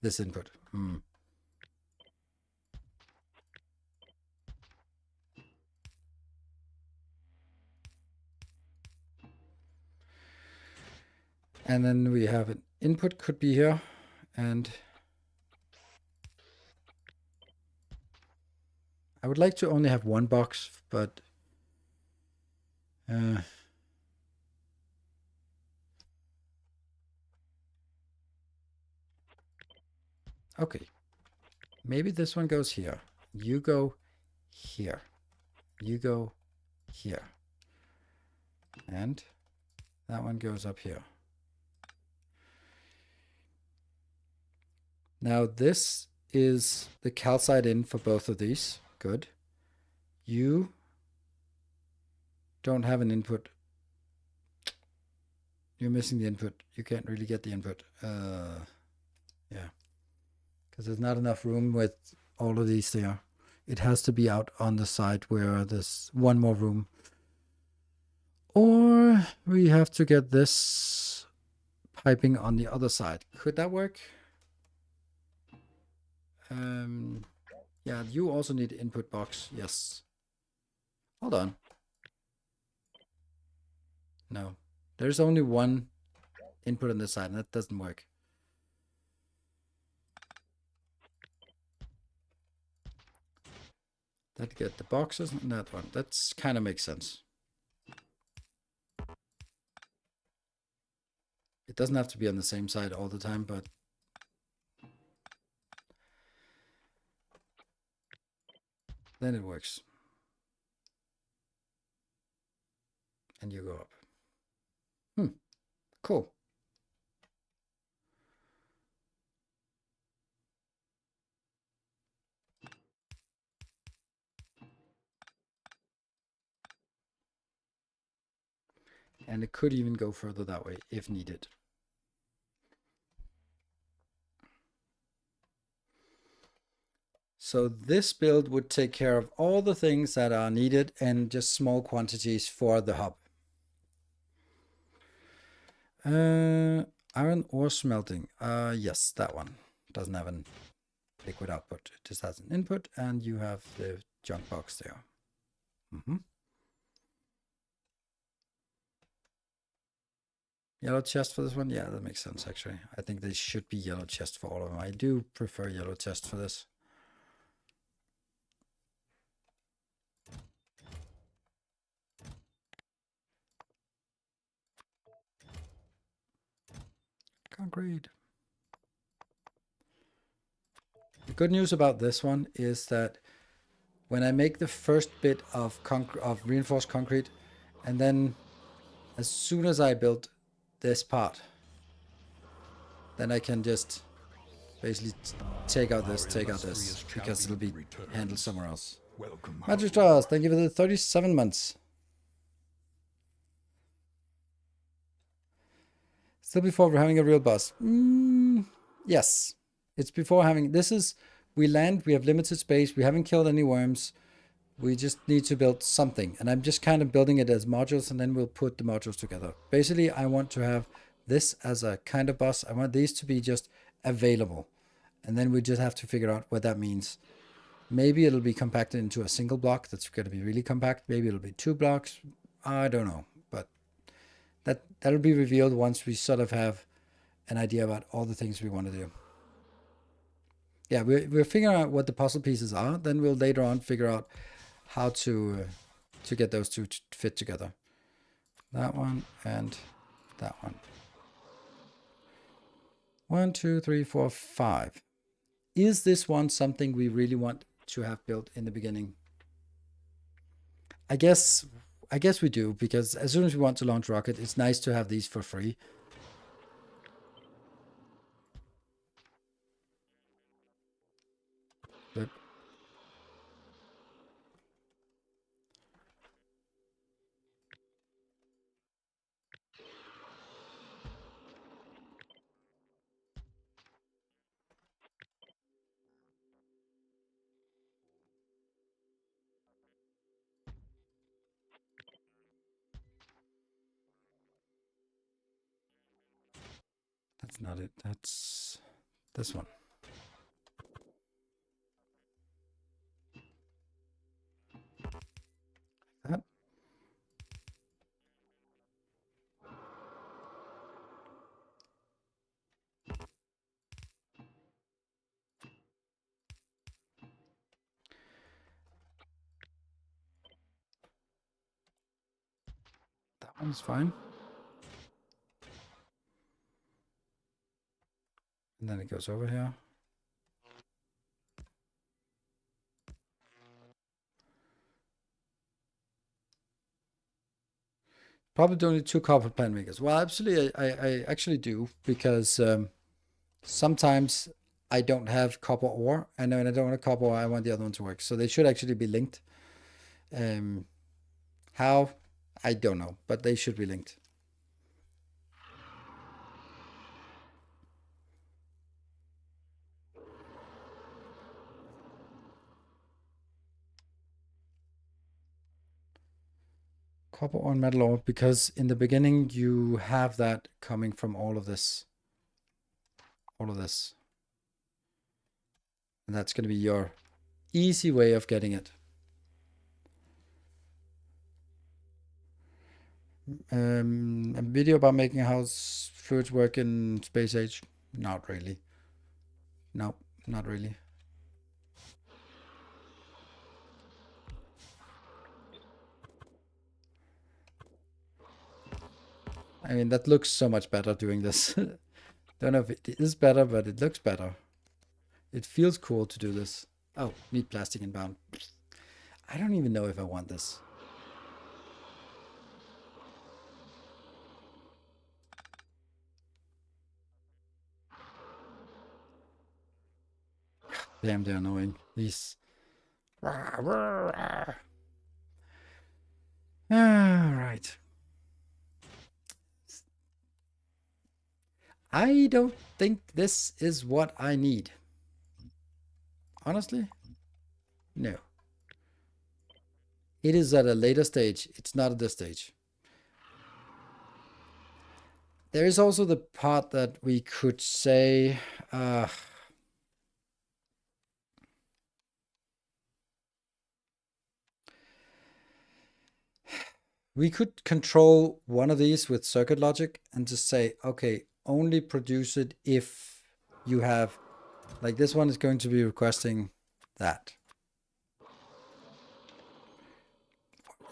this input. And then we have an input could be here, and I would like to only have one box, but okay. Maybe this one goes here. You go here. You go here. And that one goes up here. Now this is the calcite in for both of these. Good. You don't have an input. You're missing the input. You can't really get the input. Yeah. Because there's not enough room with all of these there. It has to be out on the side where there's one more room. Or we have to get this piping on the other side. Could that work? Yeah, you also need input box. Yes. Hold on. No. There's only one input on this side, and that doesn't work. That get the boxes and that one. That's kind of makes sense. It doesn't have to be on the same side all the time, but then it works. And you go up. Cool. And it could even go further that way if needed. So this build would take care of all the things that are needed and just small quantities for the hub. Iron ore smelting. Yes, that one. Doesn't have an liquid output. It just has an input, and you have the junk box there. Yellow chest for this one? Yeah, that makes sense, actually. I think they should be yellow chest for all of them. I do prefer yellow chest for this. Concrete. The good news about this one is that when I make the first bit of reinforced concrete, and then as soon as I build this part, then I can just basically take out this, because it'll be handled somewhere else. Welcome. Magic Stars, thank you for the 37 months. Still before we're having a real boss. Yes. It's before having... We land, we have limited space, we haven't killed any worms. We just need to build something. And I'm just kind of building it as modules, and then we'll put the modules together. Basically, I want to have this as a kind of boss. I want these to be just available. And then we just have to figure out what that means. Maybe it'll be compacted into a single block that's going to be really compact. Maybe it'll be 2 blocks. I don't know. But that'll be revealed once we sort of have an idea about all the things we want to do. Yeah, we're figuring out what the puzzle pieces are. Then we'll later on figure out how to get those two to fit together. That one and that one. 1, 2, 3, 4, 5. Is this one something we really want to have built in the beginning? I guess we do, because as soon as we want to launch rocket, it's nice to have these for free. But that's not it. That's this one. That. That one's fine. And then it goes over here. Probably don't need 2 copper plant makers. Well, absolutely, I actually do, because sometimes I don't have copper ore, and when I don't have copper ore, I want the other one to work. So they should actually be linked. How? I don't know, but they should be linked. Copper ore and metal ore, because in the beginning you have that coming from all of this. All of this. And that's going to be your easy way of getting it. A video about making house fluids work in space age? Not really. No, not really. I mean, that looks so much better doing this. Don't know if it is better, but it looks better. It feels cool to do this. Oh, need plastic inbound. I don't even know if I want this. Damn, they're annoying. These. All right. I don't think this is what I need. Honestly, no. It is at a later stage. It's not at this stage. There is also the part that we could say, we could control one of these with circuit logic and just say, okay, only produce it if you have, like this one is going to be requesting that.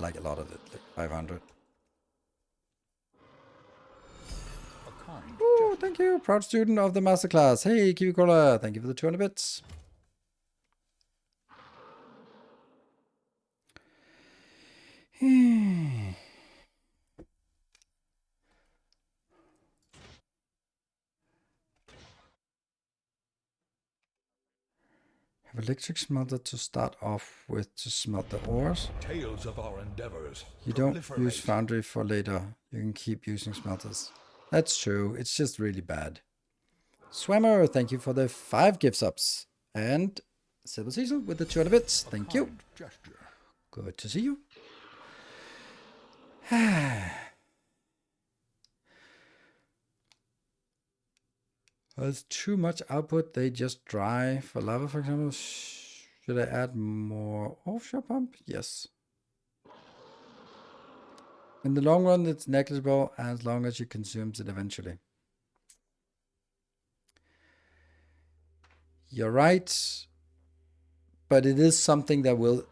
Like a lot of it, like 500. Oh, thank you, proud student of the masterclass. Hey, Kiwi Cola, thank you for the 200 bits. Have electric smelter to start off with to smelt the ores. Tales of our endeavors. You don't use foundry for later. You can keep using smelters. That's true. It's just really bad. Swimmer, thank you for the 5 gift subs. And Silver Cecil with the 200 bits. Thank you. Gesture. Good to see you. There's too much output. They just dry. For lava, for example, should I add more offshore pump? Yes. In the long run, it's negligible as long as you consume it eventually. You're right, but it is something that will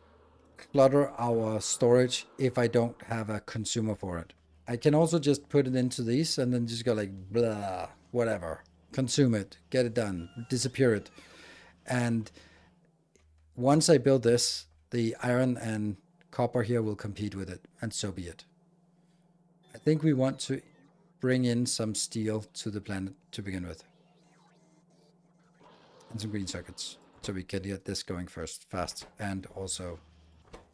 clutter our storage if I don't have a consumer for it. I can also just put it into these and then just go like, blah, whatever. Consume it, get it done, disappear it. And once I build this, the iron and copper here will compete with it, and so be it. I think we want to bring in some steel to the planet to begin with. And some green circuits, so we can get this going first, fast. And also,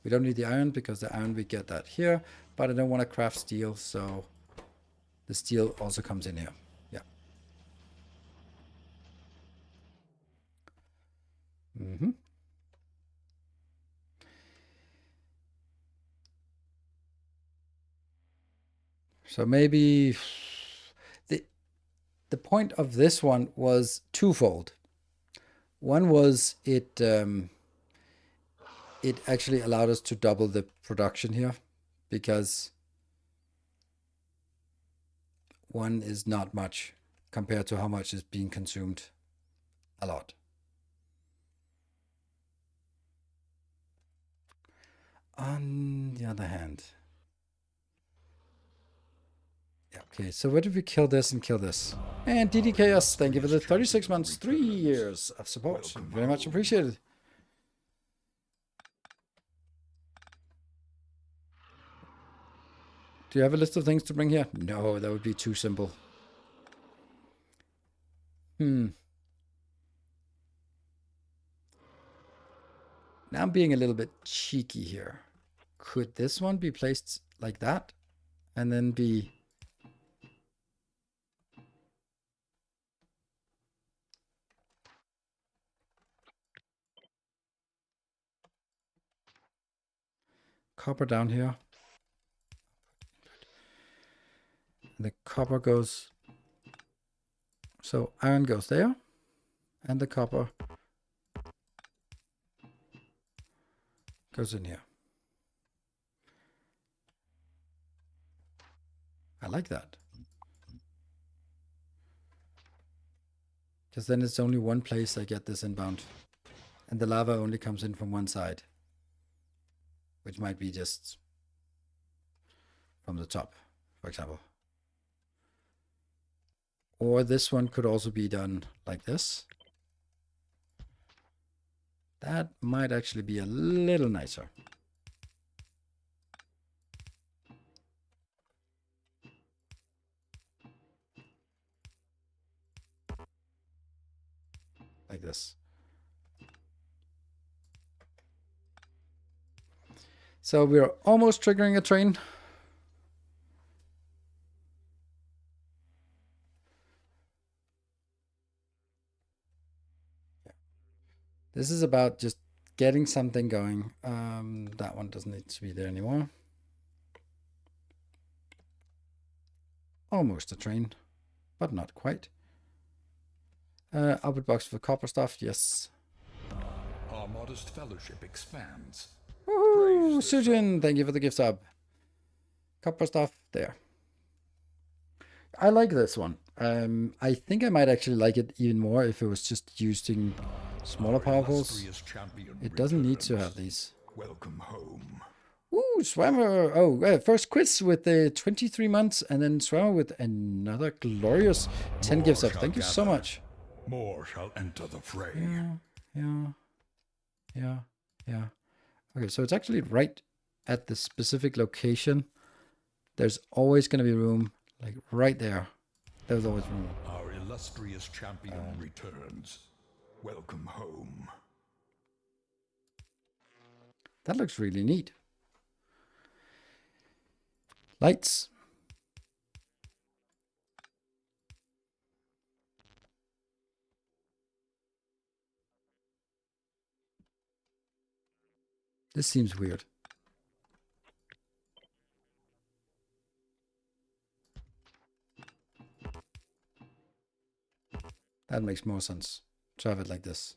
we don't need the iron, because the iron, we get that here, but I don't want to craft steel, so the steel also comes in here. Yeah. So maybe the point of this one was twofold. One was it actually allowed us to double the production here, because one is not much compared to how much is being consumed. A lot. On the other hand, yeah, okay, so where did we kill this and kill this? And DDKS, thank you for the 36 months, 3 years of support. Very much appreciated. Do you have a list of things to bring here? No, that would be too simple. Now I'm being a little bit cheeky here. Could this one be placed like that? And then be... copper down here. And the copper goes... So iron goes there. And the copper goes in here. I like that. Because then it's only one place I get this inbound. And the lava only comes in from one side. Which might be just from the top, for example. Or this one could also be done like this. That might actually be a little nicer. Like this. So we're almost triggering a train. This is about just getting something going. That one doesn't need to be there anymore. Almost a train, but not quite. Output box for copper stuff, yes. Our modest fellowship expands. Woohoo! Praise the Sujin, thank you for the gift sub. Copper stuff there. I like this one. I think I might actually like it even more if it was just using smaller power poles. It doesn't need to have these. Welcome home. Ooh, Swammer. Oh, first quiz with the 23 months, and then Swammer with another glorious 10 More gifts up. shall Thank you so gather. much. More shall enter the fray. Yeah. Okay, so it's actually right at the specific location. There's always going to be room, like right there. There's always room. Our illustrious champion returns. Welcome home. That looks really neat. Lights. This seems weird. That makes more sense to have it like this.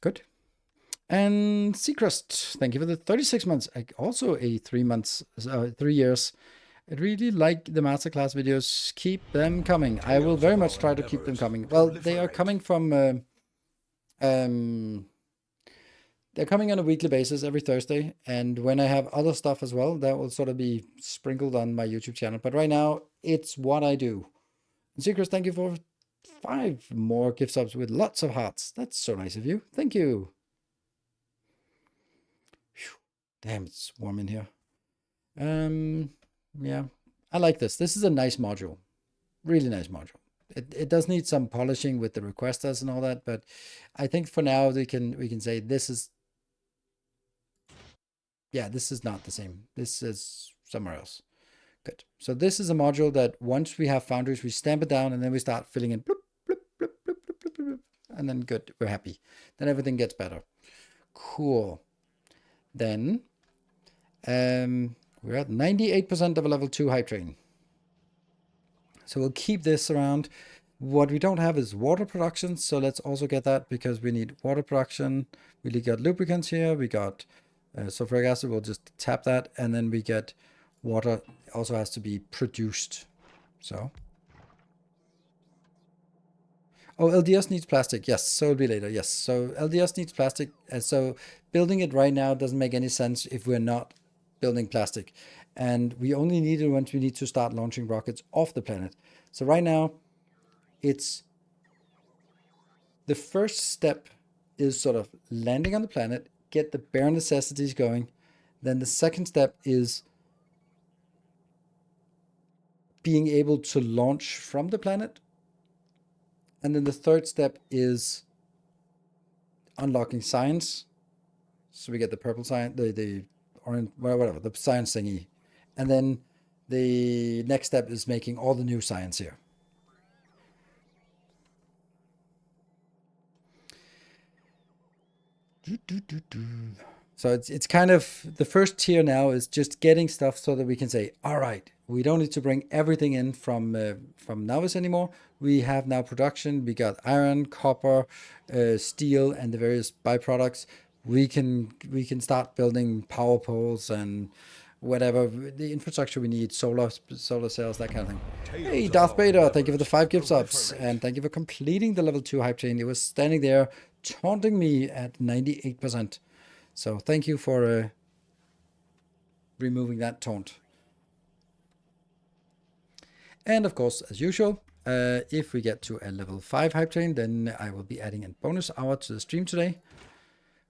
Good. And Seacrest, thank you for the 36 months. Also a 3 months, 3 years. I really like the masterclass videos. Keep them coming. I will very much try to keep them coming. Well, they are coming from... they're coming on a weekly basis every Thursday. And when I have other stuff as well, that will sort of be sprinkled on my YouTube channel. But right now, it's what I do. And Seacrest, thank you for 5 more gift subs with lots of hearts. That's so nice of you. Thank you. Whew. Damn, it's warm in here. Yeah, I like this. This is a nice module. Really nice module. It does need some polishing with the requesters and all that, but I think for now we can say this is... Yeah, this is not the same. This is somewhere else. Good. So this is a module that once we have foundries, we stamp it down and then we start filling in bloop, bloop, bloop, bloop, bloop, bloop, bloop, and then good, we're happy. Then everything gets better. Cool. Then we're at 98% of a level 2 hype train. So we'll keep this around. What we don't have is water production, so let's also get that because we need water production. We got lubricants here, we got sulfuric acid, we'll just tap that, and then we get water also has to be produced. So. Oh, LDS needs plastic. Yes, so it'll be later. Yes, so LDS needs plastic. So building it right now doesn't make any sense if we're not building plastic. And we only need it once we need to start launching rockets off the planet. So right now, it's the first step is sort of landing on the planet, get the bare necessities going. Then the second step is being able to launch from the planet. And then the third step is unlocking science. So we get the purple science, the orange, whatever, the science thingy. And then the next step is making all the new science here. So it's kind of the first tier now is just getting stuff so that we can say, all right, we don't need to bring everything in from Navis anymore. We have now production. We got iron, copper, steel, and the various byproducts. We can start building power poles and whatever the infrastructure we need, solar cells, that kind of thing. Hey, Tales of Darth our Vader, thank you for the endeavors 5 gift subs, proliferate. and thank you for completing the level 2 hype chain. It was standing there taunting me at 98%. So thank you for removing that taunt. And of course, as usual, if we get to a level 5 hype train, then I will be adding a bonus hour to the stream today.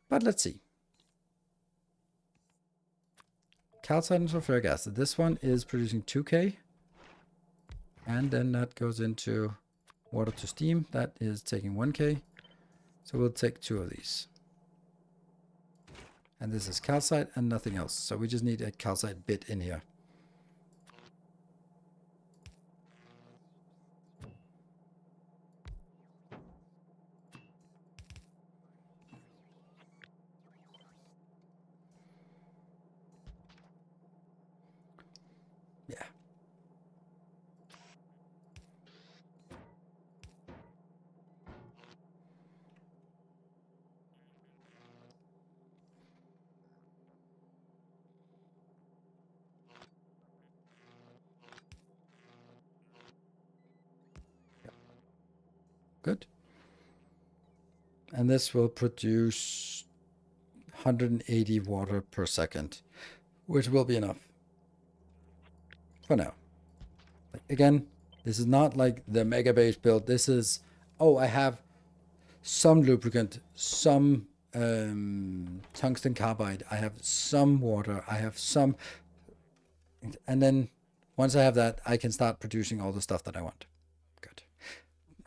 But let's see. Calcite and sulfuric acid. This one is producing 2k. And then that goes into water to steam. That is taking 1k. So we'll take 2 of these. And this is calcite and nothing else. So we just need a calcite bit in here. Yeah. Good. And this will produce 180 water per second, which will be enough for now. Again, this is not like the mega base build. This is, oh, I have some lubricant, some tungsten carbide, I have some water, I have some, and then once I have that, I can start producing all the stuff that I want. Good.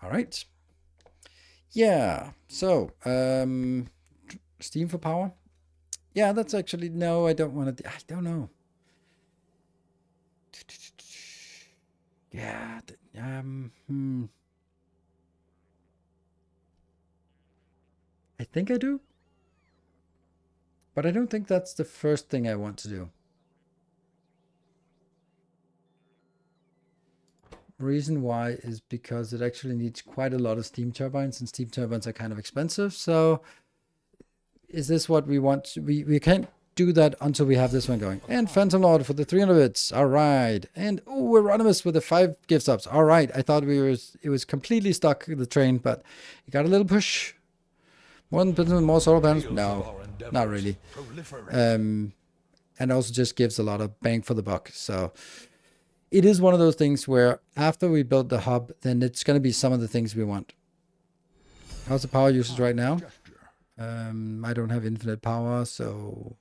All right. Yeah. So, steam for power. Yeah, that's actually, no, I don't want to, I don't know. Yeah. I think I do. But I don't think that's the first thing I want to do. Reason why is because it actually needs quite a lot of steam turbines, and steam turbines are kind of expensive. So is this what we want? We can't do that until we have this one going. And Phantom Lord for the 300 bits. All right. And oh, Eronimus with the 5 gift subs. All right. I thought it was completely stuck, the train, but it got a little push. More solar panels? No, not really. And also just gives a lot of bang for the buck. So it is one of those things where after we build the hub, then it's going to be some of the things we want. How's the power usage right now? I don't have infinite power, so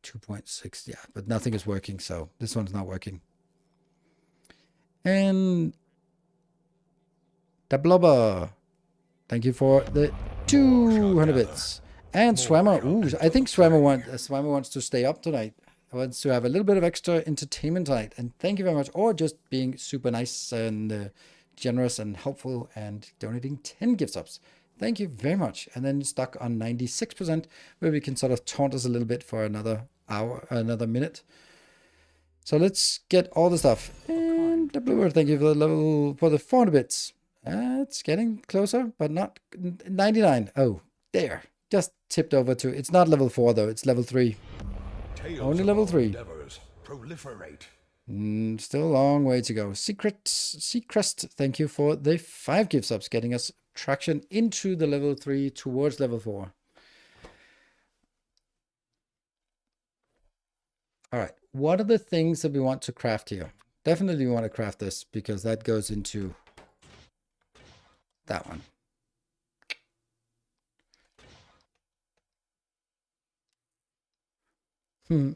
2.6. Yeah, but nothing is working, so this one's not working. And the blubber. Thank you for the 200 bits. And Swammer. Ooh, I think Swammer wants to stay up tonight. Wants to have a little bit of extra entertainment tonight. And thank you very much. Or just being super nice and generous and helpful and donating 10 gift subs. Thank you very much. And then stuck on 96%, where we can sort of taunt us a little bit for another hour, another minute. So let's get all the stuff. And the bluebird, thank you for the 400 bits. It's getting closer, but not 99. Oh, there. Just tipped over to, it's not level 4 though, it's level 3. Only level 3. Proliferate. Still a long way to go. Seacrest, thank you for the 5 gift subs, getting us traction into the level 3 towards level 4. All right, what are the things that we want to craft here? Definitely we want to craft this because that goes into that one.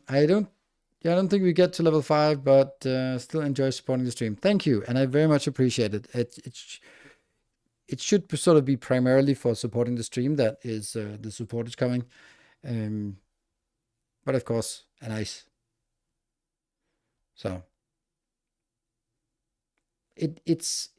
I don't think we get to level 5, but still enjoy supporting the stream. Thank you, and I very much appreciate it. It should sort of be primarily for supporting the stream. That is the support is coming, but of course, nice. So it's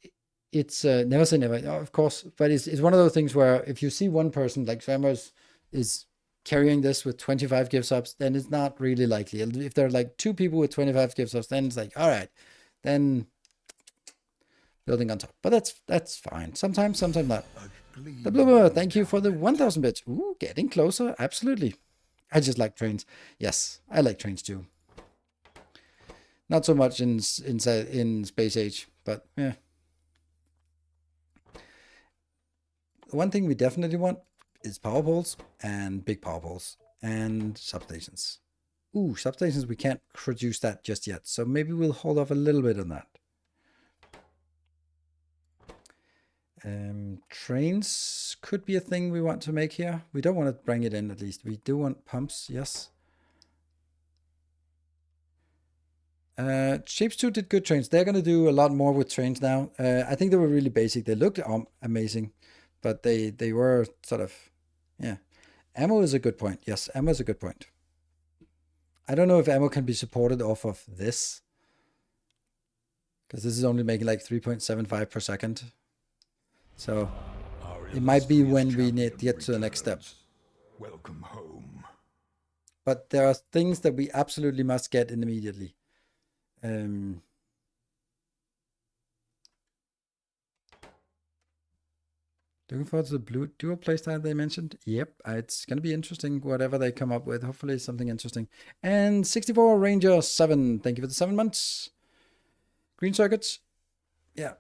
never say never, of course, but it's one of those things where if you see one person like Svammers is carrying this with 25 gift subs, then it's not really likely. If there are like 2 people with 25 gift subs, then it's like, all right, then building on top. But that's fine. Sometimes not. The Bloomer, thank you for the 1,000 bits. Ooh, getting closer. Absolutely. I just like trains. Yes, I like trains too. Not so much in Space Age, but yeah. One thing we definitely want is power poles and big power poles and substations. Ooh, substations, we can't produce that just yet. So maybe we'll hold off a little bit on that. Trains could be a thing we want to make here. We don't want to bring it in, at least. We do want pumps, yes. Shapes 2 did good trains. They're going to do a lot more with trains now. I think they were really basic. They looked amazing, but they were sort of, yeah. Ammo is a good point. Yes, ammo is a good point. I don't know if ammo can be supported off of this, because this is only making like 3.75 per second. So it might be when we need to get to the next step. Welcome home. But there are things that we absolutely must get in immediately. Looking forward to the blue dual playstyle they mentioned. Yep, it's going to be interesting, whatever they come up with. Hopefully something interesting. And 64 Ranger 7. Thank you for the 7 months. Green circuits. Yeah.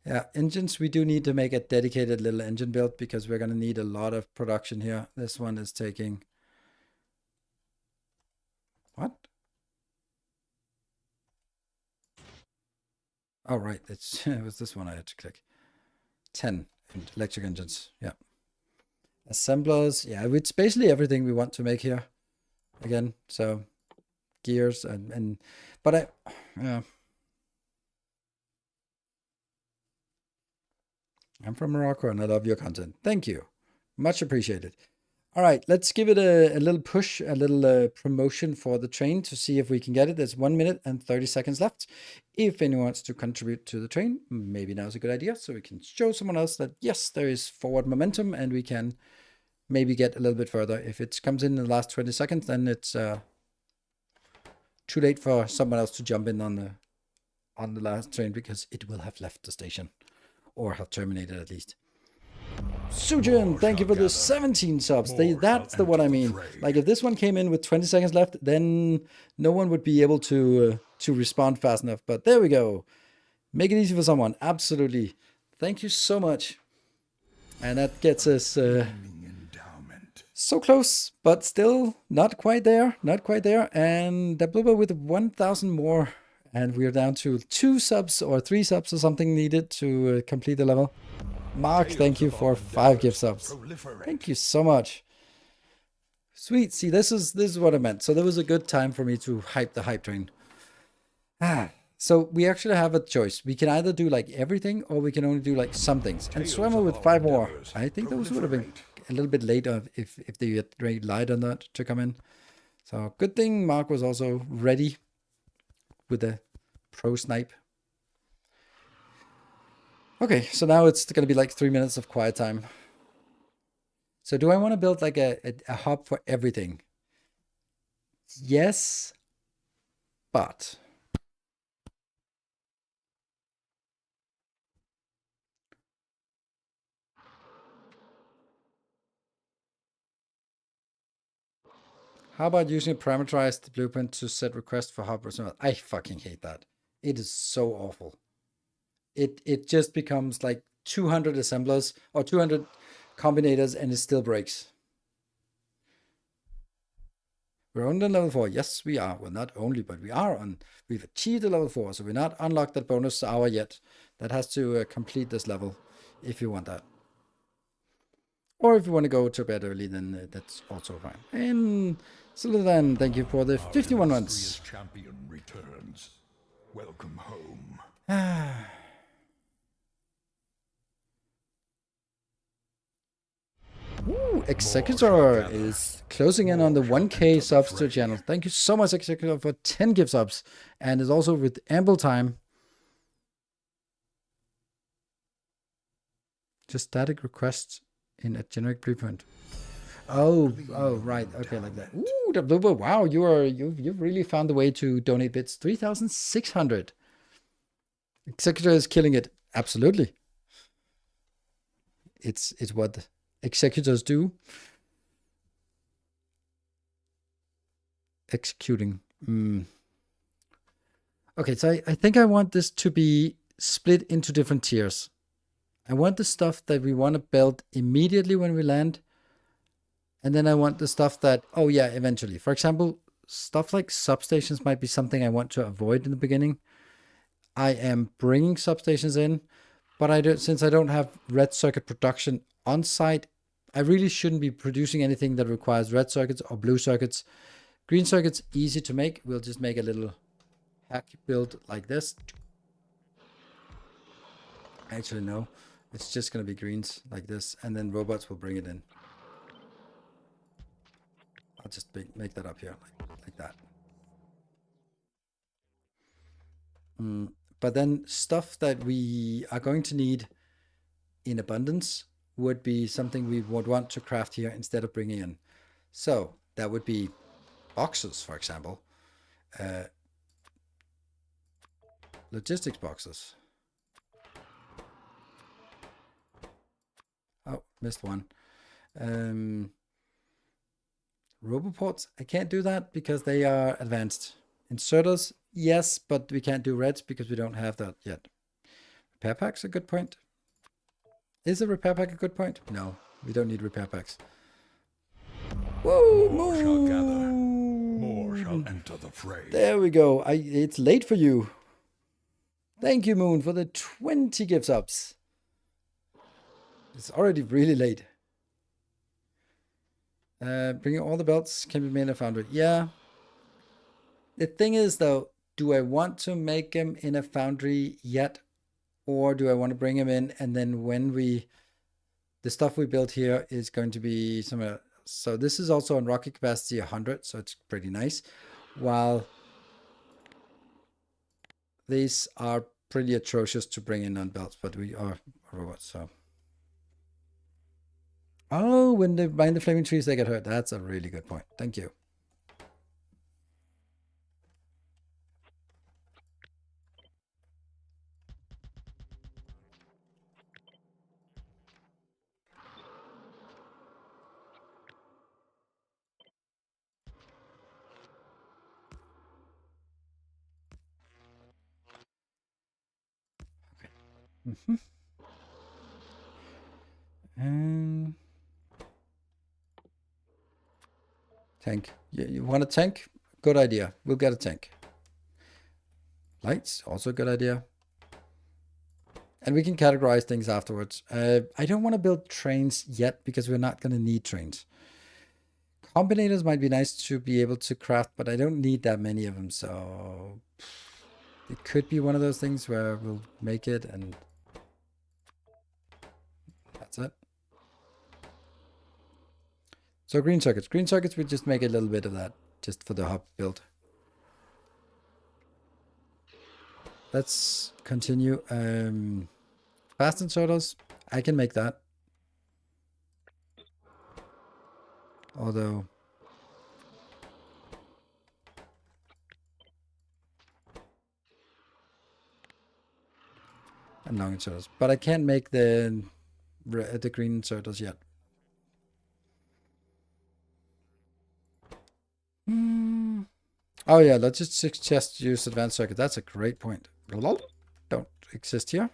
Yeah, engines, we do need to make a dedicated little engine build because we're going to need a lot of production here. This one is taking... What? Oh, right. It was this one I had to click. 10 electric engines. Yeah. Assemblers. Yeah, it's basically everything we want to make here. Again, so gears but yeah. I'm from Morocco and I love your content. Thank you. Much appreciated. All right, let's give it a little push, a little promotion for the train to see if we can get it. There's 1 minute and 30 seconds left. If anyone wants to contribute to the train, maybe now's a good idea so we can show someone else that, yes, there is forward momentum and we can maybe get a little bit further. If it comes in the last 20 seconds, then it's too late for someone else to jump in on the last train because it will have left the station or have terminated at least. Sujin, thank you for the 17 subs. That's the one I mean. Like if this one came in with 20 seconds left, then no one would be able to respond fast enough. But there we go. Make it easy for someone. Absolutely. Thank you so much. And that gets us so close, but still not quite there. Not quite there. And the blooper with 1,000 more. And we're down to 2 subs or 3 subs or something needed to complete the level. Mark, thank you for 5 gift subs. Thank you so much. Sweet. See, this is what I meant. So there was a good time for me to hype the hype train. So we actually have a choice. We can either do like everything or we can only do like some things. And Swimmer with 5 more. I think those would have been a little bit later if they had relied on that to come in. So good thing Mark was also ready with the pro snipe. Okay, so now it's going to be like 3 minutes of quiet time. So do I want to build like a hub for everything? Yes, but how about using a parameterized blueprint to set requests for hub or something? I fucking hate that. It is so awful. It just becomes like 200 assemblers or 200 combinators and it still breaks. We're on the level 4. Yes, we are. Well, not only, but we are on. We've achieved the level 4, so we're not unlocked that bonus hour yet. That has to complete this level if you want that. Or if you want to go to bed early, then that's also fine. And Sullivan, thank you for the 51 months. Champion returns. Welcome home. Ooh, Executor is closing in on the 1K subs to the channel. Thank you so much, Executor, for 10 gift subs. And it's also with ample time Just static requests in a generic blueprint. Oh, right. Okay, like that. Ooh, the blue. Wow, you've really found a way to donate bits. 3,600. Executor is killing it. Absolutely. It's what executors do. Executing. Okay, so I think I want this to be split into different tiers. I want the stuff that we want to build immediately when we land. And then I want the stuff that, oh yeah, eventually. For example, stuff like substations might be something I want to avoid in the beginning. I am bringing substations in, but since I don't have red circuit production on site, I really shouldn't be producing anything that requires red circuits or blue circuits. Green circuits, easy to make. We'll just make a little hack build like this. Actually, no. It's just going to be greens like this, and then robots will bring it in. I'll just make that up here, like that. But then stuff that we are going to need in abundance would be something we would want to craft here instead of bringing in. So that would be boxes, for example. Logistics boxes. Oh, missed one. Roboports, I can't do that because they are advanced. Inserters, yes, but we can't do reds because we don't have that yet. Repair pack's a good point. Is a repair pack a good point? No, we don't need repair packs. Whoa, More shall gather. More shall enter the fray. There we go. It's late for you. Thank you, Moon, for the 20 gift subs. It's already really late. Bringing all the belts can be made in a foundry. Yeah. The thing is, though, do I want to make them in a foundry yet? Or do I want to bring them in and then when the stuff we built here is going to be somewhere. So this is also on rocket capacity 100, so it's pretty nice. While these are pretty atrocious to bring in on belts, but we are robots, so. Oh, when they bind the flaming trees, they get hurt. That's a really good point. Thank you. Okay. And tank. You want a tank? Good idea. We'll get a tank. Lights, also a good idea. And we can categorize things afterwards. I don't want to build trains yet because we're not going to need trains. Combinators might be nice to be able to craft, but I don't need that many of them. So it could be one of those things where we'll make it and that's it. So green circuits. Green circuits, we just make a little bit of that just for the hub build. Let's continue. Fast inserters, I can make that. Although and long inserters, but I can't make the green inserters yet. Oh yeah, let's just suggest use advanced circuit. That's a great point. Don't exist here.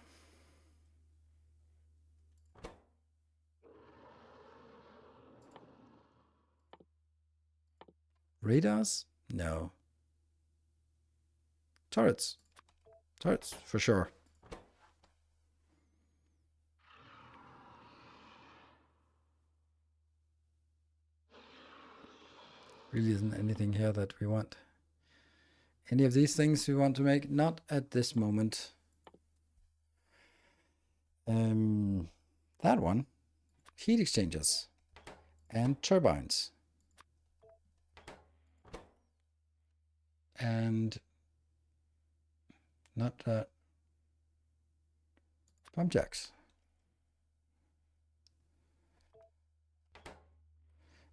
Radars? No. Turrets. Turrets, for sure. Really isn't anything here that we want. Any of these things we want to make? Not at this moment. That one. Heat exchangers. And turbines. And not pump jacks.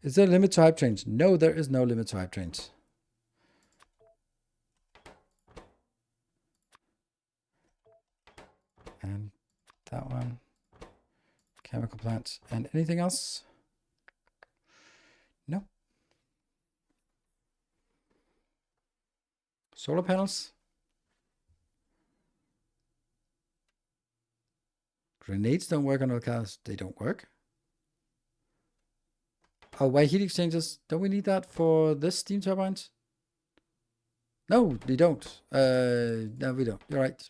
Is there a limit to hype trains? No, there is no limit to hype trains. And that one. Chemical plants. And anything else? No. Solar panels. Grenades don't work on volcanoes. They don't work. Oh, why heat exchangers? Don't we need that for this steam turbines? No, we don't. No, we don't. You're right.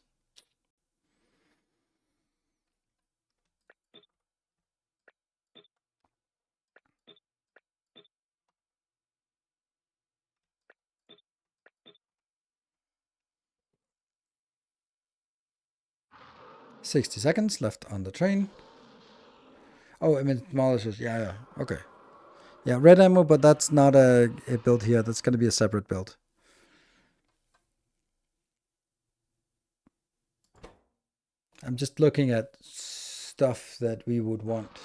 $60 left on the train. Oh, I mean, demolishes. Yeah. Okay. Yeah, red ammo, but that's not a build here. That's going to be a separate build. I'm just looking at stuff that we would want.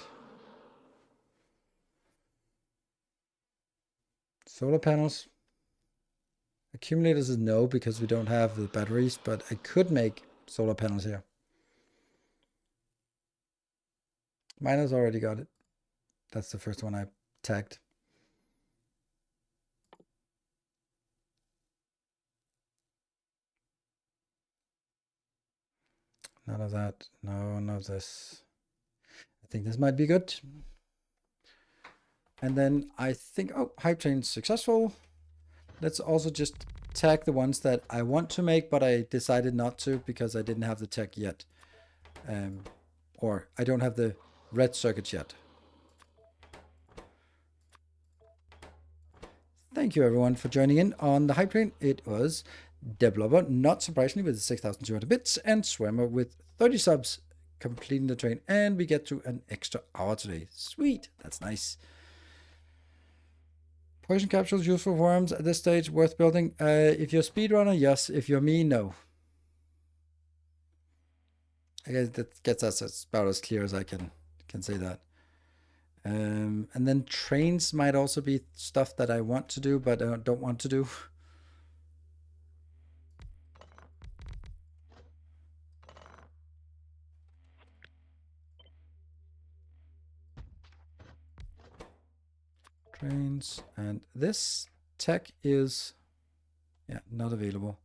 Solar panels. Accumulators is no, because we don't have the batteries, but I could make solar panels here. Miners already got it. That's the first one I tagged. None of that. No, none of this. I think this might be good. And then I think, oh, hype train successful. Let's also just tag the ones that I want to make, but I decided not to because I didn't have the tech yet. Or I don't have the red circuits yet. Thank you everyone for joining in on the hype train. It was Developer, not surprisingly, with 6,200 bits, and Swimmer with 30 subs completing the train, and we get to an extra hour today. Sweet, that's nice. Poison capsules used for worms at this stage, worth building. If you're a speedrunner, yes. If you're me, no. I guess that gets us about as clear as I can say that. And then trains might also be stuff that I want to do, but I don't want to do. Trains, and this tech is, yeah, not available.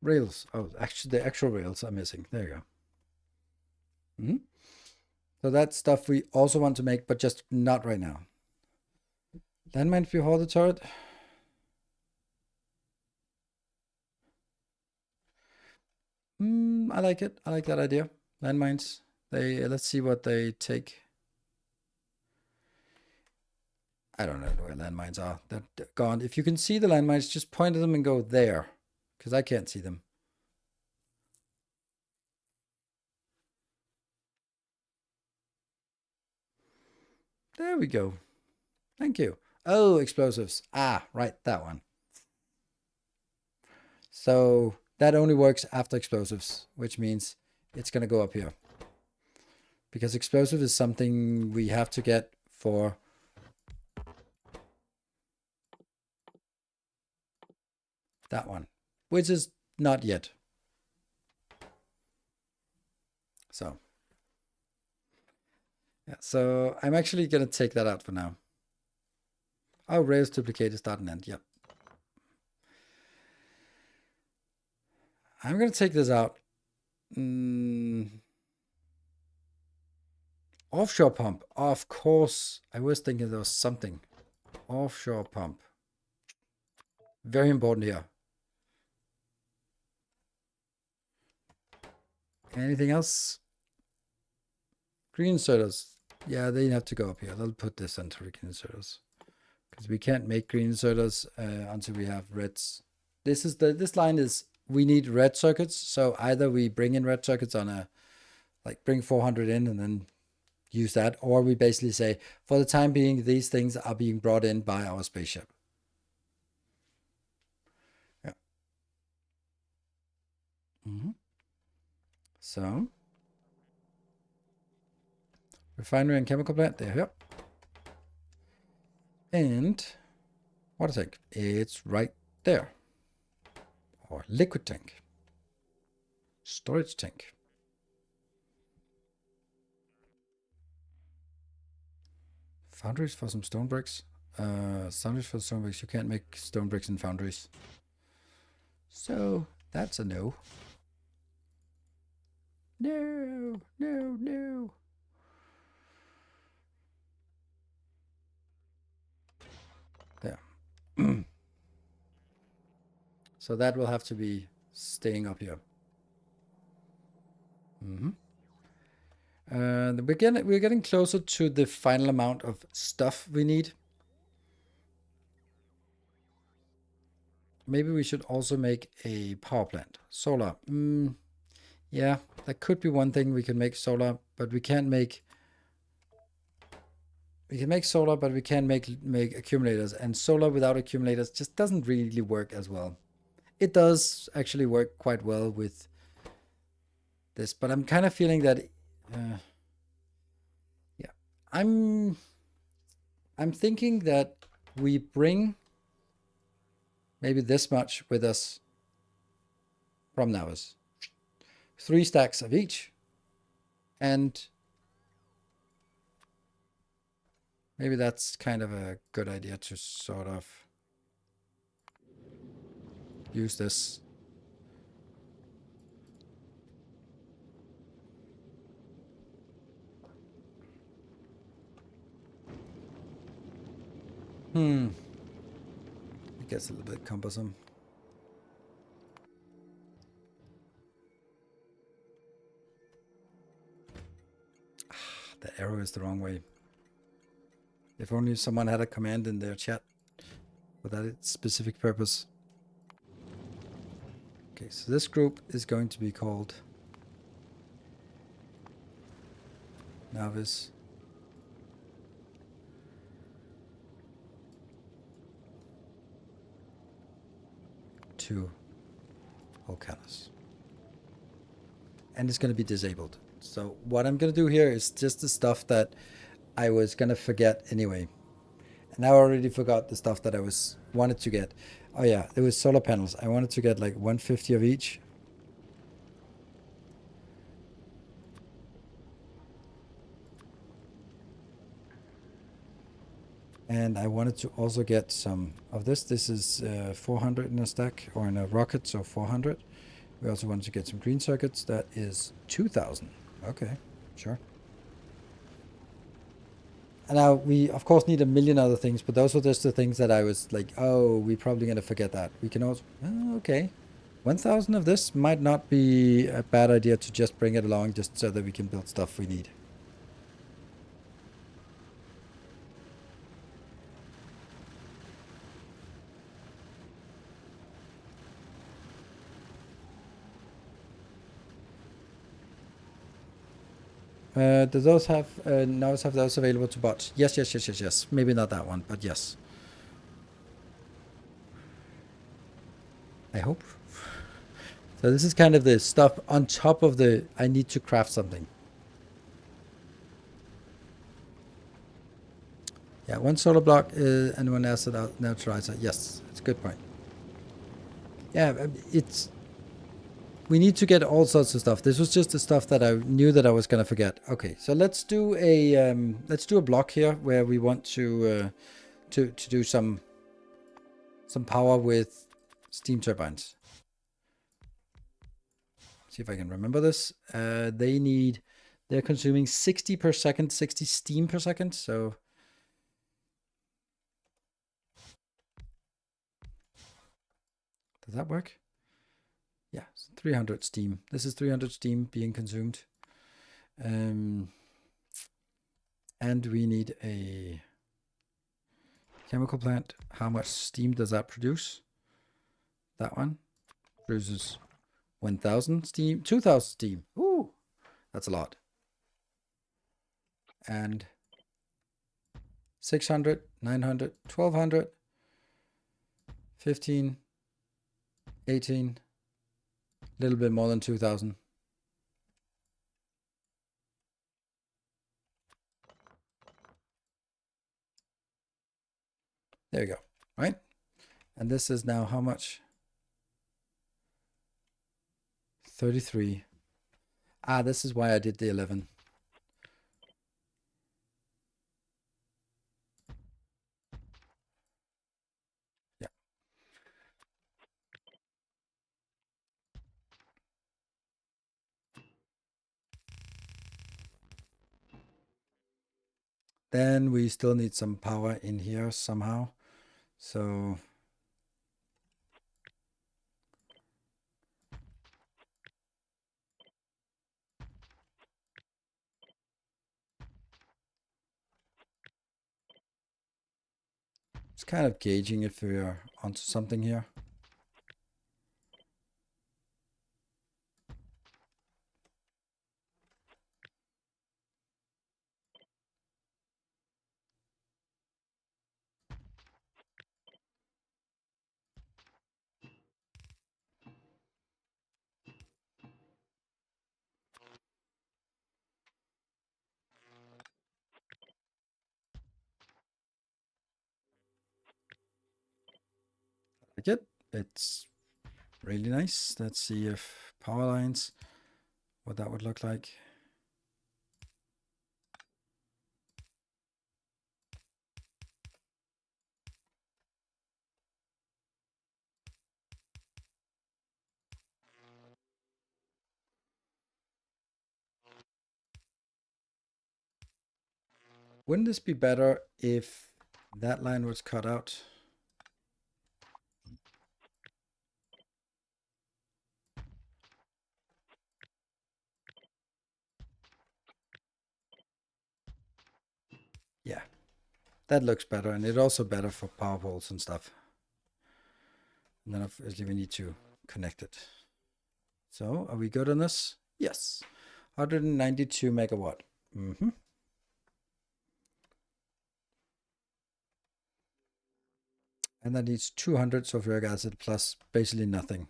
Rails. Oh, actually, the actual rails are missing. There you go. So that's stuff we also want to make, but just not right now. Landmines before the turret. I like it. I like that idea. Landmines. Let's see what they take. I don't know where landmines are. They're gone. If you can see the landmines, just point at them and go there, because I can't see them. There we go. Thank you. Oh, explosives. Ah, right, that one. So that only works after explosives, which means it's going to go up here. Because explosive is something we have to get for that one, which is not yet. So, yeah, so I'm actually going to take that out for now. Oh, rails duplicate start and end. Yep. I'm going to take this out. Offshore pump. Of course. I was thinking there was something. Offshore pump. Very important here. Anything else? Green inserters. Yeah, they have to go up here. I'll put this into green inserters. Because we can't make green inserters until we have reds. This line is, we need red circuits. So either we bring in red circuits on a, like bring 400 in and then use that, or we basically say, for the time being, these things are being brought in by our spaceship. Yeah. So, refinery and chemical plant, there, yep. And water tank, it's right there. Or liquid tank. Storage tank. Foundries for some stone bricks. Foundries for stone bricks. You can't make stone bricks in foundries. So that's a no. No, no, no. There. So that will have to be staying up here. We're getting closer to the final amount of stuff we need. Maybe we should also make a power plant. Solar. Yeah, that could be one thing. We can make solar, but we can't make... We can make solar, but we can't make accumulators. And solar without accumulators just doesn't really work as well. It does actually work quite well with this, but I'm kind of feeling that... yeah. I'm thinking that we bring maybe this much with us from Nilaus. 3 stacks of each. And maybe that's kind of a good idea to sort of use this. It gets a little bit cumbersome. The arrow is the wrong way. If only someone had a command in their chat for that specific purpose. Okay, so this group is going to be called Novice. To Vulcanus. And it's going to be disabled. So what I'm going to do here is just the stuff that I was going to forget anyway. And I already forgot the stuff that I wanted to get. Oh yeah, there was solar panels. I wanted to get like 150 of each. And I wanted to also get some of this. This is 400 in a stack, or in a rocket, so 400. We also wanted to get some green circuits. That is 2,000. Okay, sure. And now we, of course, need a million other things, but those were just the things that I was like, oh, we're probably going to forget that. We can also, okay. 1,000 of this might not be a bad idea to just bring it along just so that we can build stuff we need. Do those have Nilaus have those available to bots? Yes, yes, yes, yes, yes. Maybe not that one, but yes. I hope. So this is kind of the stuff on top of the I need to craft something. Yeah, 1 solar block and 1 acid neutralizer. Yes, it's a good point. Yeah, it's... We need to get all sorts of stuff. This was just the stuff that I knew that I was gonna forget. Okay, so let's do a block here where we want to do some power with steam turbines. See if I can remember this. They're consuming 60 per second, 60 steam per second. So does that work? Yeah, 300 steam. This is 300 steam being consumed. And we need a chemical plant. How much steam does that produce? That one produces 1,000 steam, 2,000 steam. Ooh, that's a lot. and 600, 900, 1200, 15, 18, a little bit more than 2000. There you go, right? And this is now how much? 33. Ah, this is why I did the 11. Yeah. Then we still need some power in here somehow. So it's kind of gauging if we're onto something here. Like it. It's really nice. Let's see if power lines, what that would look like. Wouldn't this be better if that line was cut out? Yeah, that looks better. And it's also better for power poles and stuff. And then obviously we need to connect it. So are we good on this? Yes. 192 megawatt. Mm-hmm. And that needs 200 sulfuric acid plus basically nothing.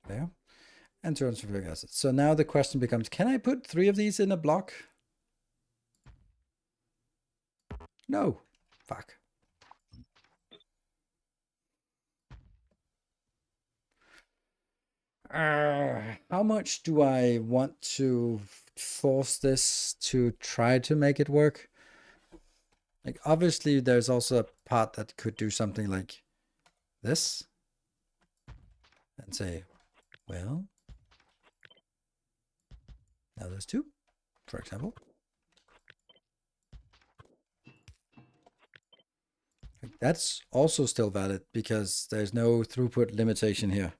There. And 200 sulfuric acid. So now the question becomes, can I put 3 of these in a block? No. Fuck. How much do I want to force this to try to make it work? Like, obviously, there's also a part that could do something like this and say, well, now there's 2, for example. That's also still valid because there's no throughput limitation here.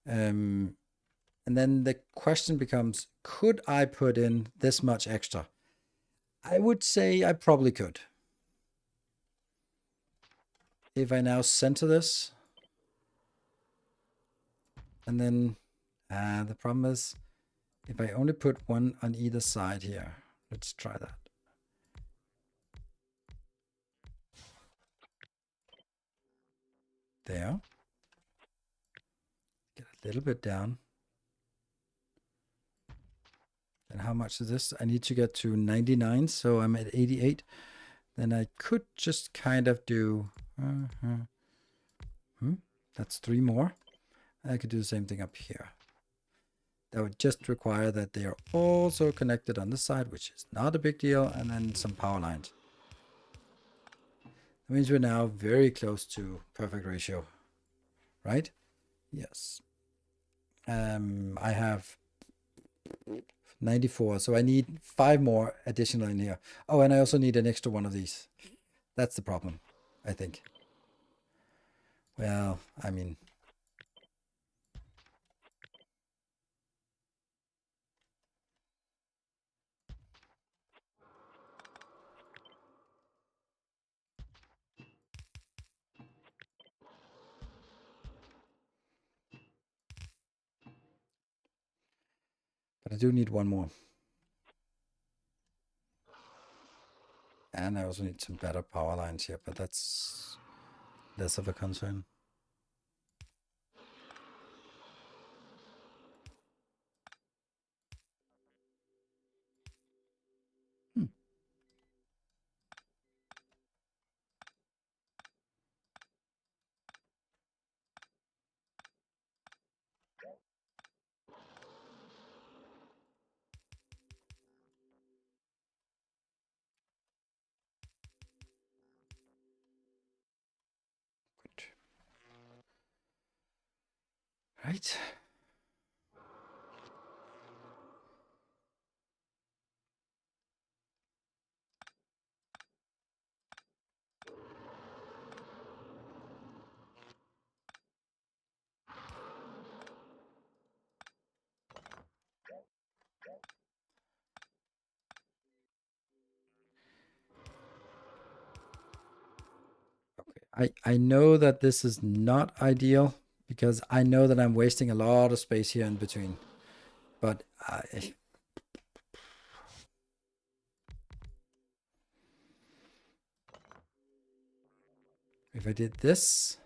And then the question becomes, could I put in this much extra? I would say I probably could. If I now center this, and then the problem is, if I only put one on either side here, let's try that. There. Get a little bit down. And how much is this? I need to get to 99, so I'm at 88. Then I could just kind of do, that's 3 more. I could do the same thing up here. That would just require that they are also connected on this side, which is not a big deal, and then some power lines. That means we're now very close to perfect ratio, right? Yes. I have 94, so I need 5 more additional in here. Oh, and I also need an extra one of these. That's the problem, I think. Well, I mean, But I do need one more. And I also need some better power lines here, but that's less of a concern. Hmm. Good. Right. I know that this is not ideal because I know that I'm wasting a lot of space here in between. But if I did this,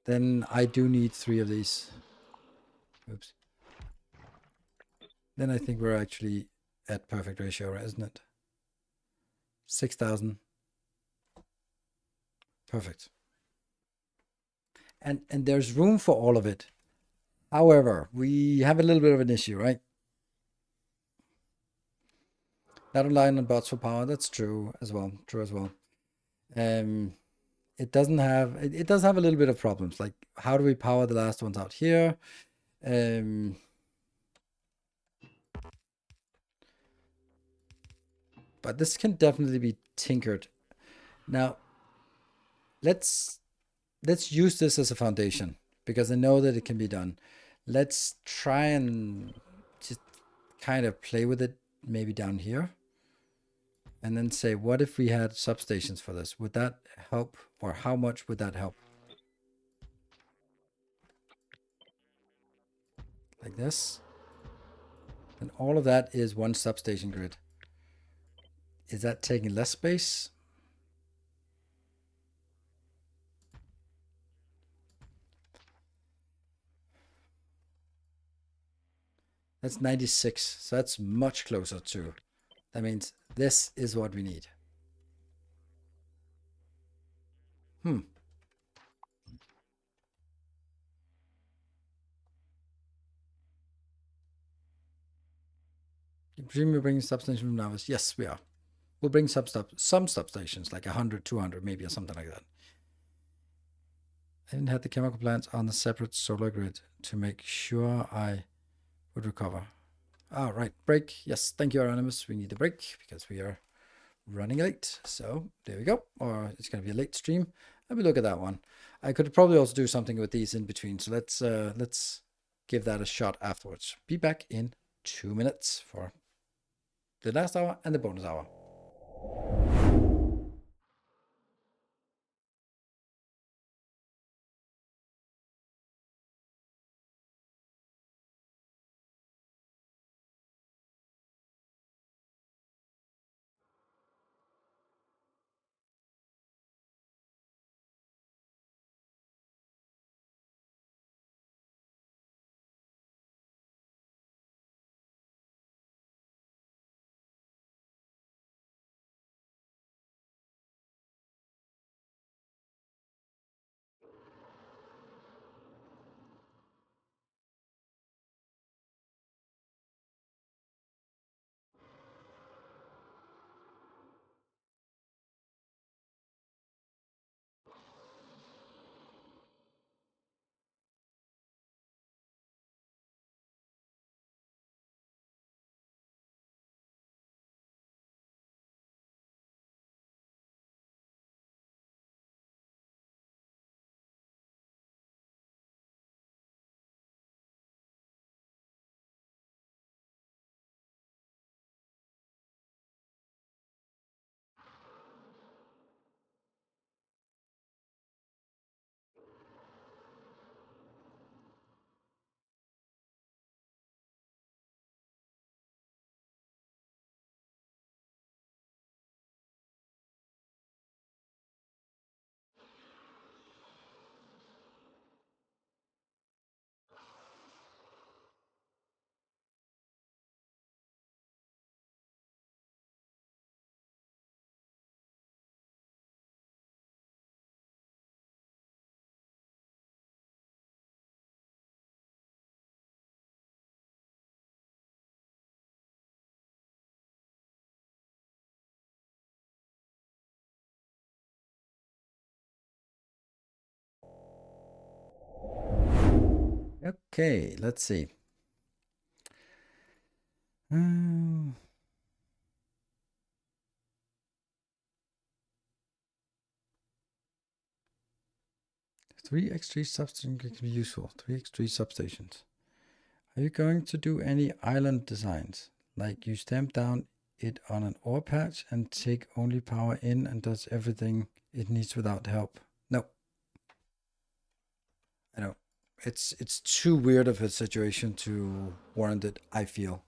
then I do need 3 of these. Oops. Then I think we're actually at perfect ratio, isn't it? 6,000. Perfect. And there's room for all of it. However, we have a little bit of an issue, right? Not relying on bots for power. That's true as well. True as well. Um, it doesn't have. It does have a little bit of problems. Like, how do we power the last ones out here? Um, but this can definitely be tinkered. Now, let's use this as a foundation because I know that it can be done. Let's try and just kind of play with it maybe down here. And then say, what if we had substations for this? Would that help? Or how much would that help? Like this. And all of that is one substation grid. Is that taking less space? That's 96. So that's much closer to. That means this is what we need. Hmm. You presume we're bringing substation from Nilaus? Yes, we are. We'll bring some substations, like 100, 200 maybe, or something like that. I didn't have the chemical plants on the separate solar grid to make sure I would recover. All right, break. Yes, thank you, Anonymous. We need a break because we are running late. So there we go. Or it's going to be a late stream. Let me look at that one. I could probably also do something with these in between. So let's give that a shot afterwards. Be back in 2 minutes for the last hour and the bonus hour. Okay, let's see. Um, 3x3 substation can be useful. 3x3 substations. Are you going to do any island designs? Like you stamp down it on an ore patch and take only power in and does everything it needs without help? No, I don't. It's too weird of a situation to warrant it, I feel.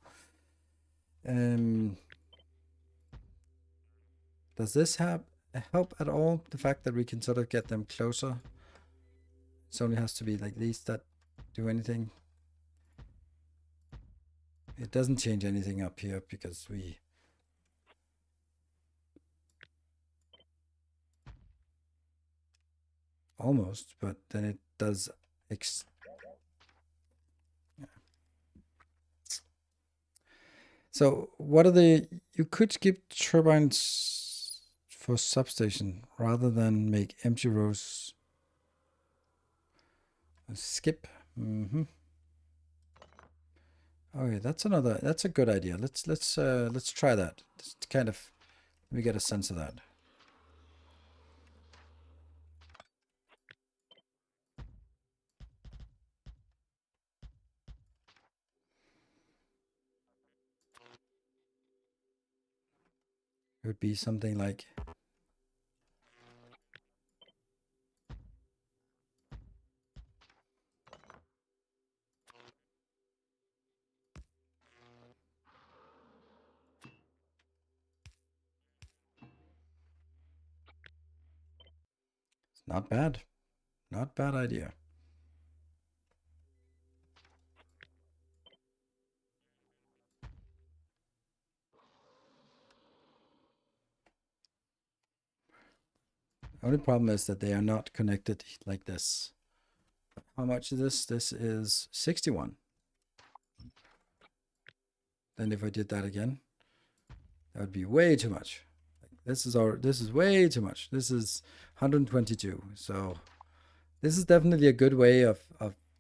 Um, does this have help at all? The fact that we can sort of get them closer. It only has to be like these that do anything. It doesn't change anything up here because we almost, but then it does. So what are the? You could skip turbines for substation rather than make empty rows. Skip. Mm-hmm. Okay, that's another. That's a good idea. Let's try that. Just kind of let me get a sense of that. It would be something like not bad, not bad idea. Only problem is that they are not connected like this. How much is this? This is 61. Then if I did that again, that would be way too much. This is way too much. This is 122. So this is definitely a good way of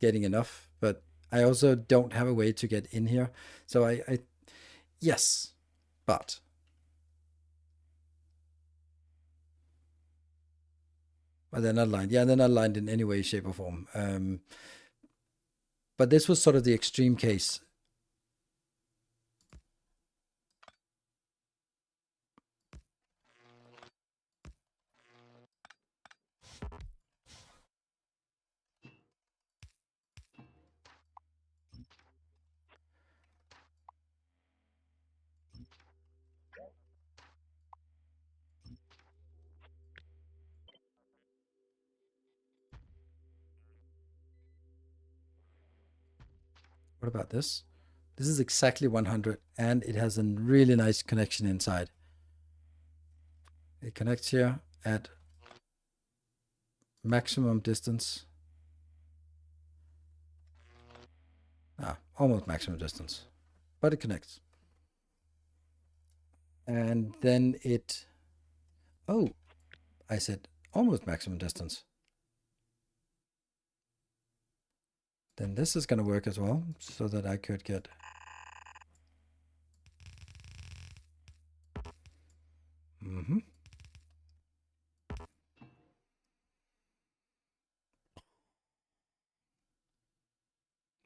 getting enough, but I also don't have a way to get in here. So I yes, but they're not aligned. Yeah, they're not aligned in any way, shape, or form. But this was sort of the extreme case. What about this? This is exactly 100, and it has a really nice connection inside. It connects here at maximum distance. Almost maximum distance, but it connects. And then it, oh, I said almost maximum distance. Then this is going to work as well, so that I could get. Mm-hmm.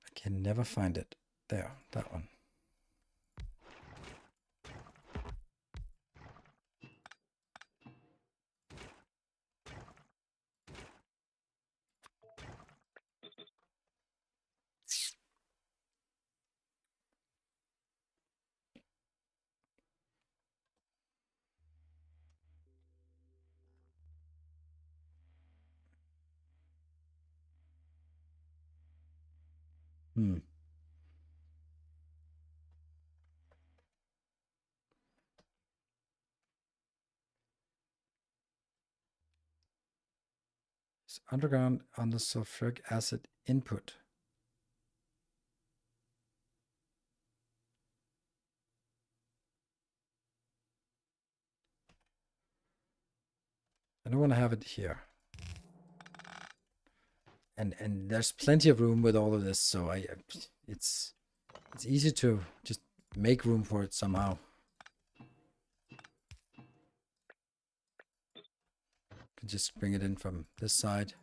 I can never find it. There, that one. Hmm. It's underground on the sulfuric acid input. I don't want to have it here. And there's plenty of room with all of this, so it's it's easy to just make room for it somehow. Can just bring it in from this side.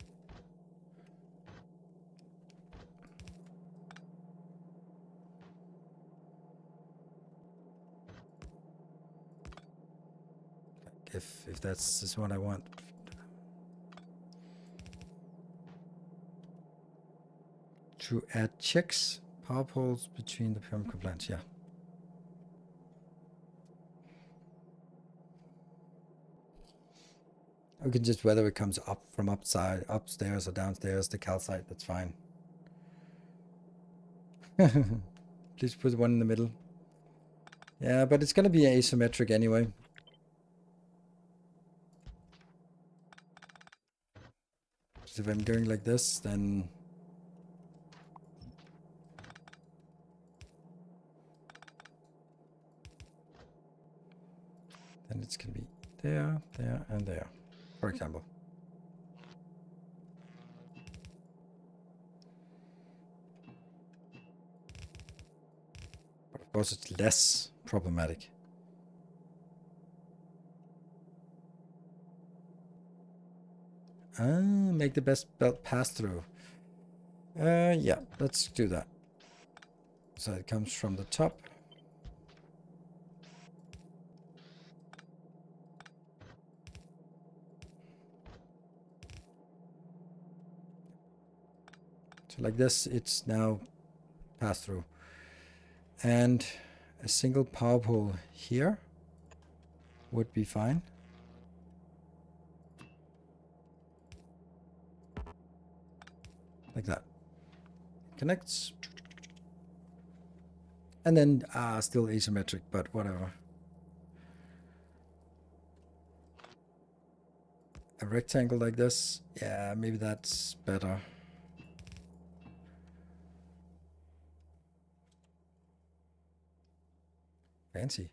If that's is what I want. To add checks, power poles between the pyramid plants, yeah. We can just whether it comes up from upstairs or downstairs, the calcite, that's fine. Please put one in the middle. Yeah, but it's gonna be asymmetric anyway. So if I'm doing like this, then it's gonna be there, there, and there, for example. But of course, it's less problematic. Make the best belt pass through. Yeah, let's do that. So it comes from the top. So like this, it's now pass through. And a single power pole here would be fine. Like that. Connects. And then still asymmetric, but whatever. A rectangle like this. Yeah, maybe that's better. Fancy.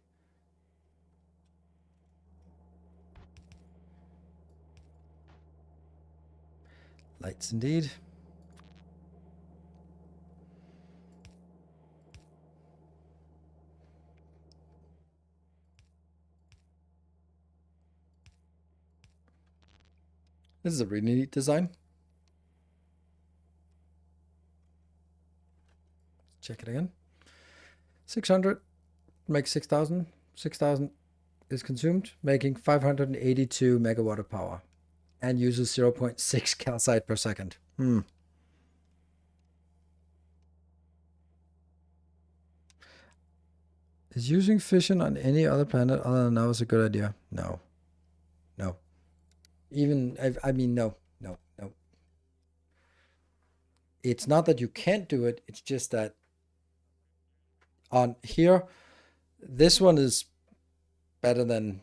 Lights indeed. This is a really neat design. Check it again. 600 makes 6,000. 6,000 is consumed, making 582 megawatt of power. And uses 0.6 calcite per second. Is using fission on any other planet other than Nova a good idea? No. No. Even, I mean, no. No. No. It's not that you can't do it. It's just that on here, this one is better than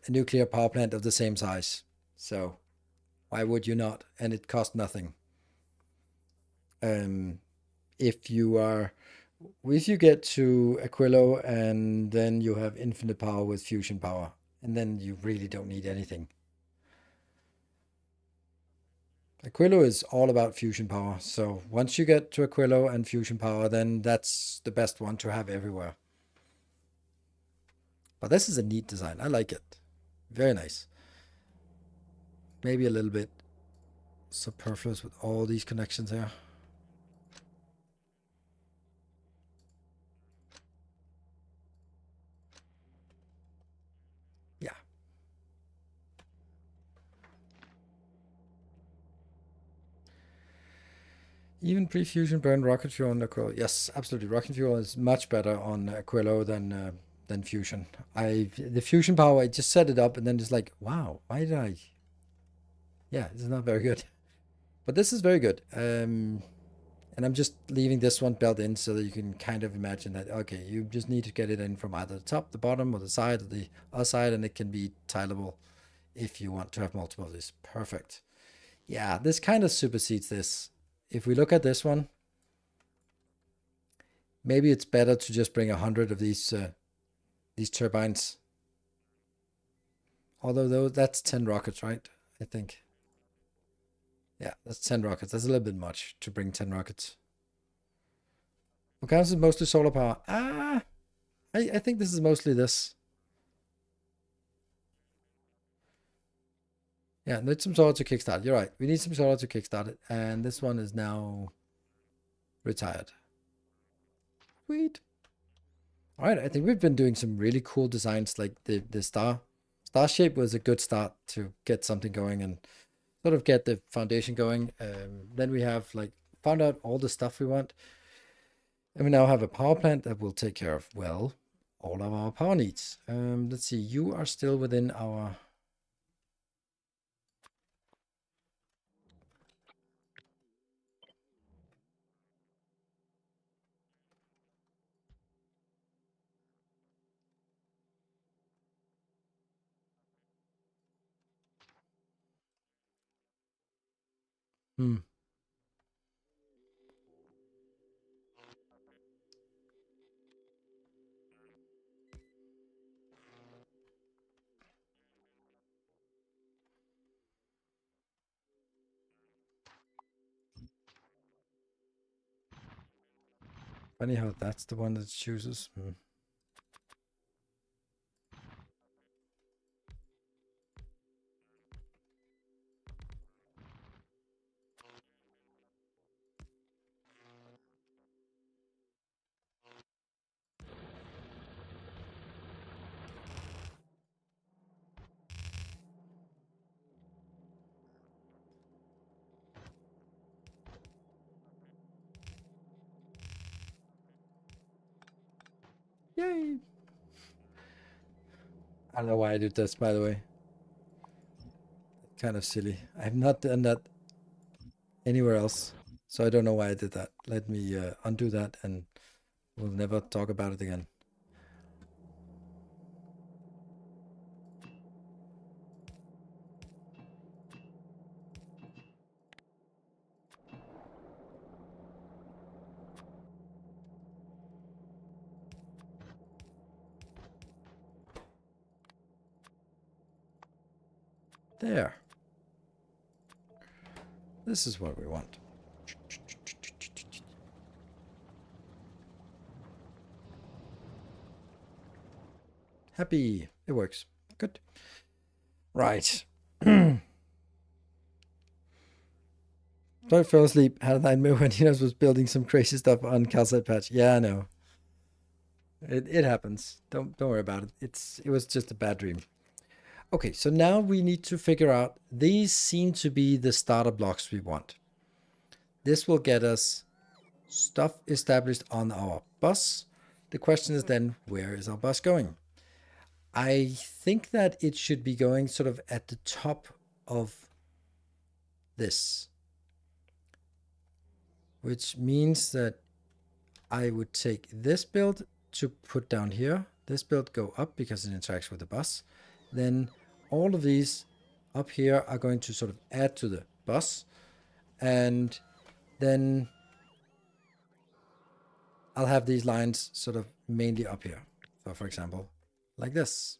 a nuclear power plant of the same size. So why would you not? And it costs nothing. If you get to Aquilo and then you have infinite power with fusion power, and then you really don't need anything. Aquilo is all about fusion power. So once you get to Aquilo and fusion power, then that's the best one to have everywhere. But this is a neat design. I like it. Very nice. Maybe a little bit superfluous with all these connections here. Yeah. Even pre-fusion burn rocket fuel on Aquilo. Yes, absolutely. Rocket fuel is much better on Aquilo than fusion. The fusion power, I just set it up and then it's like, wow, why did I? Yeah, it's not very good. But this is very good. And I'm just leaving this one built in so that you can kind of imagine that, okay, you just need to get it in from either the top, the bottom, or the side, or the other side, and it can be tileable if you want to have multiple of these. Perfect. Yeah, this kind of supersedes this. If we look at this one, maybe it's better to just bring 100 of these turbines. Although that's 10 rockets, right? I think. Yeah, that's 10 rockets. That's a little bit much to bring 10 rockets. Vulcanus is mostly solar power. I think this is mostly this. Yeah, need some solar to kickstart. You're right. We need some solar to kickstart it. And this one is now retired. Sweet. All right, I think we've been doing some really cool designs. Like the star shape was a good start to get something going and sort of get the foundation going. Then we have like found out all the stuff we want. And we now have a power plant that will take care of, well, all of our power needs. Let's see, you are still within our... Hmm. Funny how that's the one that chooses. Hmm. Yay! I don't know why I did this, by the way. Kind of silly. I have not done that anywhere else. So I don't know why I did that. Let me undo that and we'll never talk about it again. There. This is what we want. Happy. It works. Good. Right. So I fell asleep, had a nightmare when Nilaus was building some crazy stuff on calcite patch. Yeah, I know. It happens. Don't worry about it. It was just a bad dream. Okay, so now we need to figure out, these seem to be the starter blocks we want. This will get us stuff established on our bus. The question is then, where is our bus going? I think that it should be going sort of at the top of this, which means that I would take this build to put down here. This build go up because it interacts with the bus. Then all of these up here are going to sort of add to the bus. And then I'll have these lines sort of mainly up here. So for example, like this.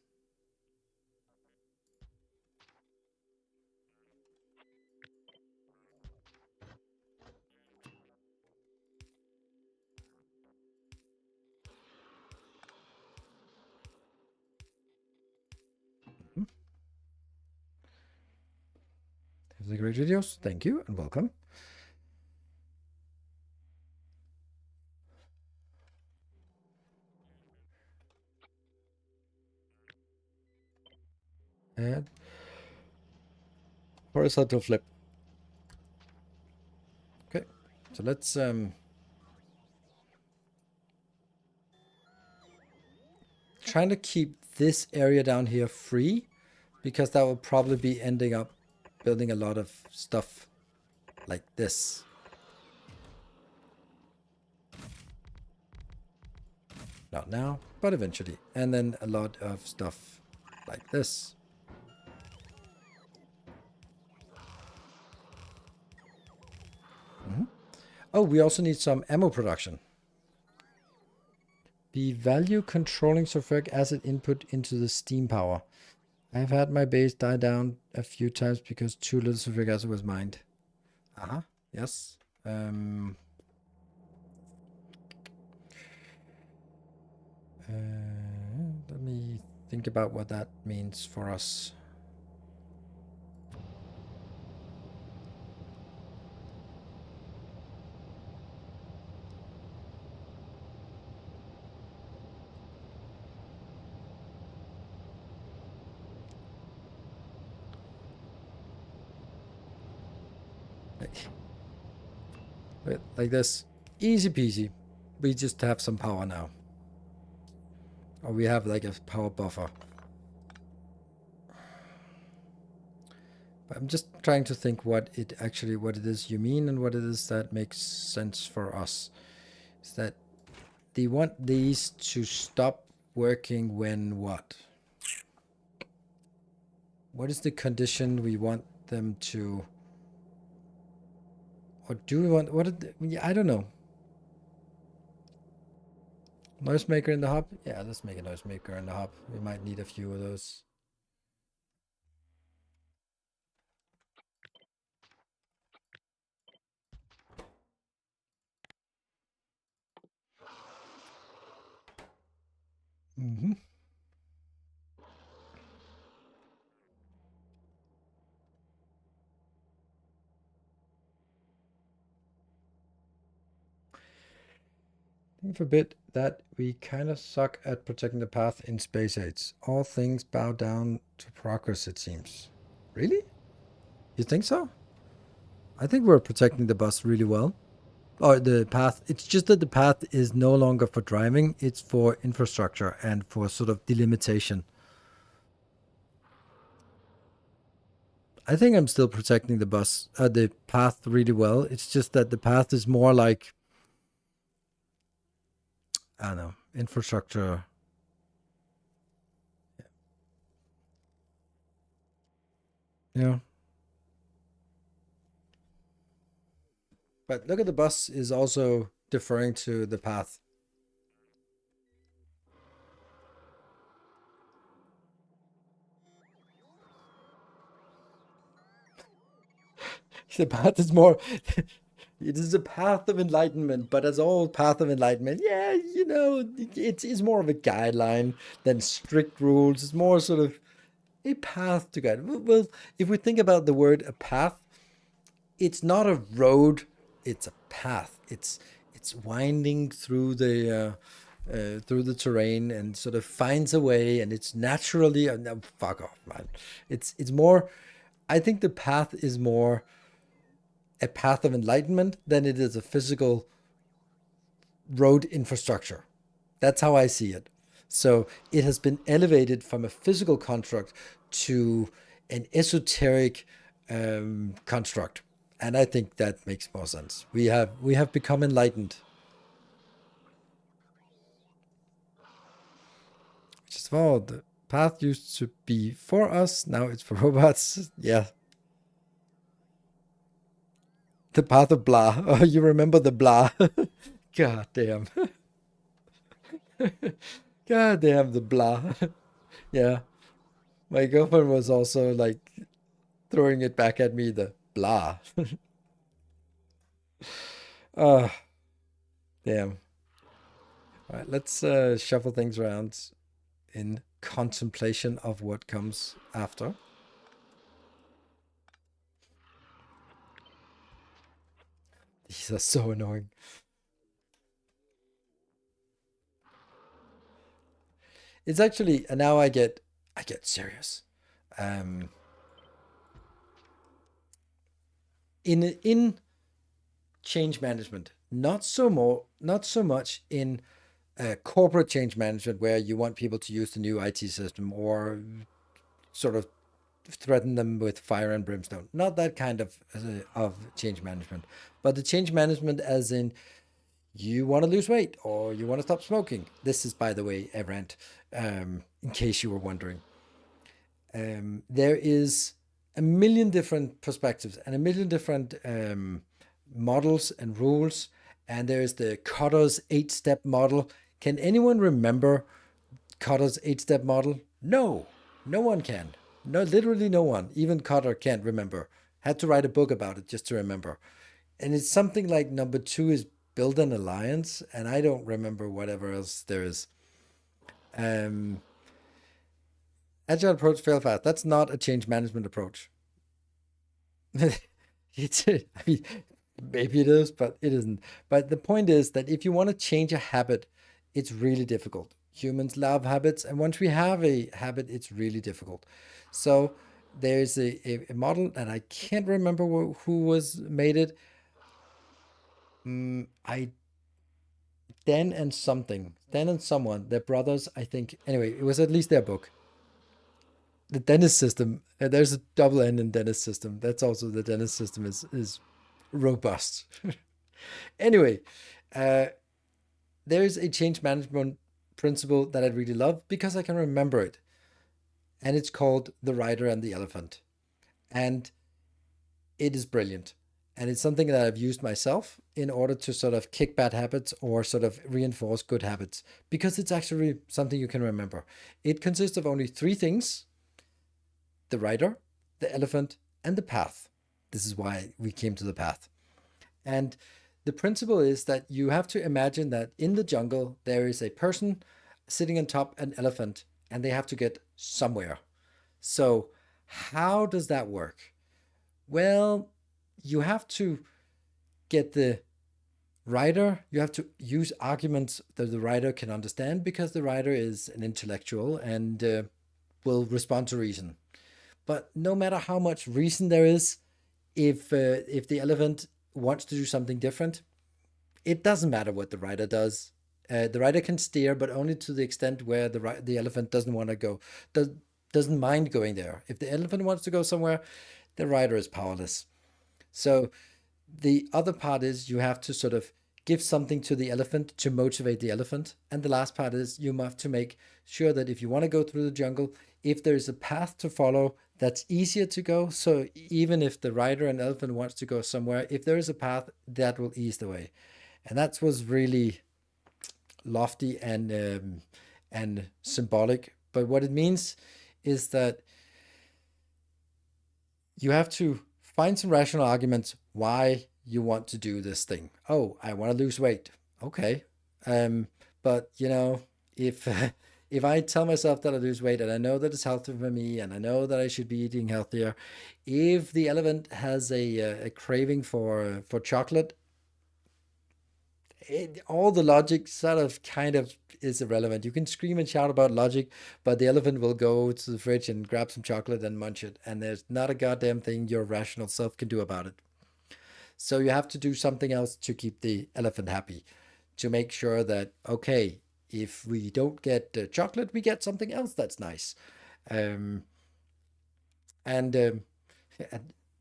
Here's the great videos. Thank you and welcome. And horizontal flip. Okay, so let's trying to keep this area down here free, because that will probably be ending up building a lot of stuff like this. Not now, but eventually. And then a lot of stuff like this. Oh, we also need some ammo production. Be value controlling sulfuric acid input into the steam power. I've had my base die down a few times because too little sulfuric acid was mined. Uh-huh. Yes. Um, Let me think about what that means for us. Like this. Easy peasy. We just have some power now. Or we have like a power buffer. But I'm just trying to think what it is you mean and what it is that makes sense for us. Is that they want these to stop working when what? What is the condition we want them to, or do we want, I don't know. Noisemaker in the hub? Yeah, let's make a noisemaker in the hub. We might need a few of those. Mm-hmm. Think for a bit that we kind of suck at protecting the path in space age. All things bow down to progress, it seems. Really? You think so? I think we're protecting the bus really well. Or the path. It's just that the path is no longer for driving, it's for infrastructure and for sort of delimitation. I think I'm still protecting the path really well. It's just that the path is more like, I don't know, infrastructure. Yeah. But look at the bus is also deferring to the path. The path is more, it is a path of enlightenment, but as all path of enlightenment, yeah, it's more of a guideline than strict rules. It's more sort of a path to guide. Well, if we think about the word a path, it's not a road, it's a path. It's winding through the terrain and sort of finds a way, and it's naturally. No, fuck off, man. It's more. I think the path is more a path of enlightenment than it is a physical road infrastructure. That's how I see it. So it has been elevated from a physical construct to an esoteric construct, and I think that makes more sense. We have become enlightened. Which is well, the path used to be for us, now it's for robots. Yeah, the path of blah. Oh, you remember the blah? God damn. God damn the blah. Yeah, my girlfriend was also like throwing it back at me. The blah. Oh, damn. All right, let's shuffle things around in contemplation of what comes after. These are so annoying. It's actually, and now I get serious. Um, in change management, not so much in corporate change management where you want people to use the new IT system or sort of threaten them with fire and brimstone. Not that kind of change management, but the change management as in you want to lose weight or you want to stop smoking. This is, by the way, a rant, in case you were wondering. There is a million different perspectives and a million different models and rules. And there's the Cotter's 8-step model. Can anyone remember Cotter's 8-step model? No, no one can. No, literally no one. Even Cotter can't remember Had to write a book about it just to remember. And it's something like number two is build an alliance, and I don't remember whatever else there is. Um, Agile approach, fail fast. That's not a change management approach. It's, I mean, maybe it is, but it isn't. But the point is that if you want to change a habit, it's really difficult. Humans love habits, and once we have a habit, it's really difficult. So there's a model, and I can't remember who was made it. I Dan and something, Dan and someone, their brothers, I think. Anyway, it was at least their book. The Dennis system. There's a double N in Dennis system. That's also the Dennis system is robust. Anyway, uh, there's a change management principle that I really love because I can remember it, and it's called the rider and the elephant, and it is brilliant. And it's something that I've used myself in order to sort of kick bad habits or sort of reinforce good habits because it's actually something you can remember. It consists of only three things: the rider, the elephant, and the path. This is why we came to the path. And the principle is that you have to imagine that in the jungle, there is a person sitting on top an elephant and they have to get somewhere. So, how does that work? Well, you have to get the rider, you have to use arguments that the rider can understand because the rider is an intellectual and will respond to reason. But no matter how much reason there is, if the elephant wants to do something different, it doesn't matter what the rider does. The rider can steer, but only to the extent where the elephant doesn't want to go, does, doesn't mind going there. If the elephant wants to go somewhere, the rider is powerless. So the other part is you have to sort of give something to the elephant to motivate the elephant. And the last part is you have to make sure that if you want to go through the jungle, if there's a path to follow that's easier to go. So even if the rider and elephant wants to go somewhere, if there is a path, that will ease the way. And that was really lofty and symbolic. But what it means is that you have to find some rational arguments why you want to do this thing. Oh, I want to lose weight. Okay. Um, but if if I tell myself that I lose weight and I know that it's healthy for me and I know that I should be eating healthier, if the elephant has a craving for chocolate, all the logic sort of kind of is irrelevant. You can scream and shout about logic, but the elephant will go to the fridge and grab some chocolate and munch it, and there's not a goddamn thing your rational self can do about it. So you have to do something else to keep the elephant happy, to make sure that, okay, if we don't get chocolate, we get something else that's nice. Um, and, and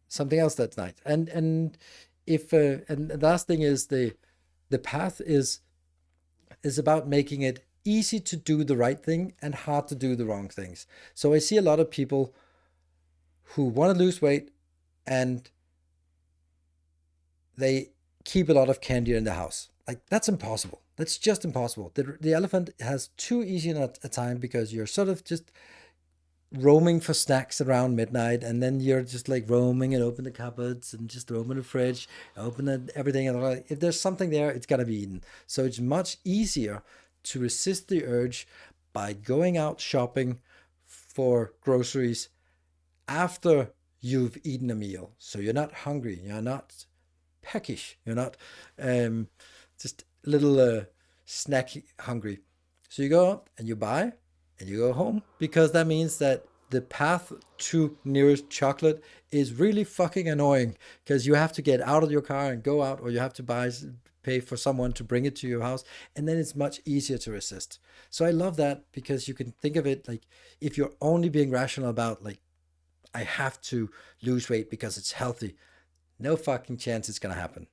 something else that's nice. And if and the last thing is the path is about making it easy to do the right thing and hard to do the wrong things. So I see a lot of people who want to lose weight and they keep a lot of candy in the house. Like that's impossible. That's just impossible. The elephant has too easy a time because you're sort of just roaming for snacks around midnight, and then you're just like roaming and open the cupboards and just open the fridge, everything, and like, if there's something there, it's gonna be eaten. So it's much easier to resist the urge by going out shopping for groceries after you've eaten a meal. So you're not hungry, you're not peckish, you're not um, just a little snack hungry. So you go up and you buy and you go home because that means that the path to nearest chocolate is really fucking annoying because you have to get out of your car and go out, or you have to pay for someone to bring it to your house, and then it's much easier to resist. So I love that because you can think of it like if you're only being rational about like I have to lose weight because it's healthy, no fucking chance it's gonna happen.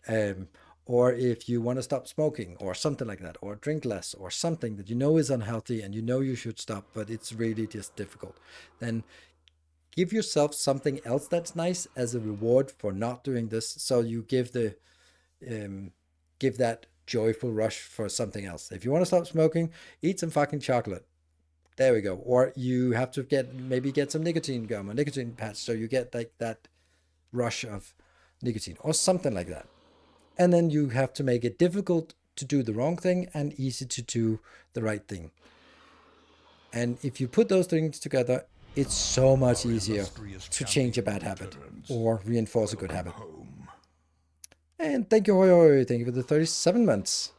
Um, or if you want to stop smoking or something like that, or drink less, or something that you know is unhealthy and you know you should stop, but it's really just difficult, then give yourself something else that's nice as a reward for not doing this. So you um, give that joyful rush for something else. If you want to stop smoking, eat some fucking chocolate. There we go. Or you have to get some nicotine gum or nicotine patch, so you get like that rush of nicotine or something like that. And then you have to make it difficult to do the wrong thing and easy to do the right thing. And if you put those things together, it's so much Our easier illustrious to change a champion bad habit returns. or reinforce a good Welcome habit. home. And thank you, Hoi Hoi. Thank you for the 37 months.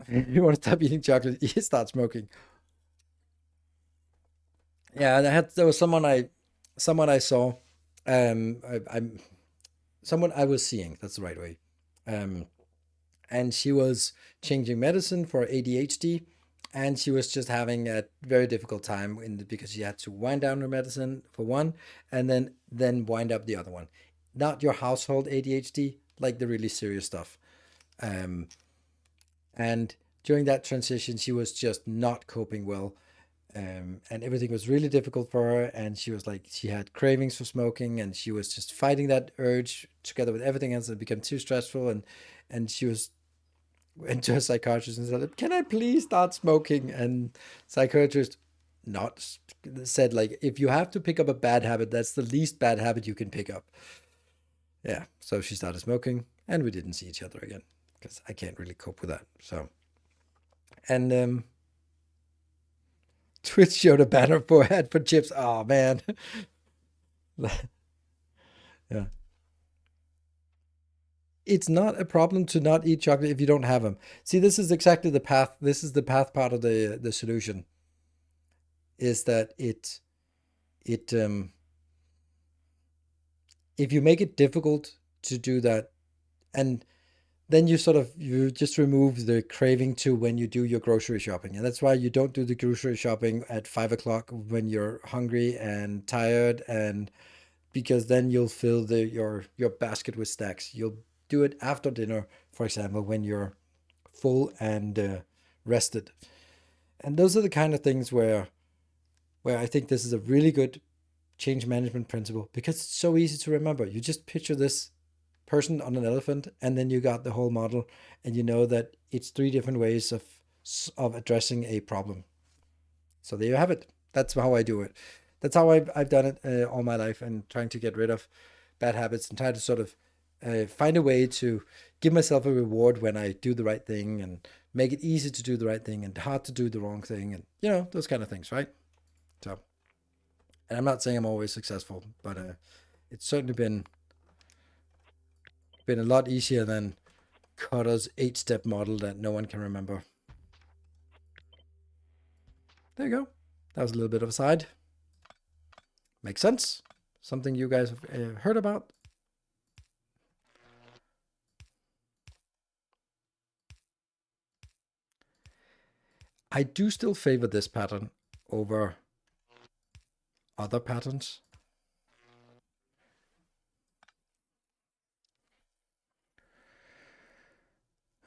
You want to stop eating chocolate? You start smoking. Yeah, there was someone I saw. I'm someone I was seeing. That's the right way. Um, and she was changing medicine for ADHD, and she was just having a very difficult time because she had to wind down her medicine for one, and then wind up the other one. Not your household ADHD, like the really serious stuff. Um, and during that transition, she was just not coping well. And everything was really difficult for her. And she was like, she had cravings for smoking, and she was just fighting that urge together with everything else. It became too stressful, and she was went to a psychiatrist and said, "Can I please start smoking?" And psychiatrist not said like, if you have to pick up a bad habit, that's the least bad habit you can pick up. Yeah, so she started smoking, and we didn't see each other again because I can't really cope with that. So, and Twitch showed a banner for ad for chips. Oh man, yeah. It's not a problem to not eat chocolate if you don't have them. See, this is exactly the path. This is the path part of the solution. Is that it if you make it difficult to do that, and then you just remove the craving to when you do your grocery shopping. And that's why you don't do the grocery shopping at 5 o'clock when you're hungry and tired, and because then you'll fill your basket with snacks. You'll do it after dinner, for example, when you're full and rested. And those are the kind of things where I think this is a really good change management principle because it's so easy to remember. You just picture this person on an elephant, and then you got the whole model, and you know that it's three different ways of addressing a problem. So there you have it. That's how I do it. That's how I've done it all my life, and trying to get rid of bad habits and try to sort of find a way to give myself a reward when I do the right thing, and make it easy to do the right thing and hard to do the wrong thing, and those kind of things, right? So, and I'm not saying I'm always successful, but it's certainly been a lot easier than Cotter's 8-step model that no one can remember. There you go. That was a little bit of a side. Makes sense. Something you guys have heard about. I do still favor this pattern over other patterns.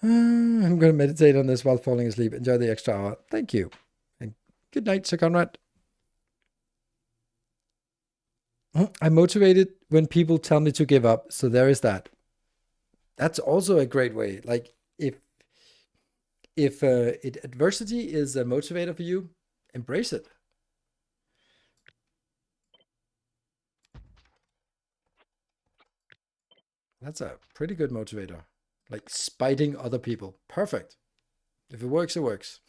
I'm going to meditate on this while falling asleep. Enjoy the extra hour. Thank you. And good night, Sir Conrad. I'm motivated when people tell me to give up. So there is that. That's also a great way. Like if adversity is a motivator for you, embrace it. That's a pretty good motivator. Like spiting other people. Perfect. If it works, it works.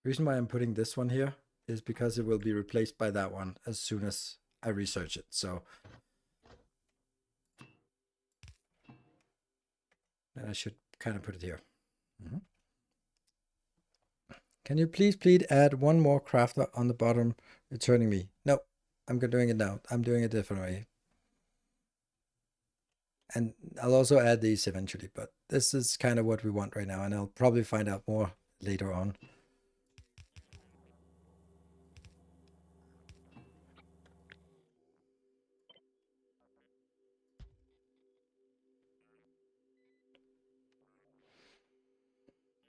The reason why I'm putting this one here is because it will be replaced by that one as soon as I research it. So then I should kind of put it here. Mhm. Can you please add one more crafter on the bottom, returning me? No, I'm doing it now. I'm doing it different way. And I'll also add these eventually, but this is kind of what we want right now, and I'll probably find out more later on.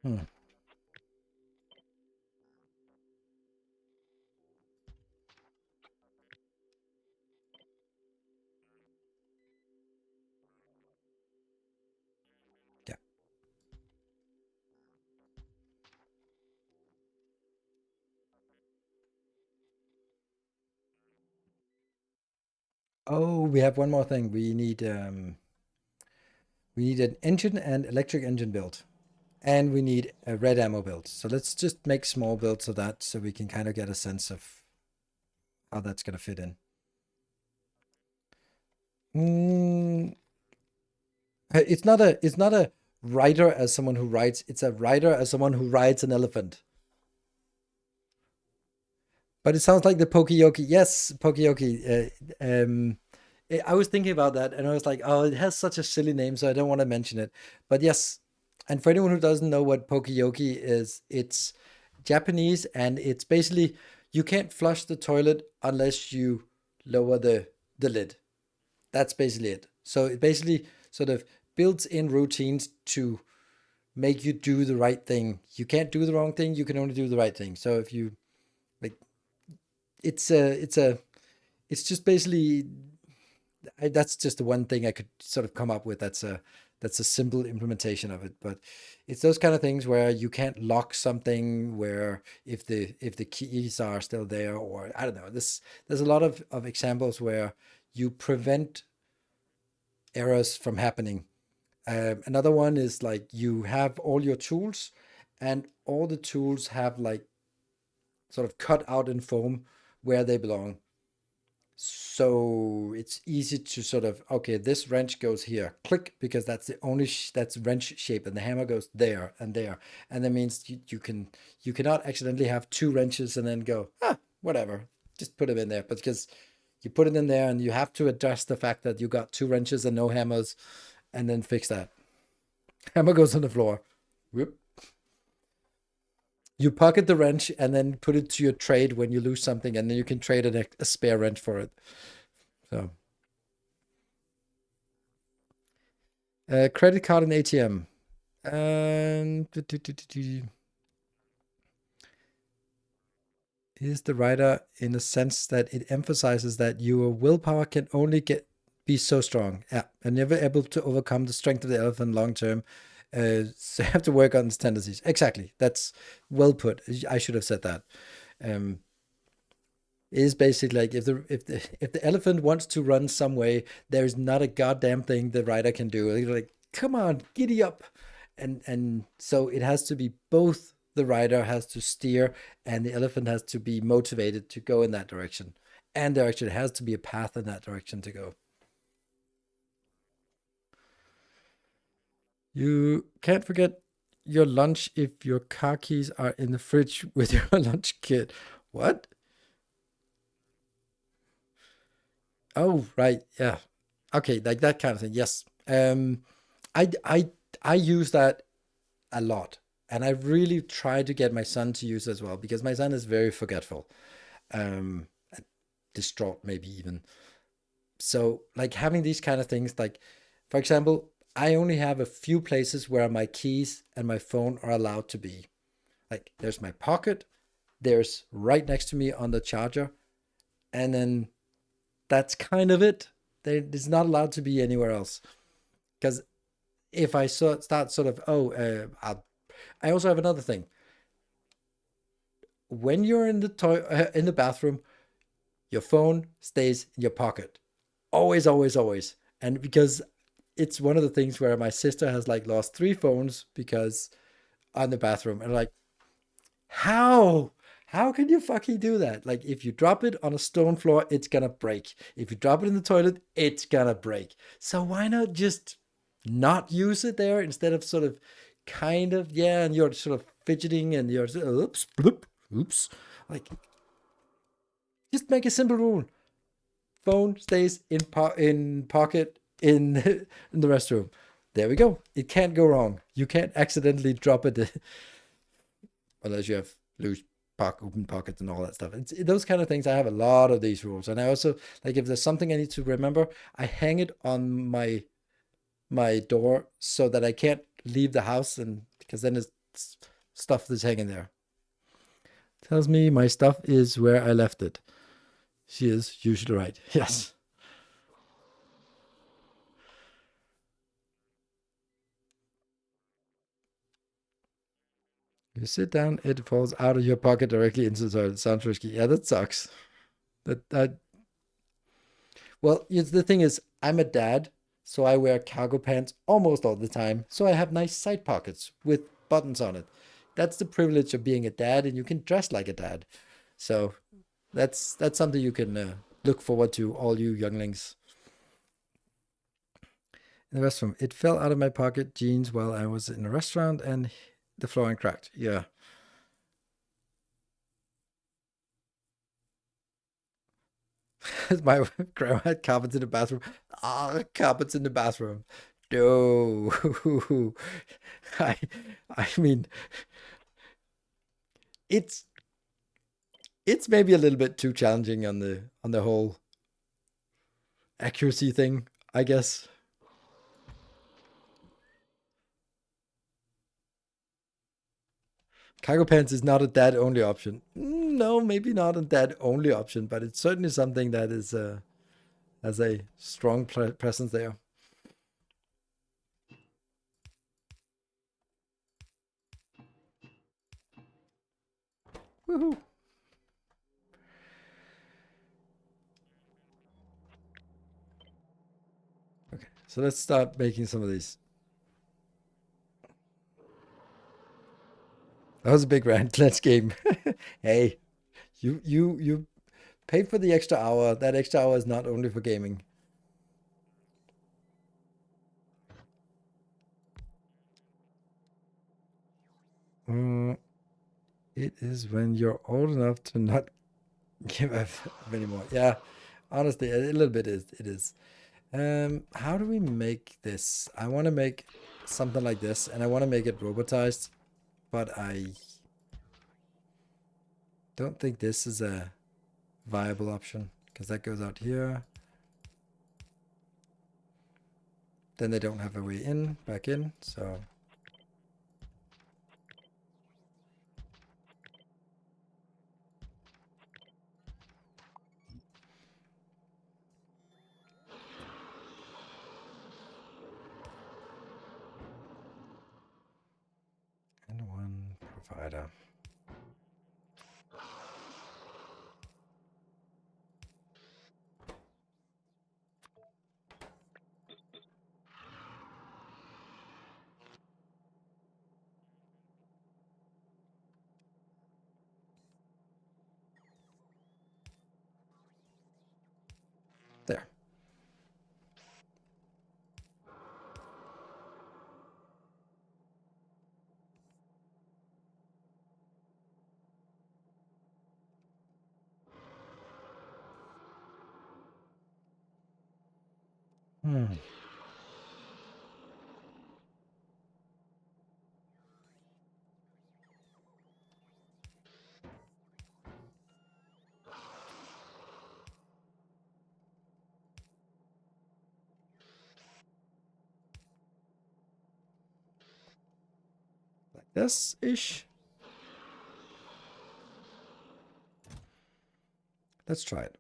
Hmm. Oh, we have one more thing. We need an engine and electric engine build. And we need a red ammo build. So let's just make small builds of that so we can kind of get a sense of how that's gonna fit in. Mm, it's not a rider as someone who rides, it's a rider as someone who rides an elephant. But it sounds like the Pokeyoki. Yes, Pokeyoki. I was thinking about that and I was like, oh, it has such a silly name, so I don't want to mention it. But yes, and for anyone who doesn't know what Pokeyoki is, it's Japanese and it's basically you can't flush the toilet unless you lower the lid. That's basically it. So it basically sort of builds in routines to make you do the right thing. You can't do the wrong thing, you can only do the right thing. So if you like it's a it's just basically that's just the one thing I could sort of come up with. That's a simple implementation of it, but it's those kind of things where you can't lock something where if the keys are still there, or I don't know. This There's a lot of examples where you prevent errors from happening. Another one is like you have all your tools, and all the tools have like sort of cut out in foam where they belong. So it's easy to sort of, okay, this wrench goes here, click, because that's the only that's wrench shape, and the hammer goes there and there, and that means you cannot accidentally have two wrenches and then go, whatever, just put them in there. But because you put it in there, and you have to adjust the fact that you got two wrenches and no hammers, and then fix that. Hammer goes on the floor. Whoop. You pocket the wrench and then put it to your trade when you lose something, and then you can trade a spare wrench for it. So. Credit card and ATM. Is the writer in a sense that it emphasizes that your willpower can only get be so strong, yeah, and never able to overcome the strength of the elephant long term. So you have to work on its tendencies. Exactly. That's well put. I should have said that. Um, is basically like if the elephant wants to run some way, there's not a goddamn thing the rider can do. They're like, come on, giddy up, and so it has to be both. The rider has to steer, and the elephant has to be motivated to go in that direction, and there actually has to be a path in that direction to go. You can't forget your lunch if your car keys are in the fridge with your lunch kit. What? Oh, right. Yeah. Okay, like that kind of thing. Yes. I I I use that a lot, and I really try to get my son to use it as well because my son is very forgetful, um, distraught maybe even. So like having these kind of things, like for example, I only have a few places where my keys and my phone are allowed to be. Like there's my pocket, there's right next to me on the charger, and then that's kind of it. It's not allowed to be anywhere else because if I start sort of, I also have another thing. When you're in in the bathroom, your phone stays in your pocket, always, always, always. And because it's one of the things where my sister has like lost three phones because on the bathroom, and like, how? How can you fucking do that? Like, if you drop it on a stone floor, it's gonna break. If you drop it in the toilet, it's gonna break. So why not just not use it there instead of sort of kind of, yeah, and you're sort of fidgeting and you're oops, bloop, oops. Like, just make a simple rule. Phone stays in pocket in in the restroom. There we go. It can't go wrong. You can't accidentally drop it unless you have loose open pockets and all that stuff. It's those kind of things. I have a lot of these rules, and I also like if there's something I need to remember, I hang it on my door so that I can't leave the house, and because then it's stuff that's hanging there. Tells me my stuff is where I left it. She is usually right. Yes. You sit down, it falls out of your pocket directly into the toilet. Sounds risky. Yeah, that sucks. That Well, the thing is, I'm a dad, so I wear cargo pants almost all the time. So I have nice side pockets with buttons on it. That's the privilege of being a dad, and you can dress like a dad. So that's something you can look forward to, all you younglings. In the restroom, it fell out of my pocket jeans while I was in a restaurant, and the flooring cracked. Yeah. My grandma had carpets in the bathroom. Ah, carpets in the bathroom. No. I I mean, it's it's maybe a little bit too challenging on the whole accuracy thing, I guess. Cargo pants is not a dad only option. No, maybe not a dad only option, but it's certainly something that is has a strong presence there. Woohoo! Okay, so let's start making some of these. That was a big rant. Let's game. Hey, you pay for the extra hour. That extra hour is not only for gaming. Mm, it is when you're old enough to not give up anymore. Yeah, honestly, a little bit is it is. How do we make this? I want to make something like this, and I want to make it robotized, but I don't think this is a viable option because that goes out here. Then they don't have a way in, back in. So, and one provider. There. Hmm. Like this ish. Let's try it.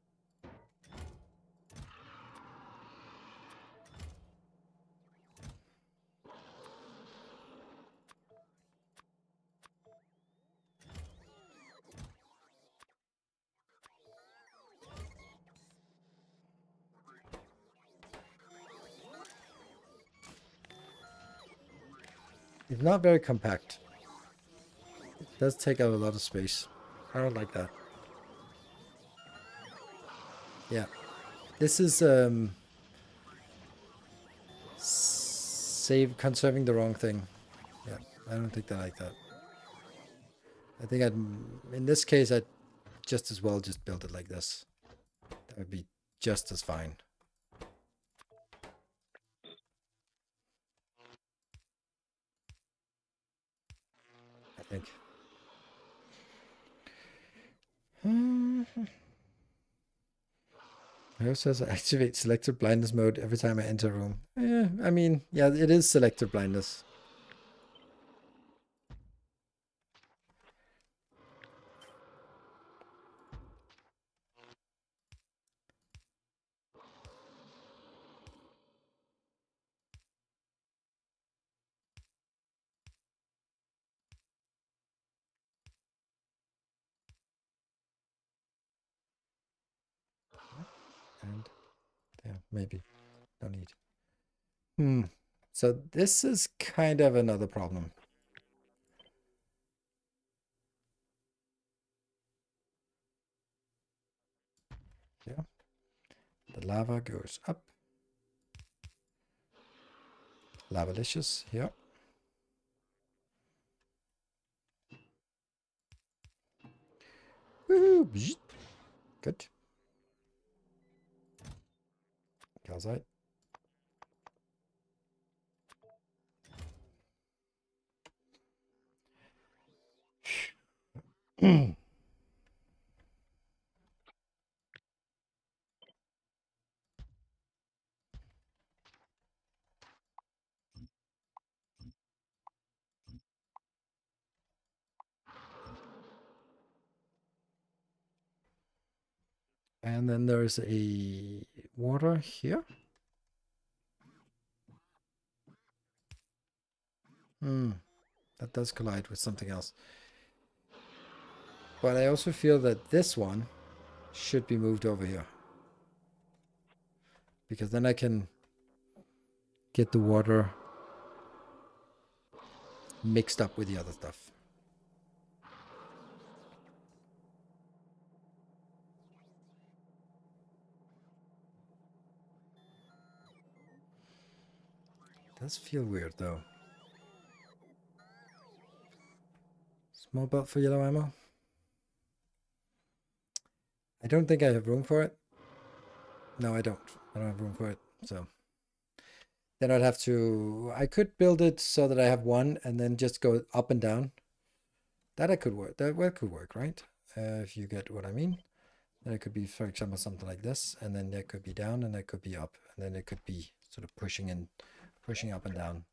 It's not very compact. It does take up a lot of space. I don't like that. Yeah. This is save conserving the wrong thing. Yeah. I don't think I like that. I think I'd in this case I'd just as well just build it like this. That would be just as fine, I think. It also says activate selective blindness mode every time I enter a room. I mean, yeah, it is selective blindness. And maybe. No need. Hmm. So this is kind of another problem. Yeah. The lava goes up. Lavalicious here. Woohoo! Good. Calcite. And then there's a water here. Hmm. That does collide with something else. But I also feel that this one should be moved over here. Because then I can get the water mixed up with the other stuff. It does feel weird though. Small belt for yellow ammo. I don't think I have room for it. No, I don't. I don't have room for it. So then I'd have to. I could build it so that I have one and then just go up and down. That I could work. That could work, right? If you get what I mean. Then it could be, for example, something like this, and then that could be down, and that could be up, and then it could be sort of pushing up and down.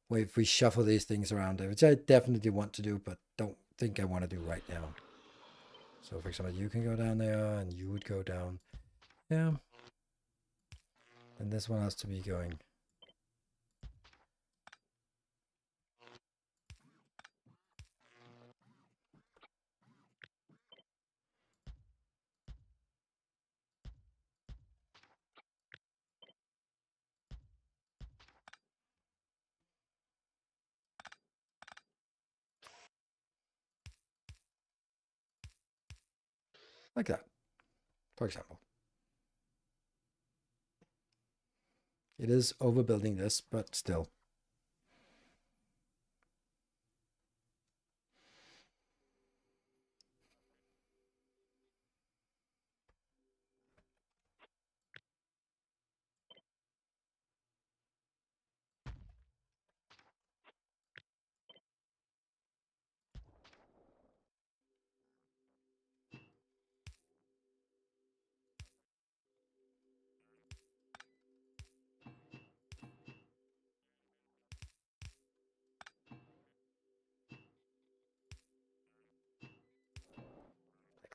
Well, if we shuffle these things around, which I definitely want to do, but don't think I want to do right now. So, for example, you can go down there, and you would go down. Yeah. And this one has to be going. Like that, for example. It is overbuilding this, but still.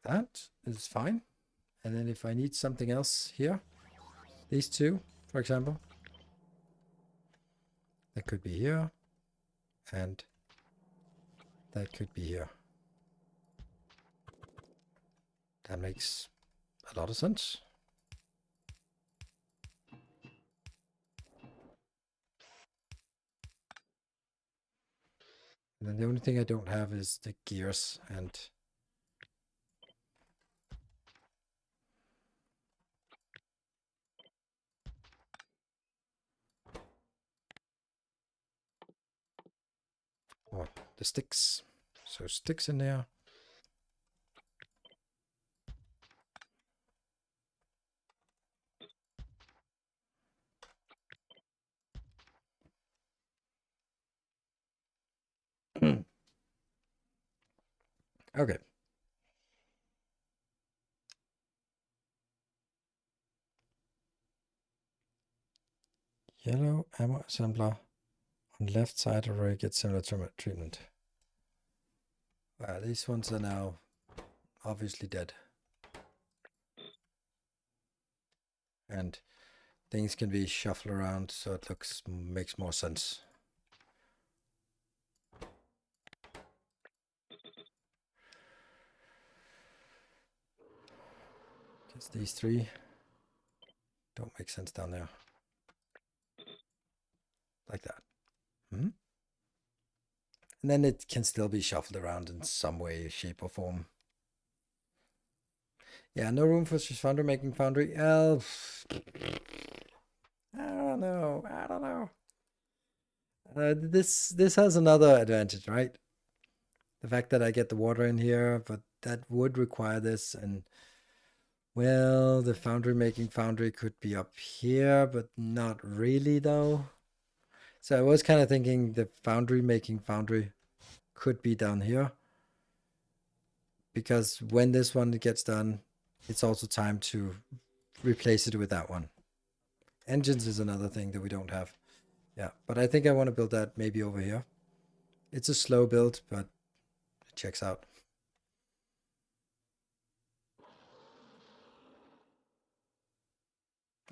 Like that is fine. And then if I need something else here, these two, for example, that could be here, and that could be here. That makes a lot of sense. And then the only thing I don't have is the gears and oh, the sticks. So sticks in there. Okay. Yellow ammo assembler on left side already gets similar treatment. These ones are now obviously dead. And things can be shuffled around so it makes more sense. Guess these three. make sense down there. Like that. And then it can still be shuffled around in some way, shape, or form. Yeah, no room for foundry making foundry. I don't know. I don't know. This has another advantage, right? The fact that I get the water in here, but that would require this, and well, the foundry making foundry could be up here, but not really though. So I was kind of thinking the foundry making foundry could be down here, because when this one gets done, it's also time to replace it with that one. Engines is another thing that we don't have. Yeah, but I think I want to build that maybe over here. It's a slow build, but it checks out.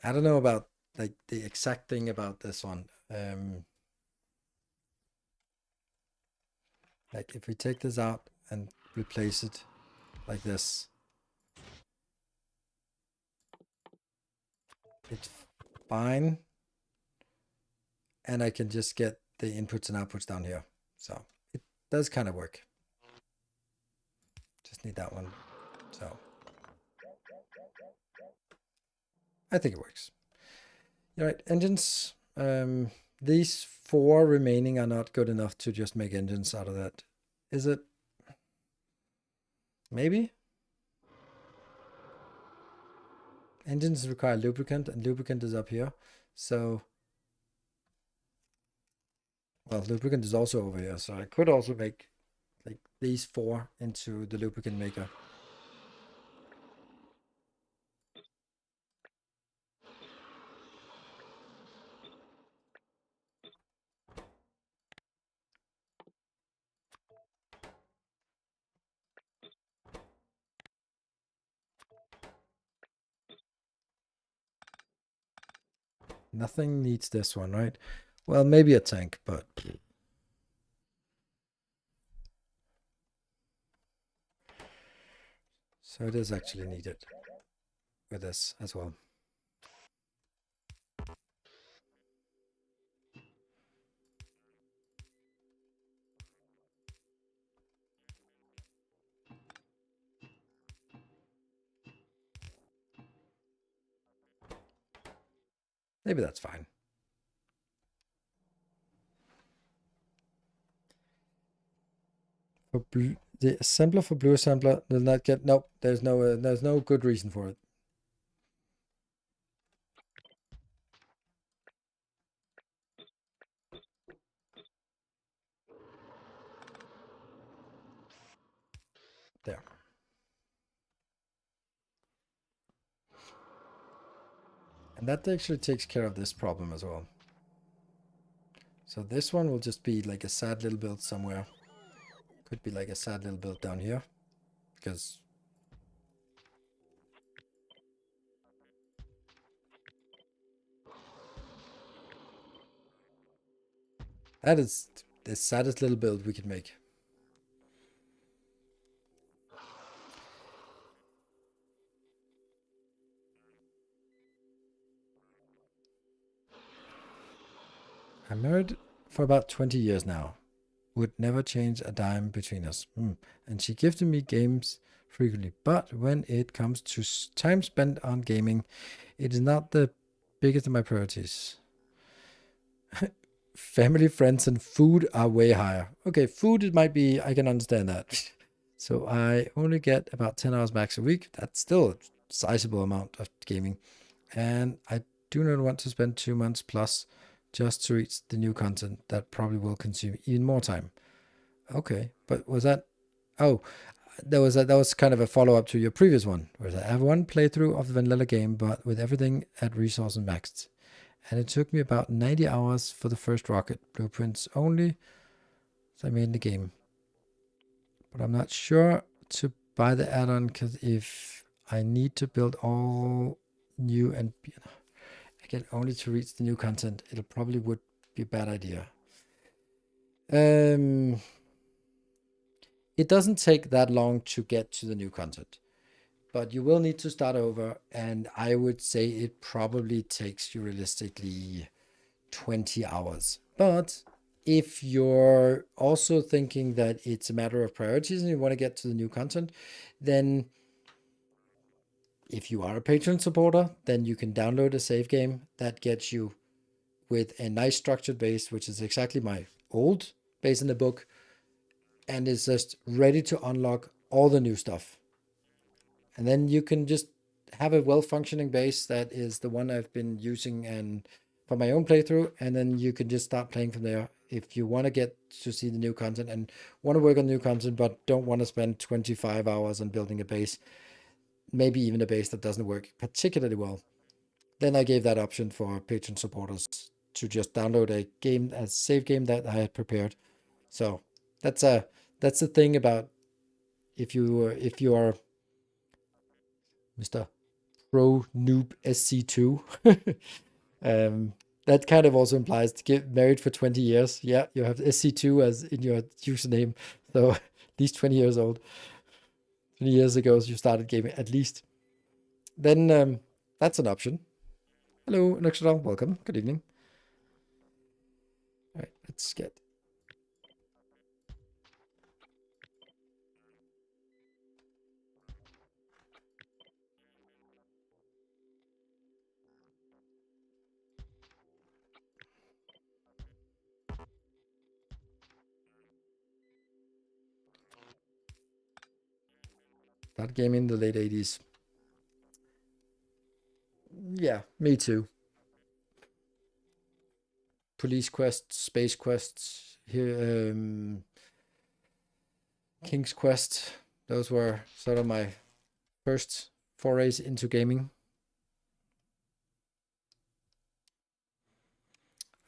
I don't know about like the exact thing about this one. Like if we take this out and replace it like this, it's fine. And I can just get the inputs and outputs down here. So it does kind of work. Just need that one. So I think it works. All right, engines. These 4 remaining are not good enough to just make engines out of that. Is it? Maybe? Engines require lubricant, and lubricant is up here. So, well, lubricant is also over here. So I could also make like these 4 into the lubricant maker. Nothing needs this one, right? Well, maybe a tank, but so it is actually needed with this as well. Maybe that's fine. For blue, the assembler for blue assembler will not get. Nope, there's no good reason for it. There. And that actually takes care of this problem as well. So this one will just be like a sad little build somewhere. Could be like a sad little build down here. Because that is the saddest little build we could make. I'm married for about 20 years now. Would never change a dime between us. And she gifted me games frequently. But when it comes to time spent on gaming, it is not the biggest of my priorities. Family, friends, and food are way higher. Okay, food it might be, I can understand that. So I only get about 10 hours max a week. That's still a sizable amount of gaming. And I do not want to spend 2 months plus just to reach the new content that probably will consume even more time. Okay, but was that? Oh, that was kind of a follow up to your previous one. Where I have one playthrough of the vanilla game, but with everything at resource and maxed, and it took me about 90 hours for the first rocket blueprints only. So I made the game, but I'm not sure to buy the add-on because if I need to build all new and again only to reach the new content, it probably would be a bad idea. It doesn't take that long to get to the new content, but you will need to start over. And I would say it probably takes you realistically 20 hours. But if you're also thinking that it's a matter of priorities and you want to get to the new content, then if you are a patron supporter, then you can download a save game that gets you with a nice structured base, which is exactly my old base in the book, and is just ready to unlock all the new stuff. And then you can just have a well-functioning base that is the one I've been using and for my own playthrough, and then you can just start playing from there if you want to get to see the new content and want to work on new content but don't want to spend 25 hours on building a base, maybe even a base that doesn't work particularly well. Then I gave that option for patron supporters to just download a save game that I had prepared. So that's the thing about if you are Mr. Pro Noob SC2. That kind of also implies to get married for 20 years. Yeah, you have SC2 as in your username. So at least 20 years old. 20 years ago, you started gaming at least. Then that's an option. Hello, Nextdoor. Welcome. Good evening. All right, let's get that game in the late 80s. Yeah, me too. Police quests, space quests, here, King's Quest. Those were sort of my first forays into gaming.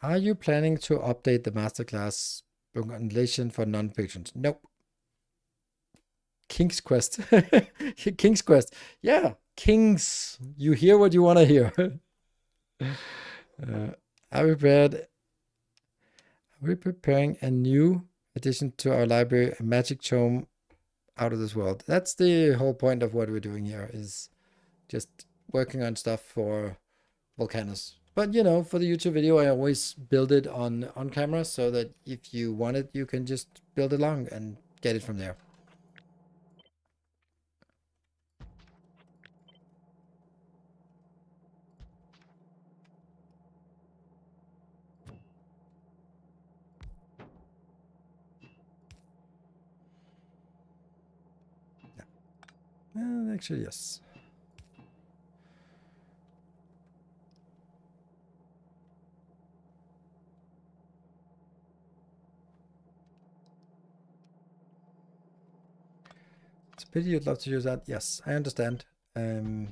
Are you planning to update the masterclass recommendation for non-patrons? Nope. King's Quest. King's Quest. Yeah, Kings. You hear what you want to hear. Are we preparing a new addition to our library, a magic tome out of this world? That's the whole point of what we're doing here, is just working on stuff for Vulcanus. But for the YouTube video, I always build it on camera so that if you want it, you can just build along and get it from there. Actually, yes. It's a pity you'd love to use that. Yes, I understand. I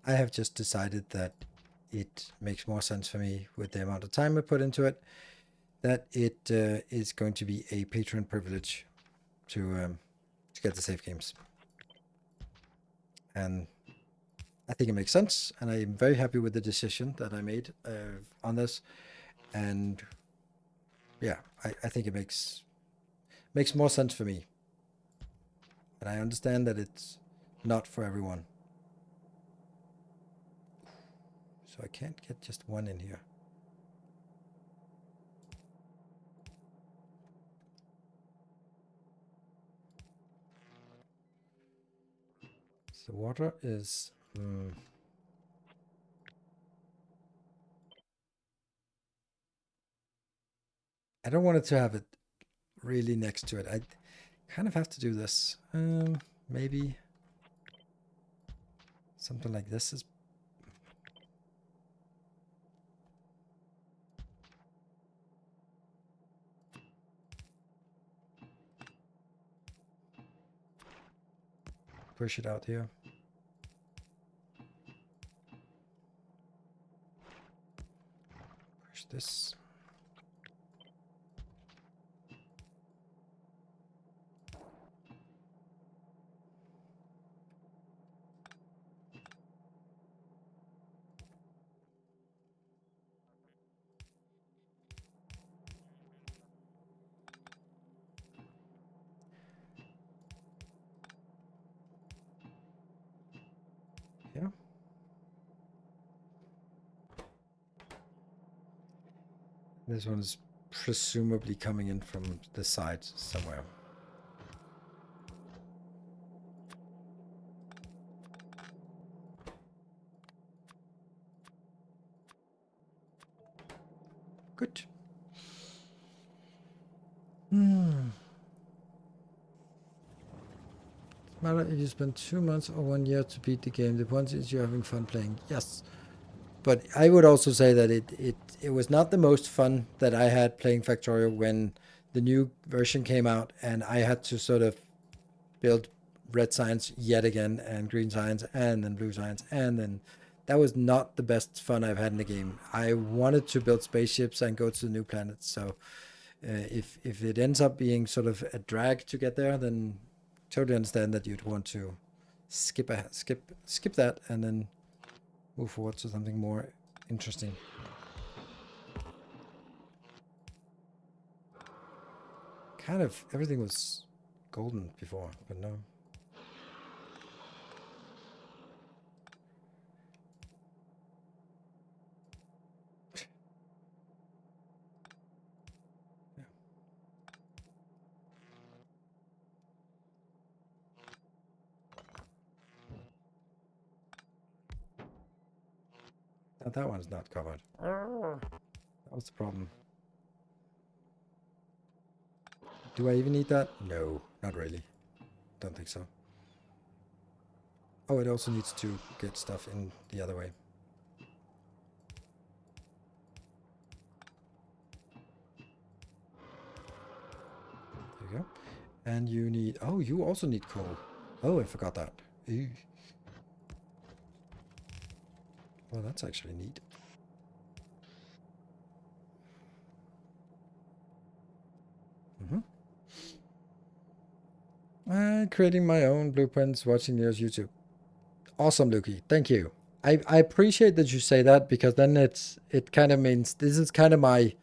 have just decided that it makes more sense for me with the amount of time I put into it, that it is going to be a patron privilege to get the save games. And I think it makes sense, and I'm very happy with the decision that I made on this. And yeah, I think it makes more sense for me. And I understand that it's not for everyone. So I can't get just one in here. So water is... I don't want it to have it really next to it. I kind of have to do this. Maybe something like this is... Push it out here. Push this. This one is presumably coming in from the side somewhere. Good. Matter if you spend 2 months or 1 year to beat the game. The point is you're having fun playing. Yes. But I would also say that it was not the most fun that I had playing Factorio when the new version came out and I had to sort of build red signs yet again and green signs and then blue signs and then that was not the best fun I've had in the game. I wanted to build spaceships and go to the new planets. So if it ends up being sort of a drag to get there, then totally understand that you'd want to skip that and then move forward to something more interesting. Kind of everything was golden before, but no. Yeah. Now that one's not covered. That was the problem. Do I even need that? No, not really. Don't think so. Oh, it also needs to get stuff in the other way. There you go. And you need... Oh, you also need coal. Oh, I forgot that. Ew. Well, that's actually neat. Creating my own blueprints, watching Nilaus YouTube. Awesome, Lukey. Thank you. I appreciate that you say that because then it kind of means this is kind of my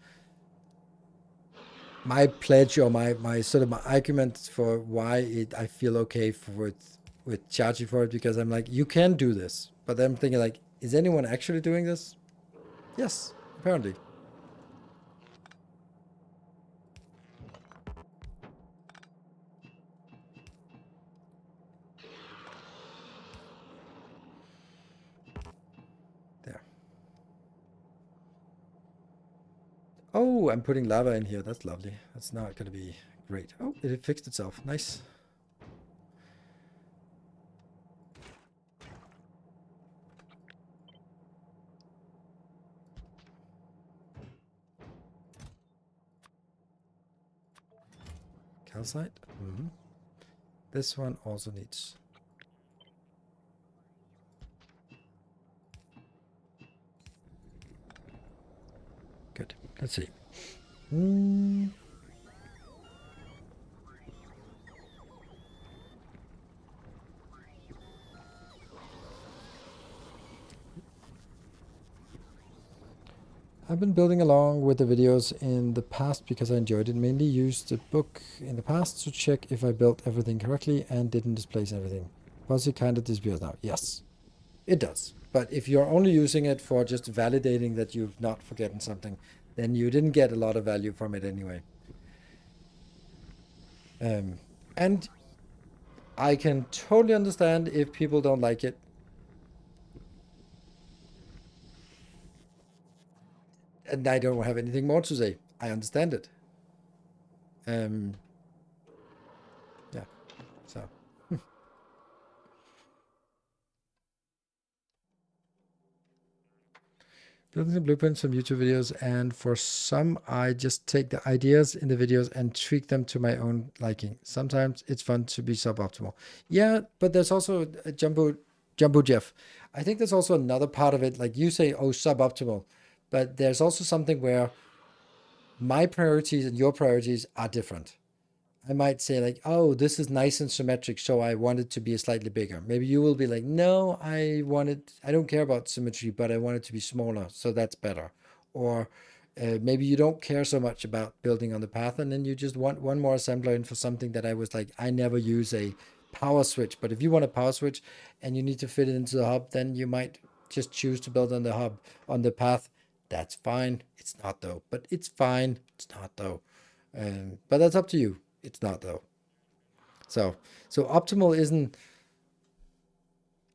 pledge or my sort of my argument for why I feel okay with charging for it because I'm like you can do this, but then I'm thinking like is anyone actually doing this? Yes, apparently. There. Oh, I'm putting lava in here. That's lovely. That's not going to be great. Oh, it fixed itself. Nice. Calcite. This one also needs. Good. Let's see. I've been building along with the videos in the past because I enjoyed it. Mainly used the book in the past to check if I built everything correctly and didn't displace everything. Plus it kind of disappears now. Yes, it does. But if you're only using it for just validating that you've not forgotten something, then you didn't get a lot of value from it anyway. And I can totally understand if people don't like it. And I don't have anything more to say. I understand it. Yeah, so. Building the blueprints from YouTube videos, and for some, I just take the ideas in the videos and tweak them to my own liking. Sometimes it's fun to be suboptimal. Yeah, but there's also a Jumbo Jeff. I think there's also another part of it, like you say, oh, suboptimal. But there's also something where my priorities and your priorities are different. I might say like, oh, this is nice and symmetric, so I want it to be a slightly bigger. Maybe you will be like, no, I don't care about symmetry, but I want it to be smaller, so that's better. Or maybe you don't care so much about building on the path, and then you just want one more assembler in for something that I was like, I never use a power switch. But if you want a power switch and you need to fit it into the hub, then you might just choose to build on the hub, on the path, That's fine. It's not though, but it's fine. It's not though. But that's up to you. It's not though. So, so optimal isn't.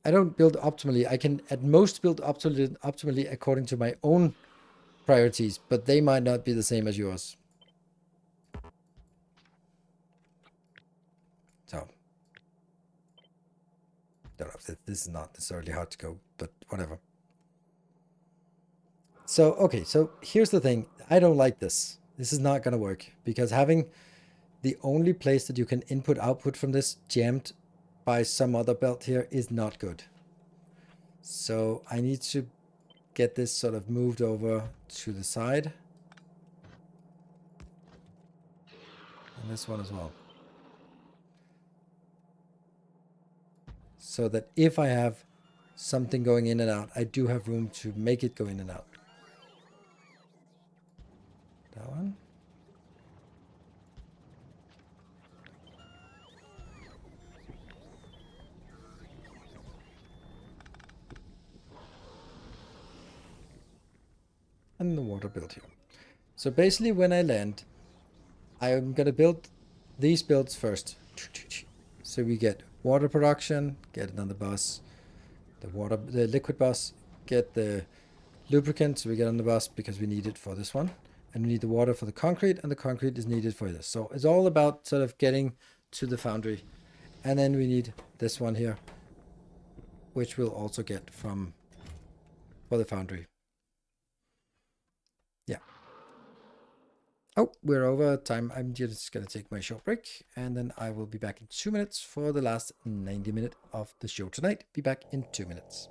I don't build optimally. I can at most build optimally according to my own priorities, but they might not be the same as yours. So, don't know. This is not necessarily hard to go, but whatever. So, okay, so here's the thing. I don't like this. This is not going to work because having the only place that you can input output from this jammed by some other belt here is not good. So I need to get this sort of moved over to the side. And this one as well. So that if I have something going in and out, I do have room to make it go in and out. That one. And the water build here. So basically when I land, I'm going to build these builds first. So we get water production, get it on the bus, the liquid bus, get the lubricant, so we get on the bus because we need it for this one. And we need the water for the concrete, and the concrete is needed for this. So it's all about sort of getting to the foundry. And then we need this one here, which we'll also get for the foundry. Yeah. Oh, we're over time. I'm just going to take my short break, and then I will be back in 2 minutes for the last 90 minutes of the show tonight. Be back in 2 minutes.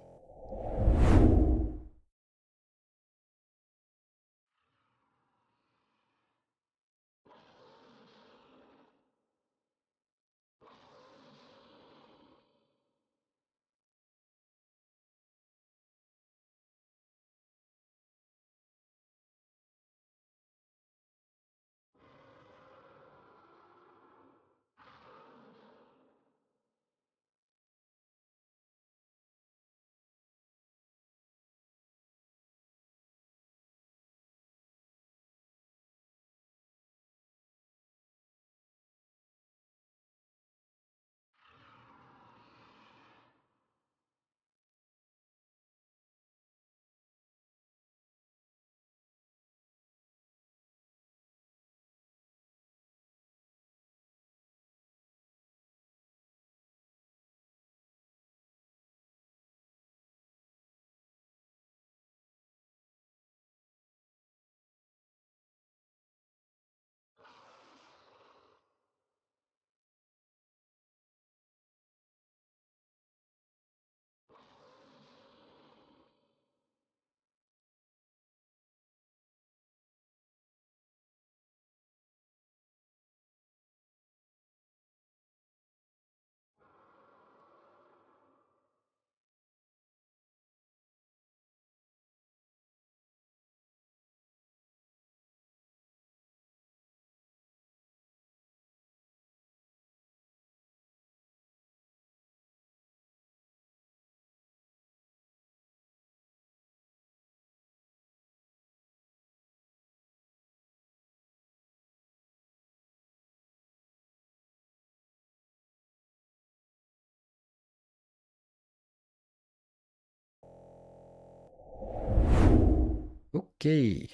Okay.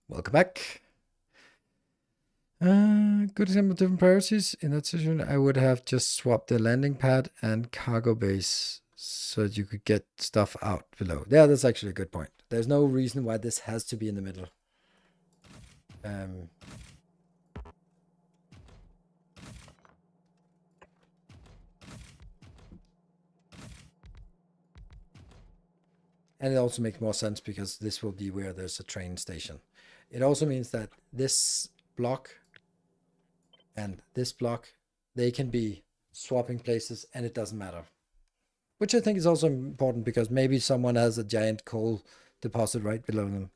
Welcome back. Good example of different priorities. In that situation, I would have just swapped the landing pad and cargo base so that you could get stuff out below. Yeah, that's actually a good point. There's no reason why this has to be in the middle. And it also makes more sense because this will be where there's a train station. It also means that this block and this block, they can be swapping places and it doesn't matter. Which I think is also important because maybe someone has a giant coal deposit right below them.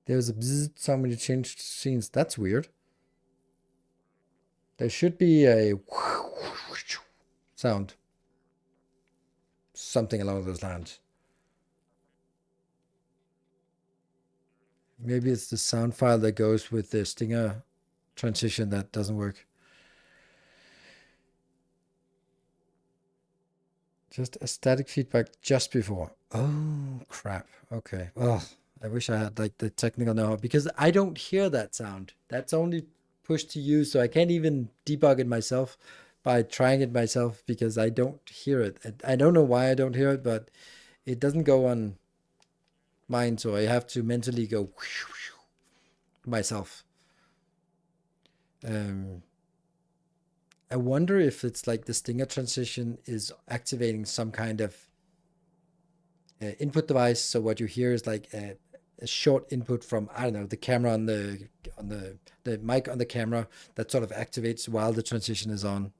There's a bzzz, somebody changed scenes. That's weird. There should be a sound. something along those lines. Maybe it's the sound file that goes with the stinger transition that doesn't work. Just a static feedback just before. Oh, crap. Okay. Oh, I wish I had like the technical know-how because I don't hear that sound. That's only pushed to you, so I can't even debug it myself by trying it myself because I don't hear it. I don't know why I don't hear it, but it doesn't go on mine, so I have to mentally go myself. Um, I wonder if it's like the stinger transition is activating some kind of input device. So what you hear is like a short input from, I don't know, the camera on the mic on the camera that sort of activates while the transition is on.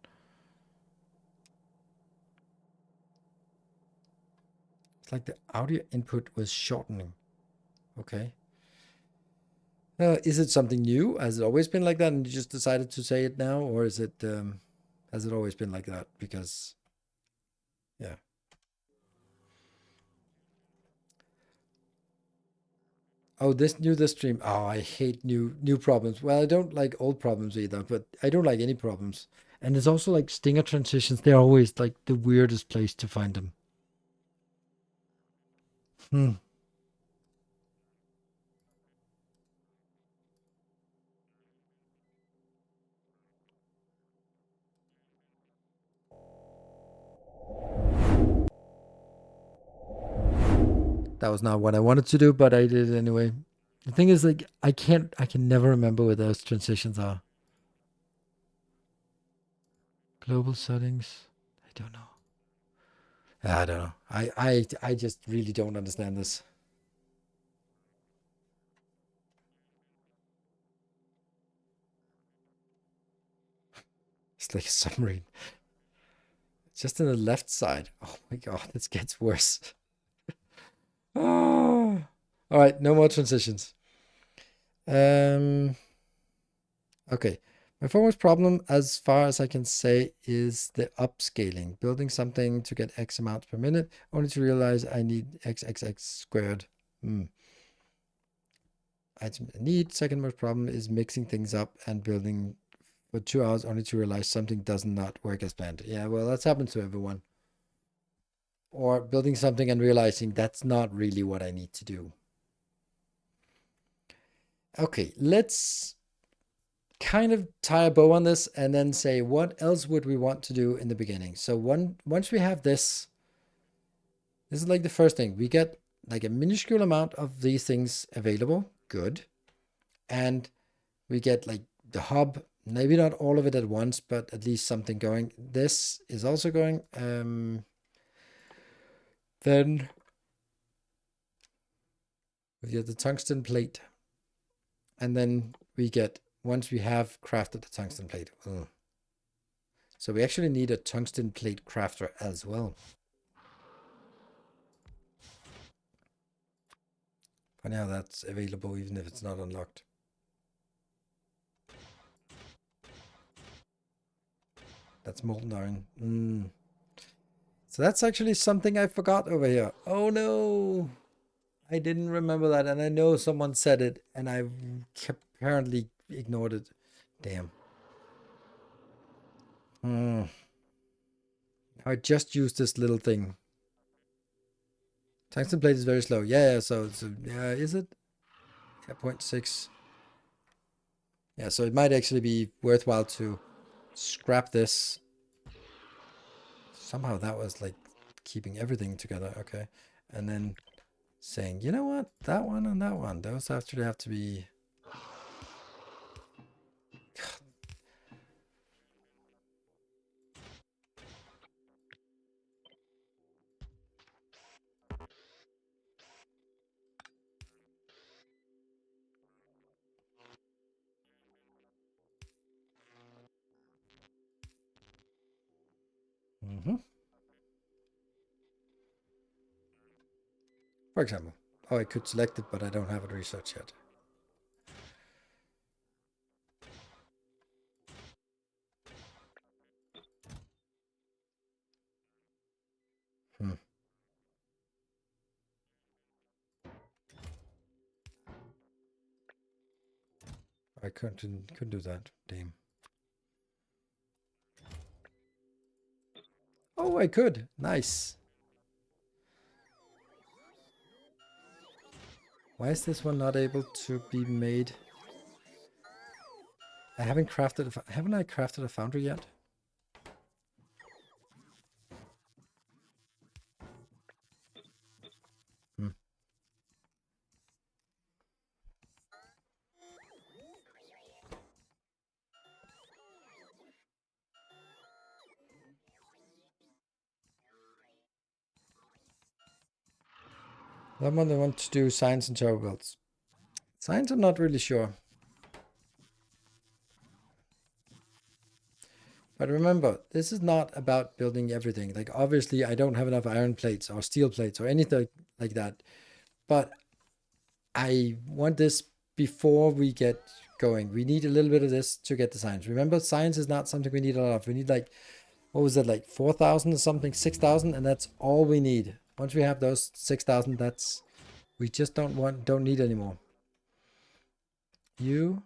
It's like the audio input was shortening. Okay. Is it something new? Has it always been like that, and you just decided to say it now, or is it has it always been like that? Because yeah. Oh, this stream. Oh, I hate new problems. Well, I don't like old problems either, but I don't like any problems. And it's also like stinger transitions. They're always like the weirdest place to find them. Hmm. That was not what I wanted to do, but I did it anyway. The thing is, like, I can never remember where those transitions are. Global settings. I don't know. I don't know. I just really don't understand this. It's like a submarine. It's just on the left side. Oh my god, this gets worse. Oh. All right, no more transitions. Um, okay. My foremost problem, as far as I can say, is the upscaling. Building something to get X amount per minute, only to realize I need XXX squared. Item I need. Second most problem is mixing things up and building for 2 hours only to realize something does not work as planned. Yeah, well, that's happened to everyone. Or building something and realizing that's not really what I need to do. Okay, let's kind of tie a bow on this and then say what else would we want to do in the beginning. So once we have this is like the first thing. We get like a minuscule amount of these things available. Good. And we get like the hub, maybe not all of it at once, but at least something going. This is also going. Then we get the tungsten plate. And then we get, once we have crafted the tungsten plate. So we actually need a tungsten plate crafter as well. Funny how that's available even if it's not unlocked. That's molten iron. So that's actually something I forgot over here. Oh no! I didn't remember that, and I know someone said it, and I apparently ignored it. Damn. I just used this little thing. Tungsten plate is very slow. Yeah, so is it? Yeah, 0.6. Yeah, so it might actually be worthwhile to scrap this. Somehow that was like keeping everything together. Okay. And then saying, you know what? That one and that one, those actually have to be. For example. Oh, I could select it, but I don't have it researched yet. I couldn't do that. Damn. Oh, I could. Nice. Why is this one not able to be made? I haven't crafted. Haven't I crafted a foundry yet? Hmm. Someone they want to do science and turbo builds. Science, I'm not really sure. But remember, this is not about building everything. Like, obviously, I don't have enough iron plates or steel plates or anything like that. But I want this before we get going. We need a little bit of this to get the science. Remember, science is not something we need a lot of. We need like, what was it, like 4,000 or something, 6,000, and that's all we need. Once we have those 6,000, that's we just don't need anymore. You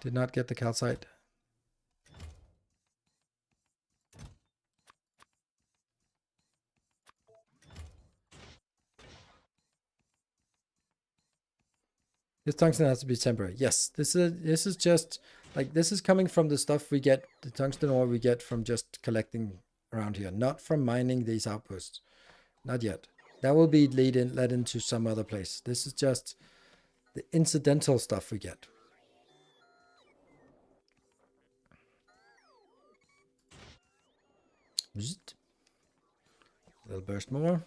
did not get the calcite. This tungsten has to be temporary. Yes, this is just like this is coming from the stuff we get, the tungsten ore we get from just collecting around here, not from mining these outposts. Not yet. That will be led into some other place. This is just the incidental stuff we get. A little burst more.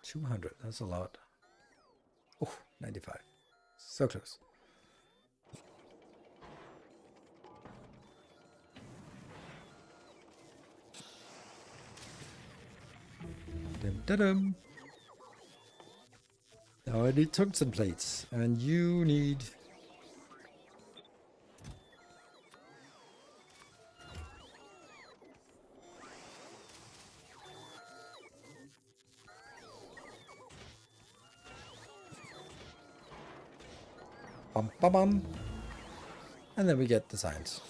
200. That's a lot. Oh, 95. So close. Dum, da, dum. Now I need tungsten plates, and you need. Bum, bum, bum. And then we get the science.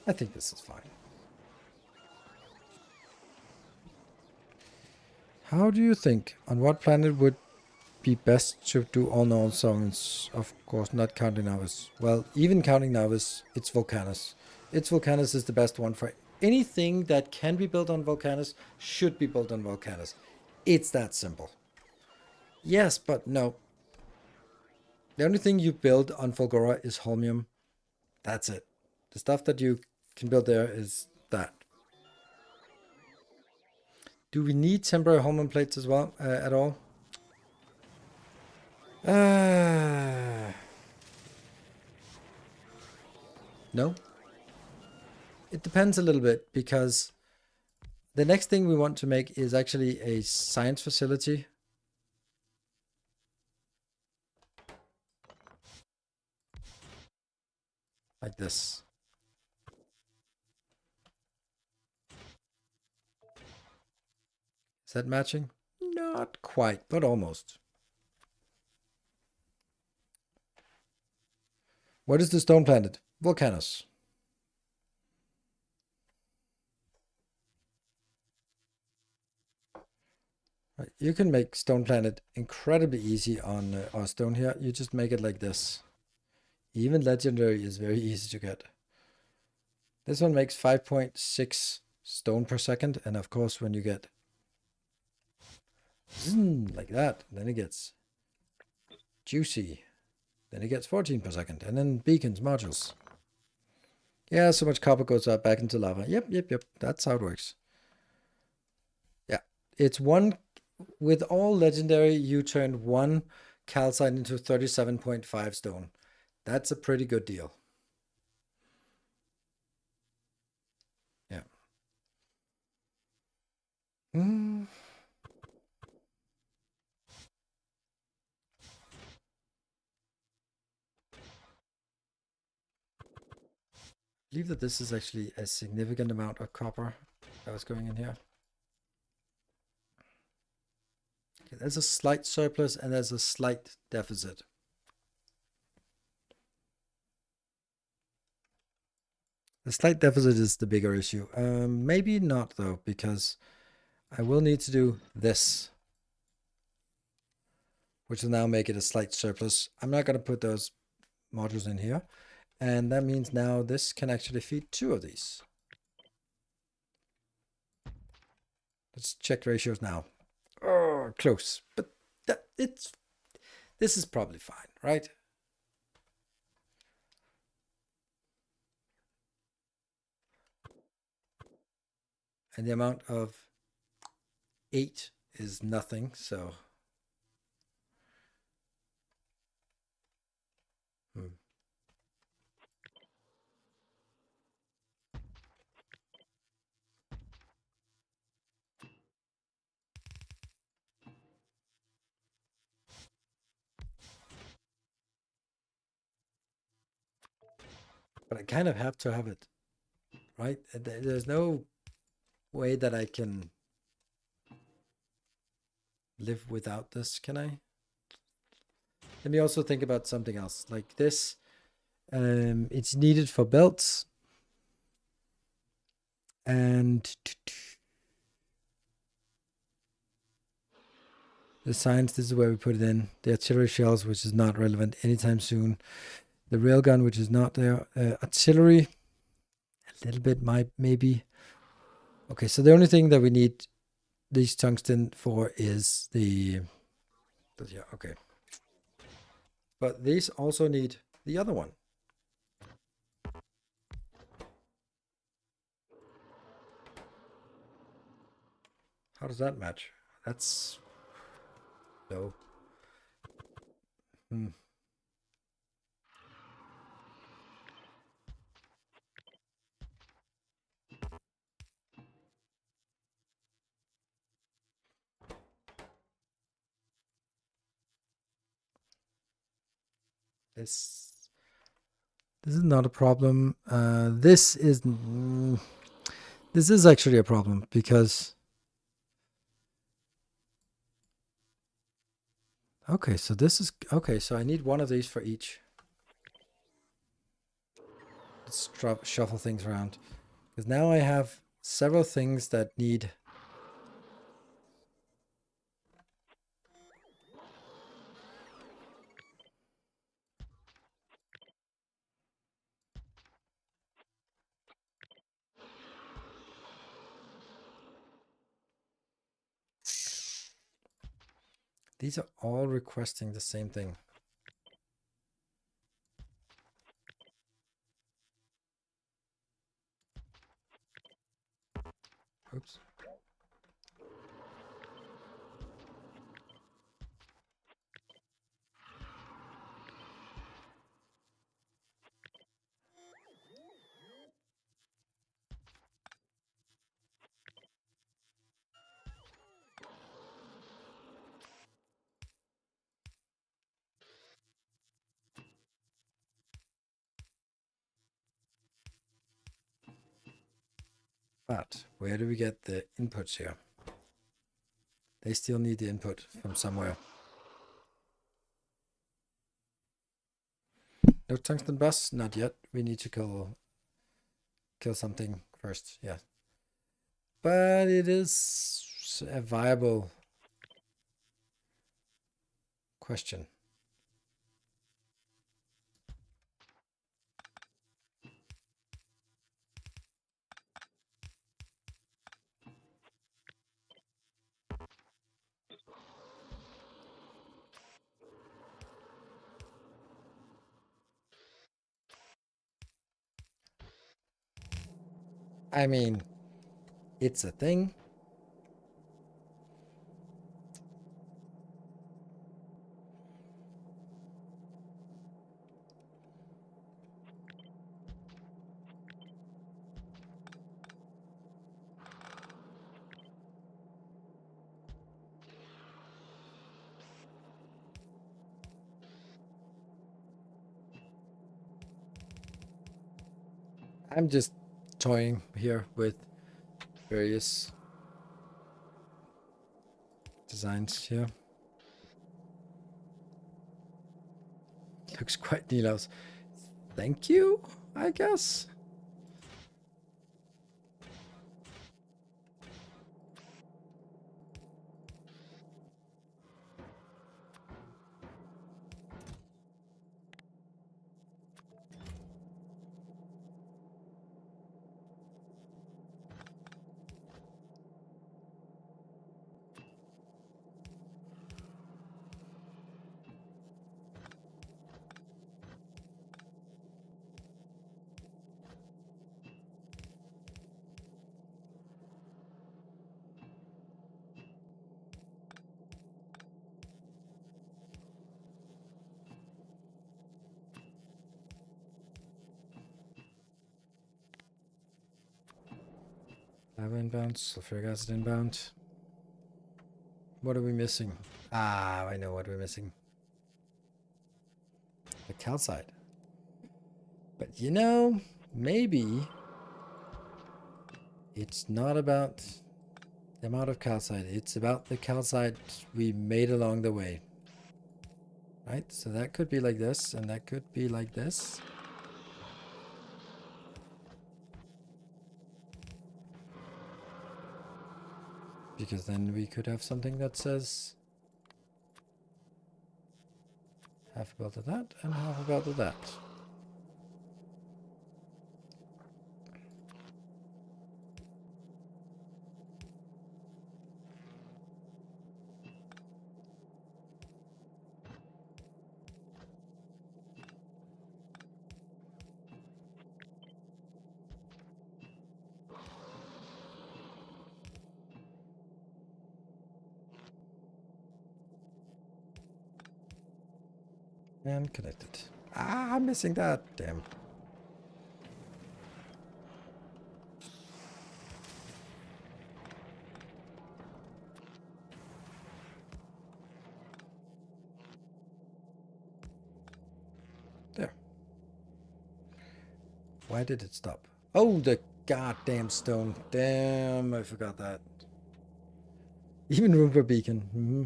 I think this is fine. How do you think, on what planet would be best to do all known zones? Of course, not counting Navis. Well, even counting Navis, it's Vulcanus. It's Vulcanus is the best one for anything that can be built on Vulcanus, should be built on Vulcanus. It's that simple. Yes, but no. The only thing you build on Fulgora is Holmium. That's it. The stuff that you can build there is that. Do we need temporary Holmium plates as well, at all? No. It depends a little bit because the next thing we want to make is actually a science facility. Like this. Is that matching? Not quite, but almost. What is the stone planet? Vulcanus. Right. You can make stone planet incredibly easy on our stone here. You just make it like this. Even legendary is very easy to get. This one makes 5.6 stone per second. And of course, when you get like that, then it gets juicy. Then it gets 14 per second. And then beacons, modules. Yeah, so much copper goes up back into lava. Yep. That's how it works. Yeah. It's one, with all legendary, you turn one calcite into 37.5 stone. That's a pretty good deal. Yeah. believe that this is actually a significant amount of copper that was going in here. Okay, there's a slight surplus and there's a slight deficit. The slight deficit is the bigger issue. Maybe not though, because I will need to do this, which will now make it a slight surplus. I'm not going to put those modules in here. And that means now this can actually feed 2 of these. Let's check ratios now. Oh, close. But this is probably fine, right? And the amount of 8 is nothing, so... But I kind of have to have it, right? There's no way that I can live without this, can I? Let me also think about something else. Like this, it's needed for belts. And the science, this is where we put it in. The artillery shells, which is not relevant anytime soon. The railgun, which is not there. Artillery, a little bit might, maybe. Okay, so the only thing that we need these tungsten for is the... Yeah, okay. But these also need the other one. How does that match? That's... No. This is not a problem. This is actually a problem because... Okay, so this is... Okay, so I need one of these for each. Let's shuffle things around. Because now I have several things that need... These are all requesting the same thing. Oops. But where do we get the inputs here? They still need the input from somewhere. No tungsten bus? Not yet. We need to kill something first. Yeah. But it is a viable question. I mean, it's a thing. I'm just toying here with various designs here. Looks quite Nilaus. Thank you, I guess. Lava inbound, sulfuric acid inbound. What are we missing? Ah, I know what we're missing. The calcite. But you know, maybe it's not about the amount of calcite. It's about the calcite we made along the way. Right? So that could be like this, and that could be like this. Because then we could have something that says half a belt of that and half a belt of that. And connected. Ah, I'm missing that. Damn. There. Why did it stop? Oh, the goddamn stone. Damn, I forgot that. Even room for beacon. Mm-hmm.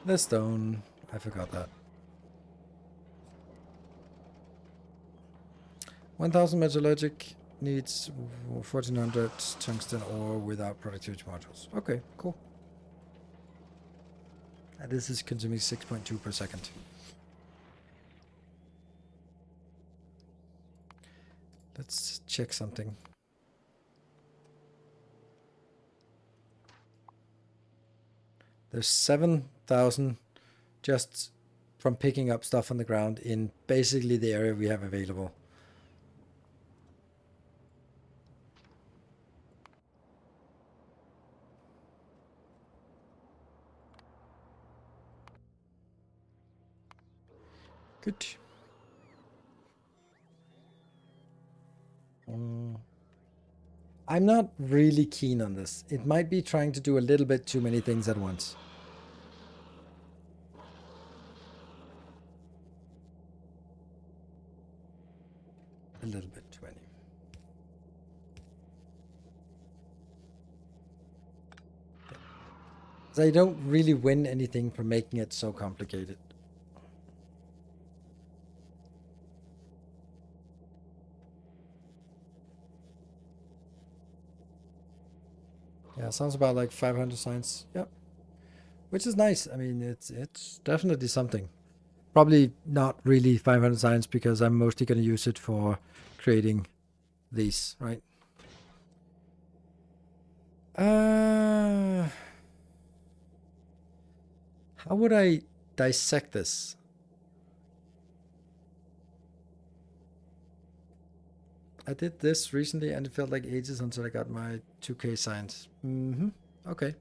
The stone. I forgot that. 1000 metallurgic needs 1400 tungsten ore without productivity modules. Okay, cool. And this is consuming 6.2 per second. Let's check something. There's 7,000 just from picking up stuff on the ground in basically the area we have available. Good. I'm not really keen on this. It might be trying to do a little bit too many things at once. A little bit too many. So I don't really win anything from making it so complicated. Yeah, sounds about like 500 signs. Yep. Which is nice. I mean, it's definitely something. Probably not really 500 signs because I'm mostly going to use it for creating these, right? How would I dissect this? I did this recently and it felt like ages until I got my 2K signs. Okay.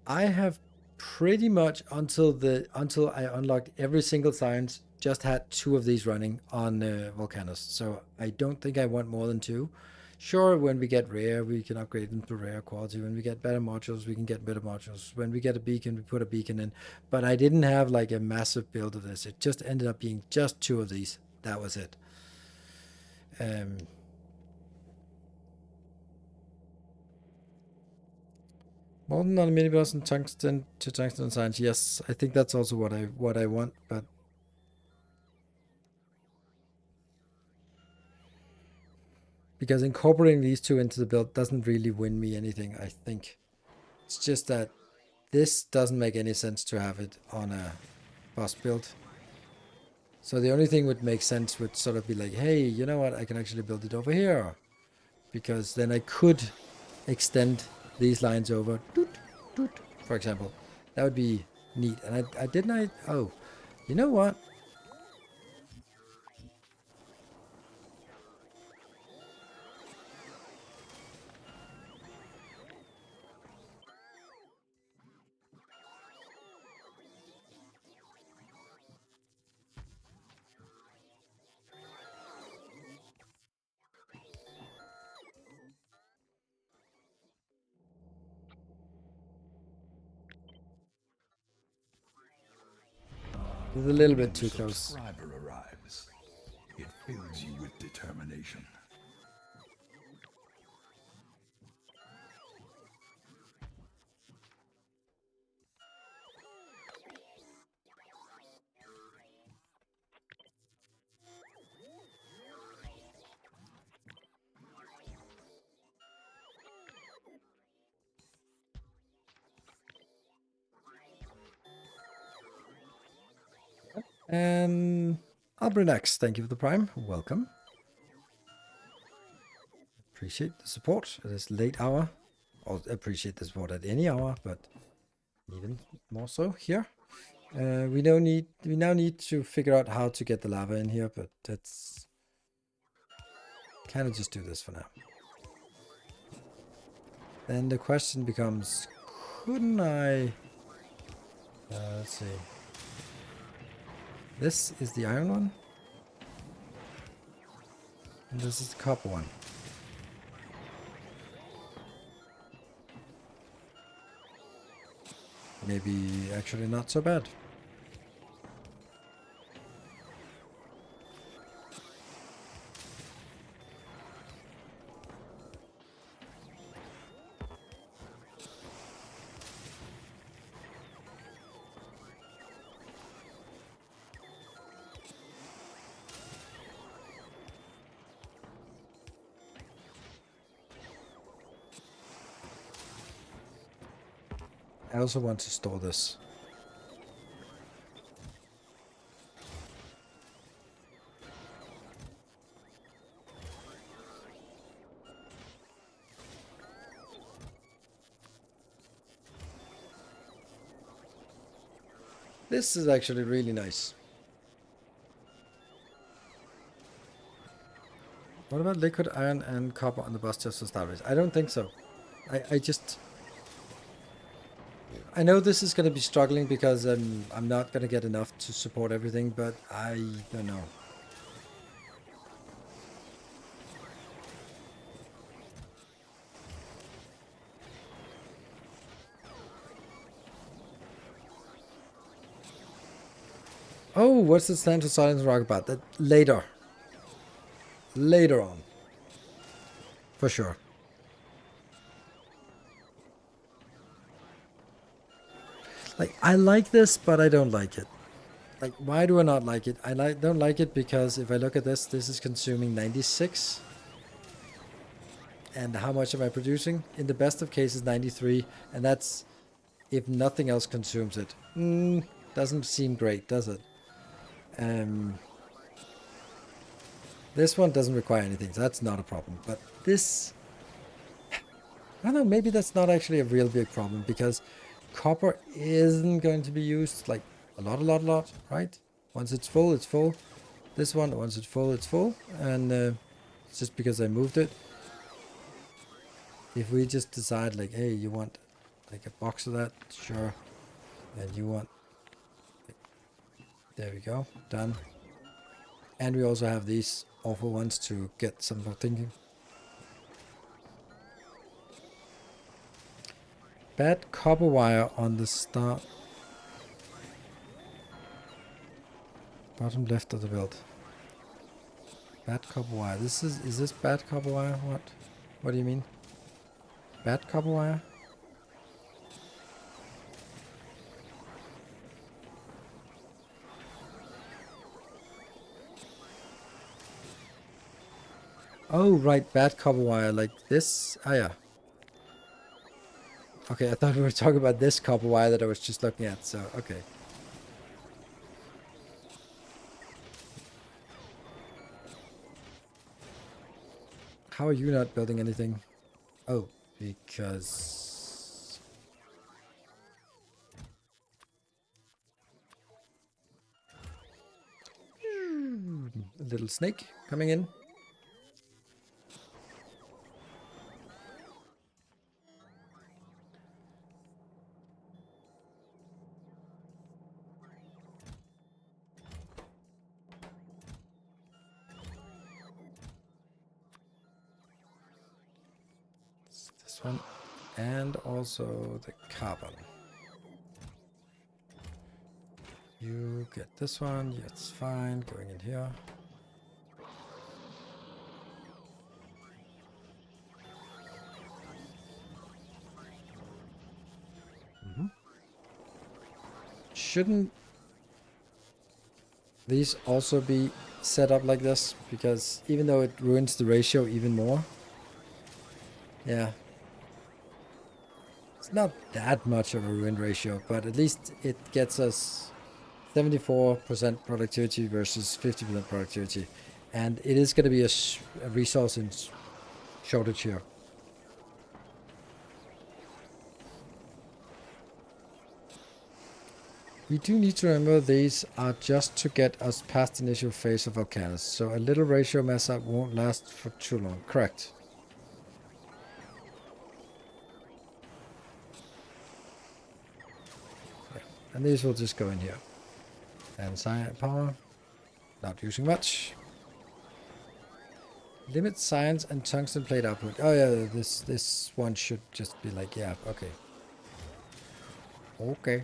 I have pretty much until I unlocked every single science just had 2 of these running on Vulcanus. So I don't think I want more than 2. Sure, when we get rare, we can upgrade them to rare quality. When we get better modules, we can get better modules. When we get a beacon, we put a beacon in. But I didn't have like a massive build of this. It just ended up being just 2 of these. That was it. Molten on a mini boss and tungsten to tungsten science. Yes, I think that's also what I want, but because incorporating these two into the build doesn't really win me anything, I think. It's just that this doesn't make any sense to have it on a boss build. So the only thing would make sense would sort of be like, hey, you know what, I can actually build it over here. Because then I could extend these lines over, doot, doot, for example. That would be neat. And oh, you know what? It's a little bit too close. Subscriber arrives. It fills you with determination. Albrinax, thank you for the prime. Welcome. Appreciate the support at this late hour. Or appreciate the support at any hour, but even more so here. We now need to figure out how to get the lava in here, but that's kind of just do this for now. Then the question becomes, couldn't I... let's see. This is the iron one. And this is the copper one. Maybe actually not so bad. I also want to store this. This is actually really nice. What about liquid iron and copper on the bus just for Starbase? I don't think so. I know this is going to be struggling because I'm not going to get enough to support everything, but I don't know. Oh, what's the stand for silence rock about? That later. Later on. For sure. Like, I like this, but I don't like it. Like, why do I not like it? Don't like it because if I look at this is consuming 96. And how much am I producing? In the best of cases, 93. And that's if nothing else consumes it. Doesn't seem great, does it? This one doesn't require anything, so that's not a problem. But this... I don't know, maybe that's not actually a real big problem because copper isn't going to be used like a lot, right? Once it's full, it's full. This one, once it's full, it's full. And it's just because I moved it. If we just decide like, hey, you want like a box of that, sure. And you want, there we go, done. And we also have these awful ones to get some more thinking. Bad copper wire on the start. Bottom left of the build. Bad copper wire. Is this bad copper wire? What? What do you mean? Bad copper wire? Oh, right, bad copper wire, like this. Oh, yeah. Okay, I thought we were talking about this copper wire that I was just looking at, so, okay. How are you not building anything? Oh, because... A little snake coming in. This one. And also the carbon. You get this one. Yeah, it's fine. Going in here. Shouldn't these also be set up like this? Because even though it ruins the ratio even more. Yeah. It's not that much of a ruined ratio, but at least it gets us 74% productivity versus 50% productivity. And it is going to be a resource in shortage here. We do need to remember these are just to get us past the initial phase of Vulcanus, so a little ratio mess up won't last for too long. Correct. Yeah. And these will just go in here. And science power, not using much. Limit science and tungsten plate output. Oh yeah, this one should just be like, yeah, okay. Okay.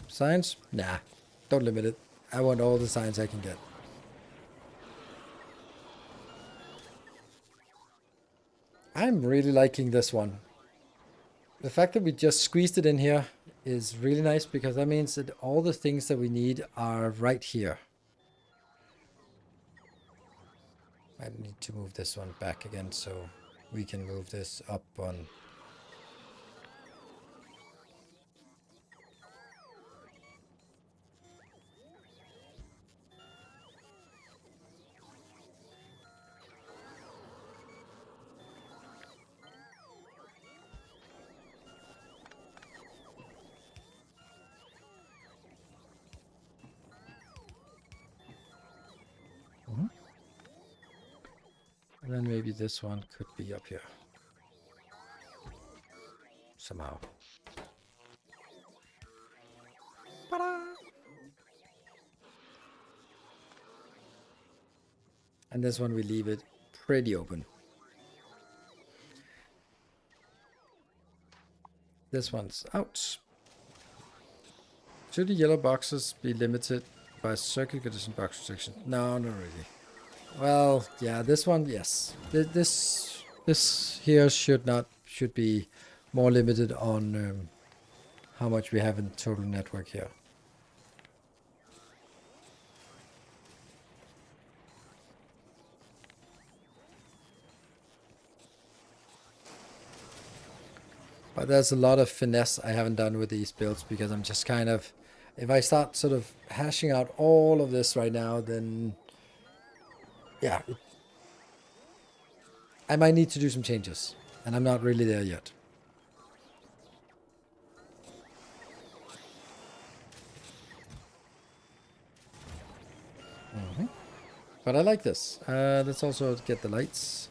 Science? Nah, don't limit it. I want all the science I can get. I'm really liking this one. The fact that we just squeezed it in here is really nice because that means that all the things that we need are right here. I need to move this one back again so we can move this up on. And then maybe this one could be up here. Somehow. And this one we leave it pretty open. This one's out. Should the yellow boxes be limited by circuit condition box restriction? No, not really. Well, yeah, this one, yes. This here should be more limited on how much we have in total network here. But there's a lot of finesse I haven't done with these builds because I'm just kind of, if I start sort of hashing out all of this right now, then yeah, I might need to do some changes, and I'm not really there yet. But I like this. Let's also get the lights.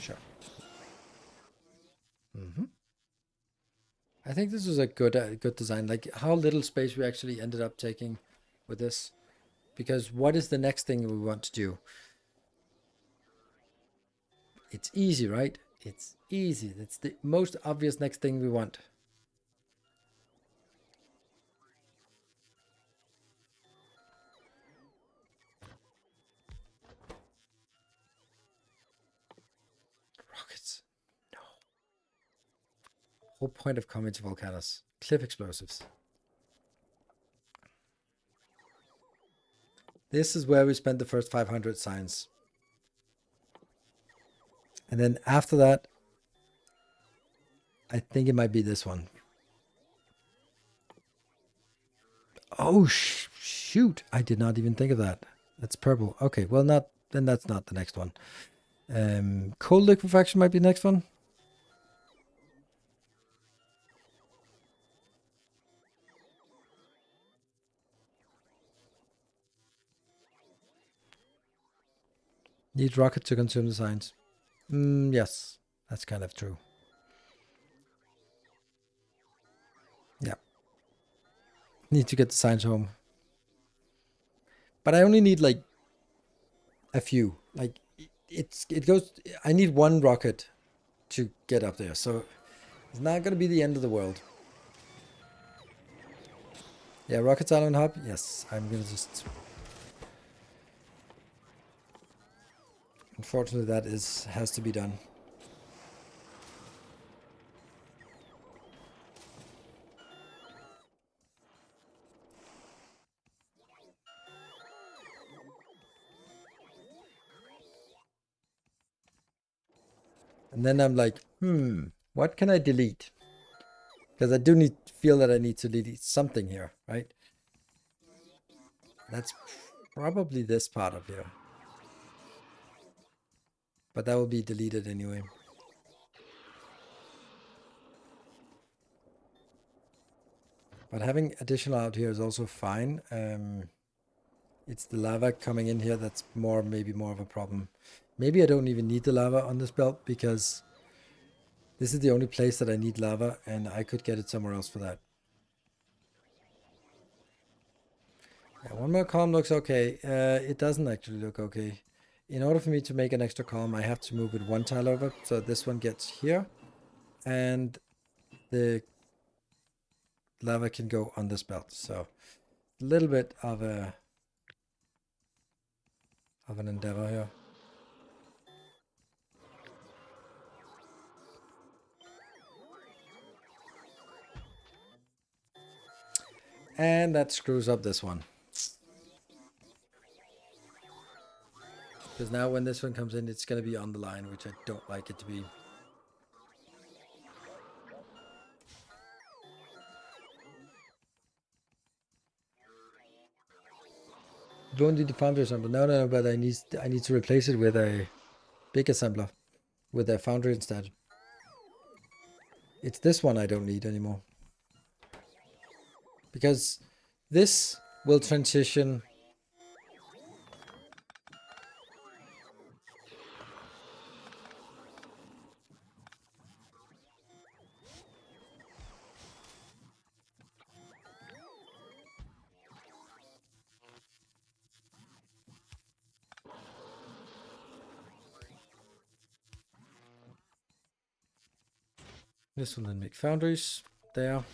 Sure. I I think this was a good design. Like how little space we actually ended up taking with this. Because what is the next thing we want to do? It's easy, right? It's easy. It's the most obvious next thing we want. Rockets. No. Whole point of coming to Vulcanus. Cliff explosives. This is where we spent the first 500 signs. And then after that, I think it might be this one. Oh, shoot. I did not even think of that. That's purple. Okay, well, then that's not the next one. Cold liquefaction might be the next one. Need rocket to consume the signs. Yes, that's kind of true. Yeah. Need to get the signs home. But I only need like a few. Like it goes. I need one rocket to get up there, so it's not gonna be the end of the world. Yeah, rockets island hub. Yes, I'm gonna just. Unfortunately, that has to be done. And then I'm like, what can I delete? Because I do feel that I need to delete something here, right? That's probably this part of here. But that will be deleted anyway. But having additional out here is also fine. It's the lava coming in here that's maybe more of a problem. Maybe I don't even need the lava on this belt because this is the only place that I need lava and I could get it somewhere else for that. Yeah, one more column looks okay. It doesn't actually look okay. In order for me to make an extra column, I have to move it one tile over. So this one gets here and the lava can go on this belt. So a little bit of an endeavor here. And that screws up this one. Because now when this one comes in, it's going to be on the line, which I don't like it to be. You won't do the foundry assembler. No, but I need to replace it with a big assembler. With a foundry instead. It's this one I don't need anymore. Because this will transition. This will then make foundries there.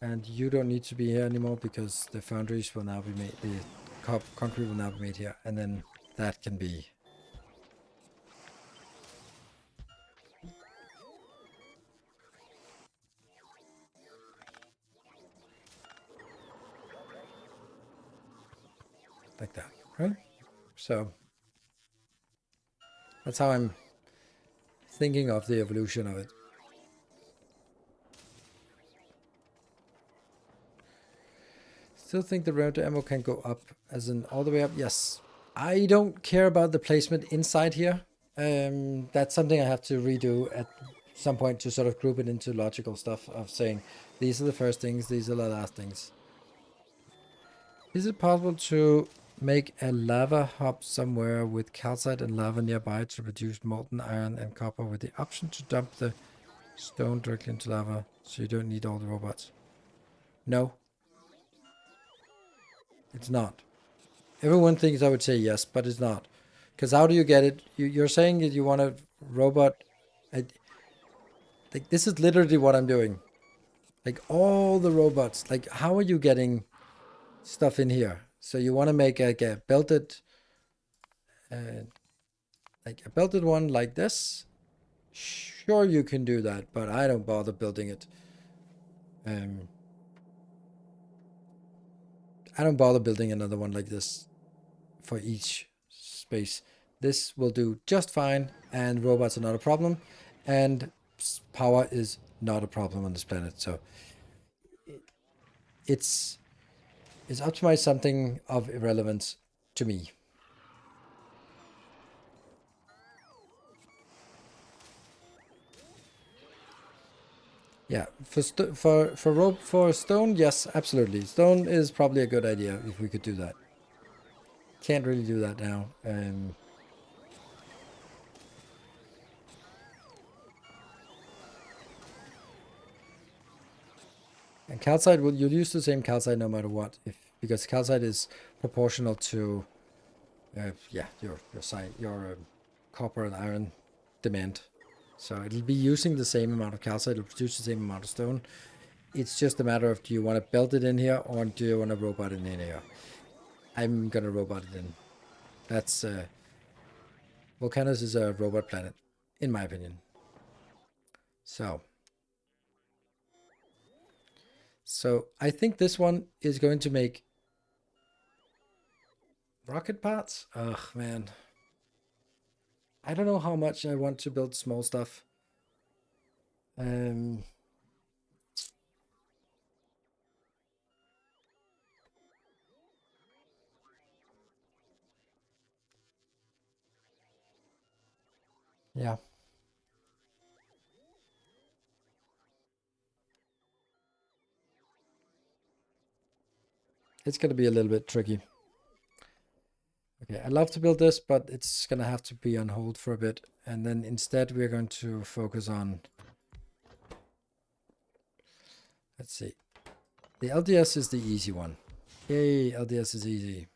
And you don't need to be here anymore because the foundries will now be made, the concrete will now be made here. And then that can be. Like that, right? So that's how I'm thinking of the evolution of it. Still think the round to ammo can go up as in all the way up. Yes. I don't care about the placement inside here. That's something I have to redo at some point to sort of group it into logical stuff of saying these are the first things, these are the last things. Is it possible to make a lava hub somewhere with calcite and lava nearby to produce molten iron and copper with the option to dump the Stone directly into lava, so you don't need all the robots. No, it's not. Everyone thinks I would say yes, but it's not. Because how do you get it? You're saying that you want a robot. I, like, this is literally what I'm doing. Like, all the robots. Like, how are you getting stuff in here? So you want to make like a belted, uh, like a belted one like this. Sure, you can do that, but I don't bother building it. Um, I don't bother building another one like this for each space. This will do just fine, and robots are not a problem, and power is not a problem on this planet. So it's it's optimized something of irrelevance to me. Yeah, for stone, yes, absolutely. Stone is probably a good idea if we could do that. Can't really do that now. And calcite, will you'll use the same calcite no matter what, if because calcite is proportional to, yeah, your copper and iron demand. So it'll be using the same amount of calcite. It'll produce the same amount of stone. It's just a matter of, do you want to belt it in here or do you want to robot it in here? I'm gonna robot it in. That's Vulcanus is a robot planet, in my opinion. So, I think this one is going to make rocket parts. Ugh, man. I don't know how much I want to build small stuff. Um, yeah, it's gonna be a little bit tricky. Okay, I'd love to build this, but it's gonna have to be on hold for a bit. And then instead we're going to focus on, let's see. The LDS is the easy one. Yay, LDS is easy.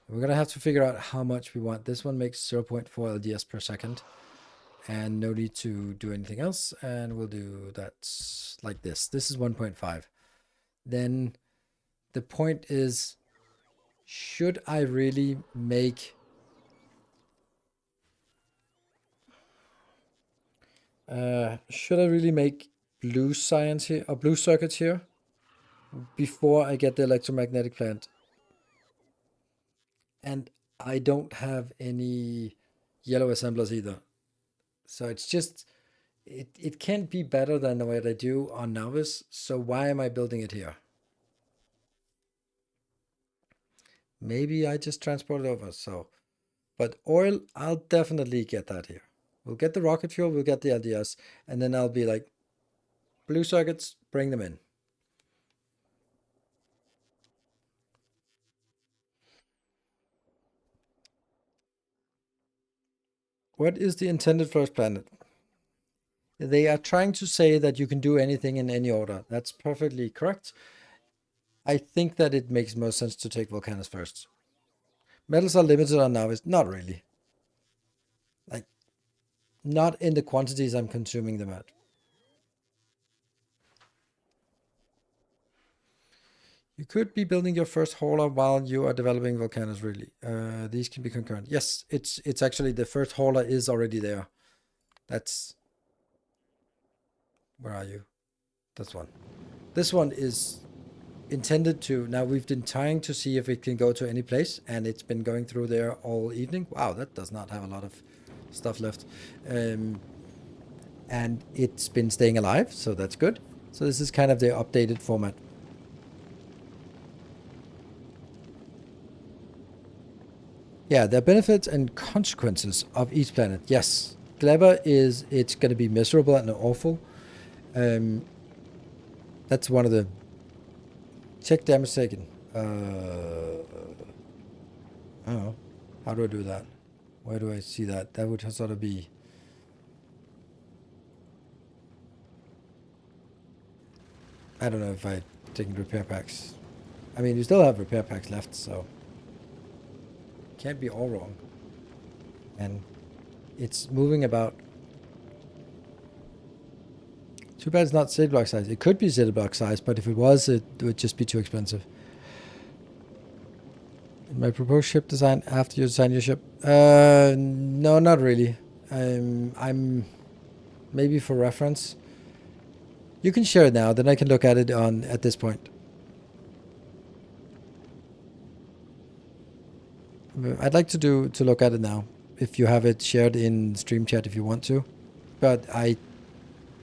We're gonna have to figure out how much we want. This one makes 0.4 LDS per second. And no need to do anything else. And we'll do that like this. This is 1.5. Then the point is, should I really make blue science here or blue circuits here before I get the electromagnetic plant? And I don't have any yellow assemblers either. So it's just, it can't be better than the way I do on Novice. So why am I building it here? Maybe I just transport it over. So, but oil, I'll definitely get that here. We'll get the rocket fuel, we'll get the LDS, and then I'll be like, blue circuits, bring them in. What is the intended first planet? They are trying to say that you can do anything in any order. That's perfectly correct. I think that it makes most sense to take Vulcanus first. Metals are limited on now, is not really. Like, not in the quantities I'm consuming them at. You could be building your first hauler while you are developing Vulcanus, really. These can be concurrent. Yes, it's actually the first hauler is already there. That's, where are you? That's one. This one is intended to, now we've been trying to see if it can go to any place, and it's been going through there all evening. Wow, that does not have a lot of stuff left. And it's been staying alive, so that's good. So this is kind of the updated format. Yeah, there are benefits and consequences of each planet. Yes, Gleba is, it's going to be miserable and awful. That's one of the, check damage taken. Oh, how do I do that? Where do I see that? That would sort of be, I don't know if I taken repair packs. I mean, you still have repair packs left, so can't be all wrong. And it's moving about. Too bad it's not city block size. It could be city block size, but if it was, it would just be too expensive. My proposed ship design after you design your ship? No, not really. I'm maybe for reference. You can share it now, then I can look at it on at this point. I'd like to look at it now. If you have it shared in stream chat, if you want to, but I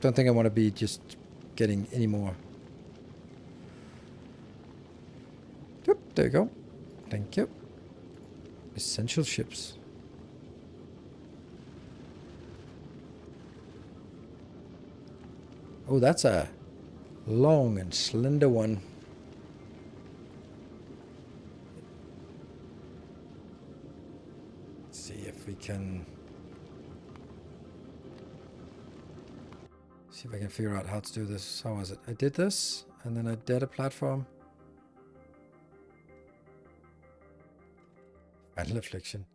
don't think I want to be just getting any more. Yep, there you go. Thank you. Essential ships. Oh, that's a long and slender one. Let's see if we can... See if I can figure out how to do this. How was it? I did this, and then I did a platform. Battle Affliction.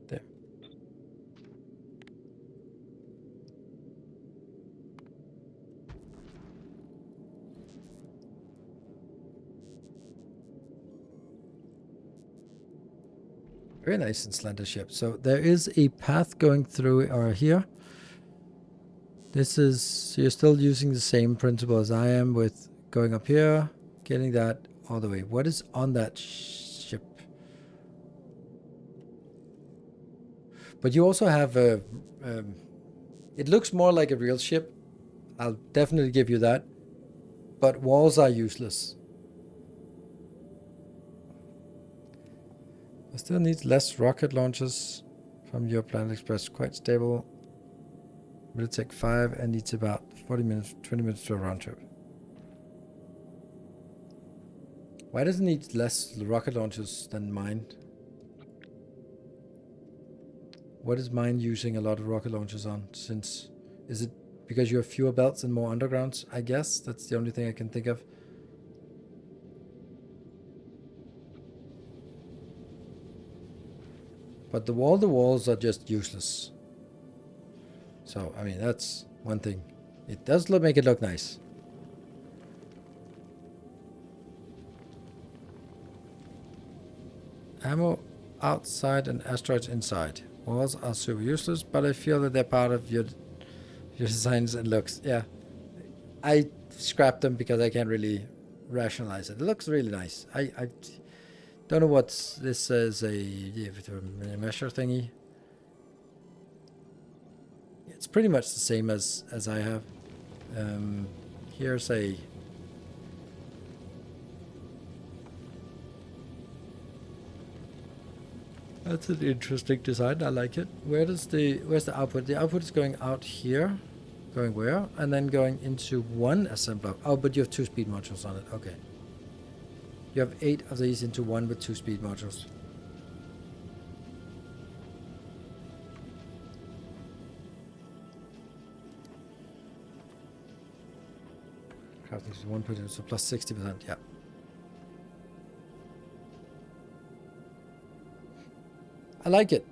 There. Very nice and slender ship. So there is a path going through or here. This is, so you're still using the same principle as I am with going up here, getting that all the way. What is on that ship? But you also have a, it looks more like a real ship. I'll definitely give you that. But walls are useless. I still need less rocket launches from your Planet Express. Quite stable. Will take 5 and needs about 40 minutes, 20 minutes to a round trip. Why does it need less rocket launches than mine? What is mine using a lot of rocket launches on? Since, is it because you have fewer belts and more undergrounds? I guess that's the only thing I can think of. But the walls are just useless. So, I mean, that's one thing. It does make it look nice. Ammo outside and asteroids inside. Walls are super useless, but I feel that they're part of your designs and looks. Yeah. I scrapped them because I can't really rationalize it. It looks really nice. I don't know what this is, a measure thingy. It's pretty much the same as I have. Here's a... That's an interesting design. I like it. Where's the output? The output is going out here. Going where? And then going into one assembler. Oh, but you have 2 speed modules on it. Okay. You have 8 of these into one with 2 speed modules. Crafting is 1 so plus 60%. Yeah. I like it.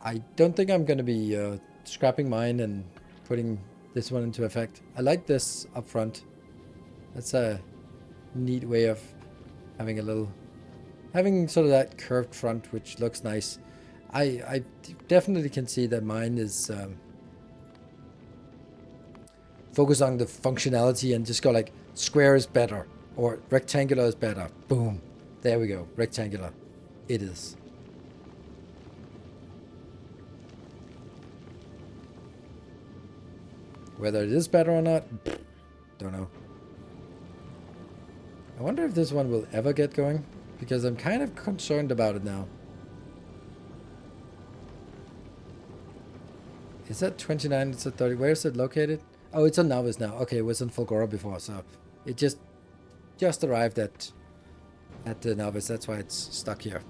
I don't think I'm going to be scrapping mine and putting this one into effect. I like this up front. That's a neat way of having a little... having sort of that curved front, which looks nice. I definitely can see that mine is focus on the functionality and just go like, square is better, or rectangular is better. Boom. There we go. Rectangular. It is. Whether it is better or not, don't know. I wonder if this one will ever get going, because I'm kind of concerned about it now. Is that 29? It's at 30. Where is it located? Oh, it's on Novice now. Okay, it was on Fulgora before, so it just arrived at the Novice. That's why it's stuck here.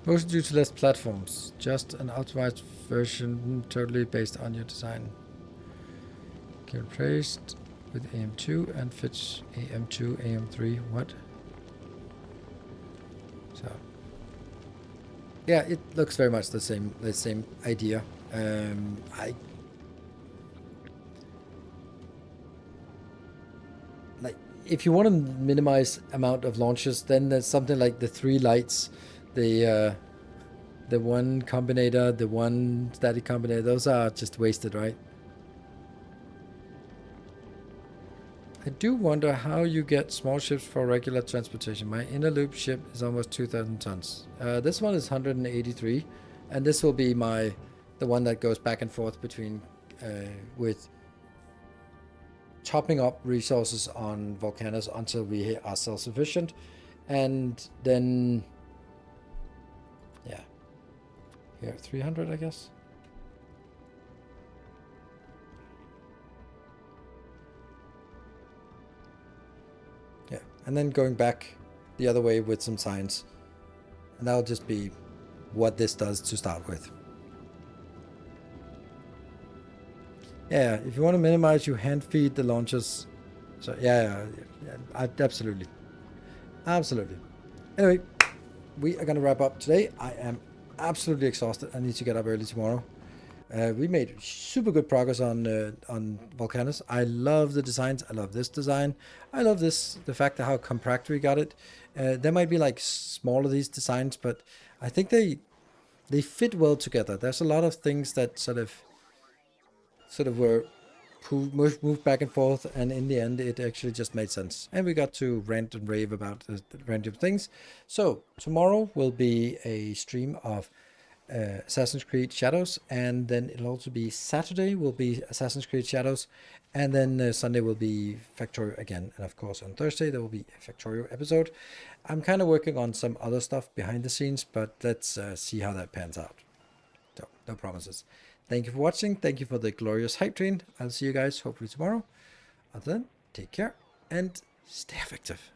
Mostly due to less platforms. Just an optimized version totally based on your design. Can replaced with AM2 and fits AM2, AM3. What? So yeah, it looks very much the same idea. I like if you want to minimize amount of launches, then there's something like the 3 lights, the one combinator, the one static combinator. Those are just wasted, right? I do wonder how you get small ships for regular transportation. My inner loop ship is almost 2,000 tons. This one is 183, and this will be the one that goes back and forth between with topping up resources on Vulcanus until we are self-sufficient, and then yeah, here 300, I guess. Yeah, and then going back the other way with some signs. And that'll just be what this does to start with. Yeah, if you want to minimize, you hand feed the launchers. So yeah, absolutely. Absolutely. Anyway, we are going to wrap up today. I am absolutely exhausted. I need to get up early tomorrow. We made super good progress on Vulcanus. I love the designs. I love this design. I love the fact that how compact we got it. There might be like smaller these designs, but I think they fit well together. There's a lot of things that sort of were moved back and forth, and in the end, it actually just made sense. And we got to rant and rave about the random things. So tomorrow will be a stream of Assassin's Creed Shadows, and then it'll also be Saturday will be Assassin's Creed Shadows, and then Sunday will be Factorio again, and of course on Thursday there will be a Factorio episode. I'm kind of working on some other stuff behind the scenes, but let's see how that pans out. So no promises. Thank you for watching. Thank you for the glorious hype train. I'll see you guys hopefully tomorrow. Until then, take care and stay effective.